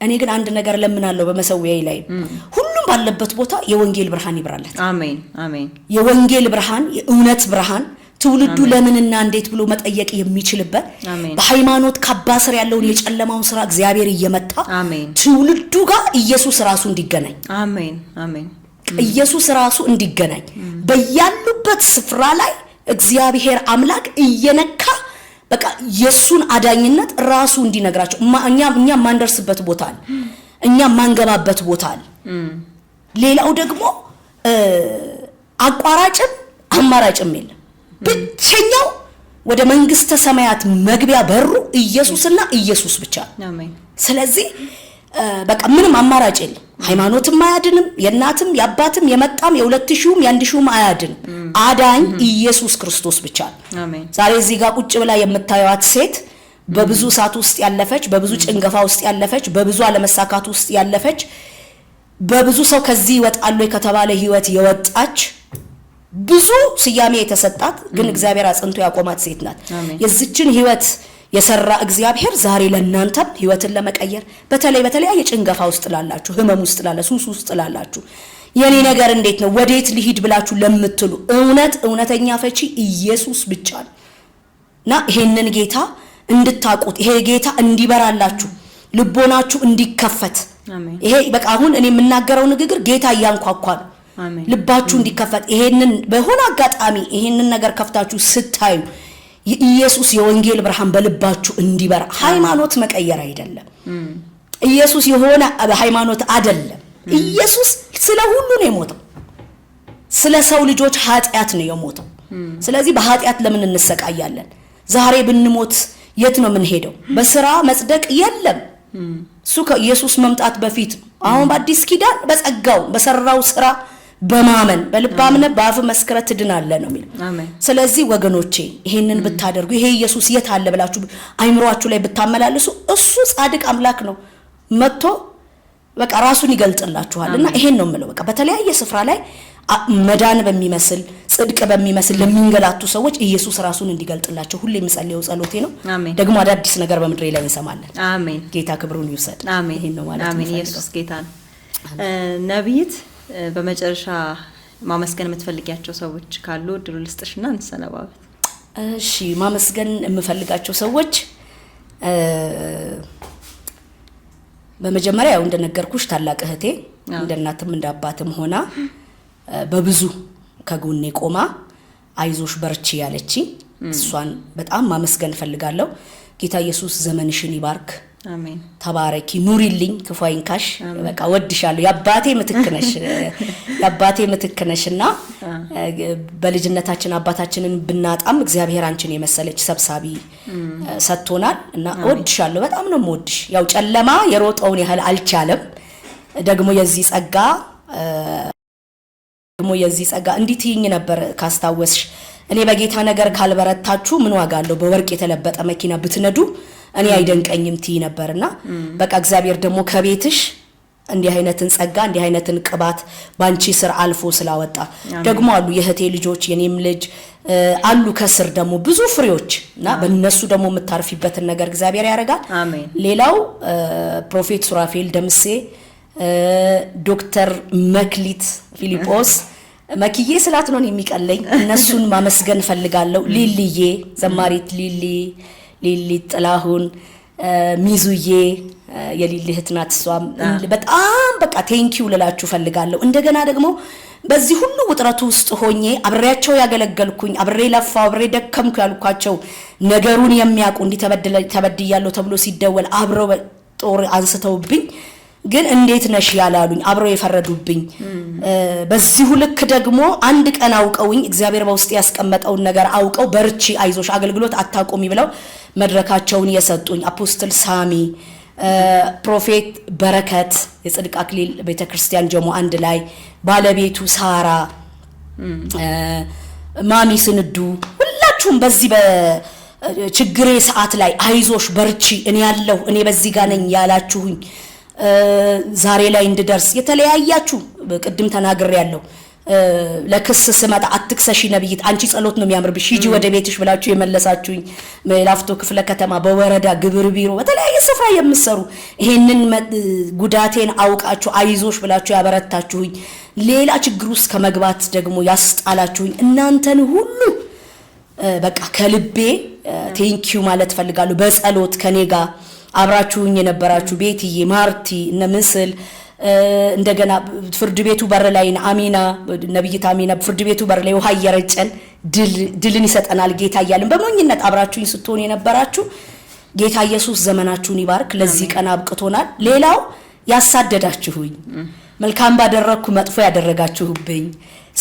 S1: እኔ ግን አንድ ነገር ለምናለው በመሰዊያዬ ላይ ሁሉም ባለበት ቦታ የወንጌል ብርሃን ይብራለት።
S3: አሜን አሜን።
S1: የወንጌል ብርሃን የእውነት ብርሃን ትውልዱ ለምንና እንዴት ብሎ መጠየቅ የሚችልበት በሃይማኖት ካባሰር ያለውን የጨለማውን ስራ እግዚአብሔር እየመታ ትውልዱ ጋር ኢየሱስ ራሱ እንዲገናኝ
S3: አሜን አሜን።
S1: ኢየሱስ ራሱ እንዲገናኝ በያሉበት ስፍራ ላይ እግዚአብሔር አምላክ እየነካ በቃ ኢየሱስን አዳኝነት ራሱ እንዲነግራቸው እኛ ማንደርስበት ቦታ አለ እኛ ማንገባበት ቦታ አለ። ሌላው ደግሞ አቋራጭም አማራጭም የለም። ብቸኛው ወደ መንግስተ ሰማያት መግቢያ በሩ ኢየሱስና ኢየሱስ ብቻ ነው። ስለዚህ በቃ ምንም አማራጭ የለም። ሃይማኖትም አያድንም የእናትም የአባትም የመጣም የ2000ም የ1000ም አያድንም። አዳኝ ኢየሱስ ክርስቶስ ብቻ ነው። ዛሬ እዚህ ጋር ቁጭ ብላ የምታዩት ሴት በብዙ ሰዓት ውስጥ ያለፈች በብዙ ጭንገፋ ውስጥ ያለፈች በብዙ አለመሳካት ውስጥ ያለፈች በብዙ ሰው ከዚህ ይወጣሉ ከተባለ ህይወት የወጣች ብዙ ስያሜ የተሰጣት ግን እግዚአብሔር አጽንቶ ያቆማት ሴት ናት። የዚችን ህይወት የሰራ እግዚአብሔር ዛሬ ለእናንተም ህይወትን ለመቀየር በተለይ የጭንገፋ ውስጥ ላላችሁ ህመም ውስጥ ላላችሁ ሱስ ውስጥ ላላችሁ የኔ ነገር እንዴት ነው ወዴት ልሂድ ብላችሁ ለምትሉ እውነተኛ ፈቺ ኢየሱስ ብቻ ነውና ይሄንን ጌታ እንድታቁት ይሄ ጌታ እንዲበራላችሁ ልቦናችሁ እንዲከፈት ይሄ በቃ አሁን እኔ የምናገረው ንግግር ጌታ ያንኳኳ ነው። ልባችሁ እንዲከፈት ይሄንን በሆነ አጋጣሚ ይሄንን ነገር ከፍታችሁ ስታዩ ኢየሱስ የወንጌል ብርሃን በልባችሁ እንዲበራ ሃይማኖት መቀየር አይደለም። ኢየሱስ የሆነ ሃይማኖት አይደለም። ኢየሱስ ስለ ሁሉ ነው የሞተው። ስለ ሰው ልጆች ኃጢአት ነው የሞተው። ስለዚህ በኃጢአት ለምን እንሰቃያለን? ዛሬ ብንሞት የት ነው ምን ሄደው? በስራ መጽደቅ የለም። እሱ ከኢየሱስ መምጣት በፊት አሁን በአዲስ ኪዳን በጸጋው በሰራው ስራ በማመን በልባምነ በአፍ መስከረት ድናለ ነው የሚል። ስለዚህ ወገኖቼ ይሄንን ብታደርጉ ይሄ ኢየሱስ የት አለ ብላችሁ አይምሮአችሁ ላይ ብታመላልሱ እሱ ጻድቅ አምላክ ነው መጥቶ በቃ ራሱን ይገልጽላችኋልና ይሄን ነው የምለው። በቃ በተለያየ ስፍራ ላይ መዳን በሚመስል ጽድቅ በሚመስል ለሚንገላቱ ሰዎች ኢየሱስ ራሱን እንዲገልጽላቸው ሁሌ የምጸልየው ጸሎቴ ነው። ደግሞ አዳዲስ ነገር በመድሬ ላይ እንሰማለን። አሜን። ጌታ ክብሩን ይውሰድ።
S3: አሜን።
S1: ይሄን ነው ማለት ነው።
S3: አሜን። ኢየሱስ ጌታ ነው። ነብይት በመጨረሻ ማመስገን የምትፈልጊያቸው ሰዎች ካሉ ድሩ ልስጥሽና እንሰነባበት።
S1: እሺ ማመስገን የምፈልጋቸው ሰዎች በመጀመሪያ ያው እንደነገርኩሽ ታላቅ እህቴ እንደናትም እንዳባትም ሆና በብዙ ከጎኔ ቆማ አይዞሽ በርቺ ያለች እሷን በጣም ማመስገን ፈልጋለሁ። ጌታ ኢየሱስ ዘመንሽን ይባርክ።
S3: አሜን።
S1: ተባረኪ ኑሪልኝ ክፋይንካሽ በቃ ወድሻለሁ። ያባቴ ምትክነሽና በልጅነታችን አባታችንን ብናጣም እግዚአብሔር አንቺን የመሰለች ሰብሳቢ ሰጥቶናል እና ወድሻለሁ። በጣም ነው የምወድሽ። ያው ጨለማ የሮጠውን ያህል አልቻለም። ደግሞ የዚህ ጸጋ እንዲትይኝ ነበር ካስታወስሽ እኔ በጌታ ነገር ካልበረታችሁ ምን ዋጋ አለው በወርቅ የተለበጠ መኪና ብትነዱ እኔ አይደንቀኝም ትይ ነበርና በቃ እግዚአብሔር ደግሞ ከቤትሽ እንዲህ አይነትን ጸጋ እንዲህ አይነትን ቅባት ባንቺ ስር አልፎ ስላወጣ ደግሞ አሉ የህቴ ልጆች የኔም ልጅ አሉ ከስር ደግሞ ብዙ ፍሬዎችና በእነሱ ደግሞ የምታርፊበትን ነገር እግዚአብሔር ያረጋል።
S3: አሜን።
S1: ሌላው ፕሮፌት ሱራፌል ደምሴ ዶክተር መክሊት ፊሊጶስ መክዬ ስላት ነው የሚቀለኝ እነሱን ማመስገን ፈልጋለሁ። ሊሊዬ ዘማሪት ሊሊ ጥላሁን ሚዙዬ የሊሊ እህት ናት። እሷም በጣም በቃ ቴንኪው ልላችሁ ፈልጋለሁ። እንደገና ደግሞ በዚህ ሁሉ ውጥረቱ ውስጥ ሆኜ አብሬያቸው ያገለገልኩኝ አብሬ ለፋው አብሬ ደከምኩ ያልኳቸው ነገሩን የሚያውቁ ተበድያለሁ ተብሎ ሲደወል አብረው ጦር አንስተውብኝ ግን እንዴት ነሽ ያላሉኝ አብረው የፈረዱብኝ በዚሁ ልክ ደግሞ አንድ ቀን አውቀውኝ እግዚአብሔር በውስጥ ያስቀመጠውን ነገር አውቀው በርቺ አይዞሽ አገልግሎት አታቆሚ ብለው መድረካቸውን የሰጡኝ አፖስትል ሳሚ ፕሮፌት በረከት የጽድቅ አክሊል ቤተክርስቲያን ጀሞ አንድ ላይ ባለቤቱ ሳራ ማሚ ስንዱ ሁላችሁም በዚህ በችግሬ ሰዓት ላይ አይዞሽ በርቺ እኔ ያለሁ እኔ በዚህ ጋር ነኝ ያላችሁኝ ዛሬ ላይ እንድደርስ የተለያያችሁ ቅድም ተናግሬያለሁ። ለክስ ስመጣ አትክሰሺ ነብይት አንቺ ጸሎት ነው የሚያምርብሽ ሂጂ ወደ ቤትሽ ብላችሁ የመለሳችሁኝ ላፍቶ ክፍለ ከተማ በወረዳ ግብር ቢሮ በተለያየ ስፍራ የምትሰሩ ይሄንን ጉዳቴን አውቃችሁ አይዞሽ ብላችሁ ያበረታችሁኝ ሌላ ችግር ውስጥ ከመግባት ደግሞ ያስጣላችሁኝ እናንተን ሁሉ በቃ ከልቤ ቴንኪዩ ማለት ፈልጋለሁ። በጸሎት ከኔ ጋር አብራችሁኝ የነበራችሁ ቤትዬ ማርቲ እነ ምስል እንደገና ፍርድ ቤቱ በር ላይ አሚና ነብይት አሚና ፍርድ ቤቱ በር ላይ ውሃ እየረጨን ድልን ይሰጠናል ጌታ እያልን በሞኝነት አብራችሁኝ ስትሆኑ የነበራችሁ ጌታ ኢየሱስ ዘመናችሁን ይባርክ። ለዚህ ቀን አብቅቶናል። ሌላው ያሳደዳችሁኝ መልካም ባደረኩ መጥፎ ያደረጋችሁብኝ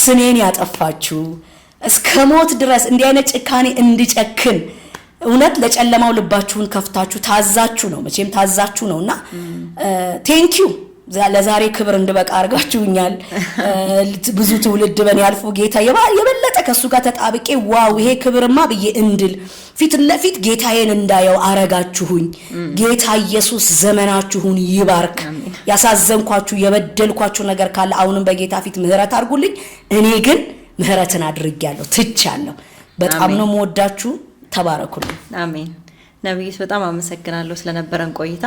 S1: ስሜን ያጠፋችሁ እስከ ሞት ድረስ እንዲህ አይነት ጭካኔ እንድጨክን እውነት ለጨለማው ልባችሁን ከፍታችሁ ታዛችሁ ነው መቼም ታዛችሁ ነውና ቴንኪዩ ለዛሬ ክብር እንድበቃ አርጋችሁኛል። ብዙ ትውልድ በኔ ያልፎ ጌታ የበለጠ ከሱ ጋር ተጣብቄ ዋው ይሄ ክብርማ ብዬ እንድል ፊት ለፊት ጌታዬን እንዳየው አረጋችሁኝ። ጌታ ኢየሱስ ዘመናችሁን ይባርክ። ያሳዘንኳችሁ የበደልኳችሁ ነገር ካለ አሁንም በጌታ ፊት ምህረት አድርጉልኝ። እኔ ግን ምህረትን አድርጌያለሁ ትቻለሁ። በጣም ነው የምወዳችሁ። ተባረኩልኝ።
S3: አሜን። ነብይስ በጣም አመሰግናለሁ ስለነበረን ቆይታ።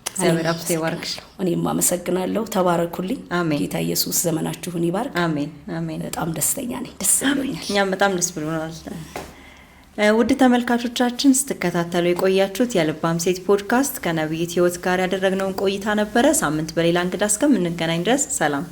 S3: እግዚአብሔር አብስቴ ይባርክሽ።
S1: እኔም አመሰግናለሁ። ተባረኩልኝ።
S3: አሜን።
S1: ጌታ ኢየሱስ ዘመናችሁን ይባርክ።
S3: አሜን አሜን።
S1: በጣም ደስተኛ ነኝ። ደስ ብሎኛል።
S3: እኛም በጣም ደስ ብሎናል። ውድ ተመልካቾቻችን ስትከታተሉ የቆያችሁት የልባም ሴት ፖድካስት ከነብይት ህይወት ጋር ያደረግነውን ቆይታ ነበረ። ሳምንት በሌላ እንግዳ እስከምንገናኝ ድረስ ሰላም።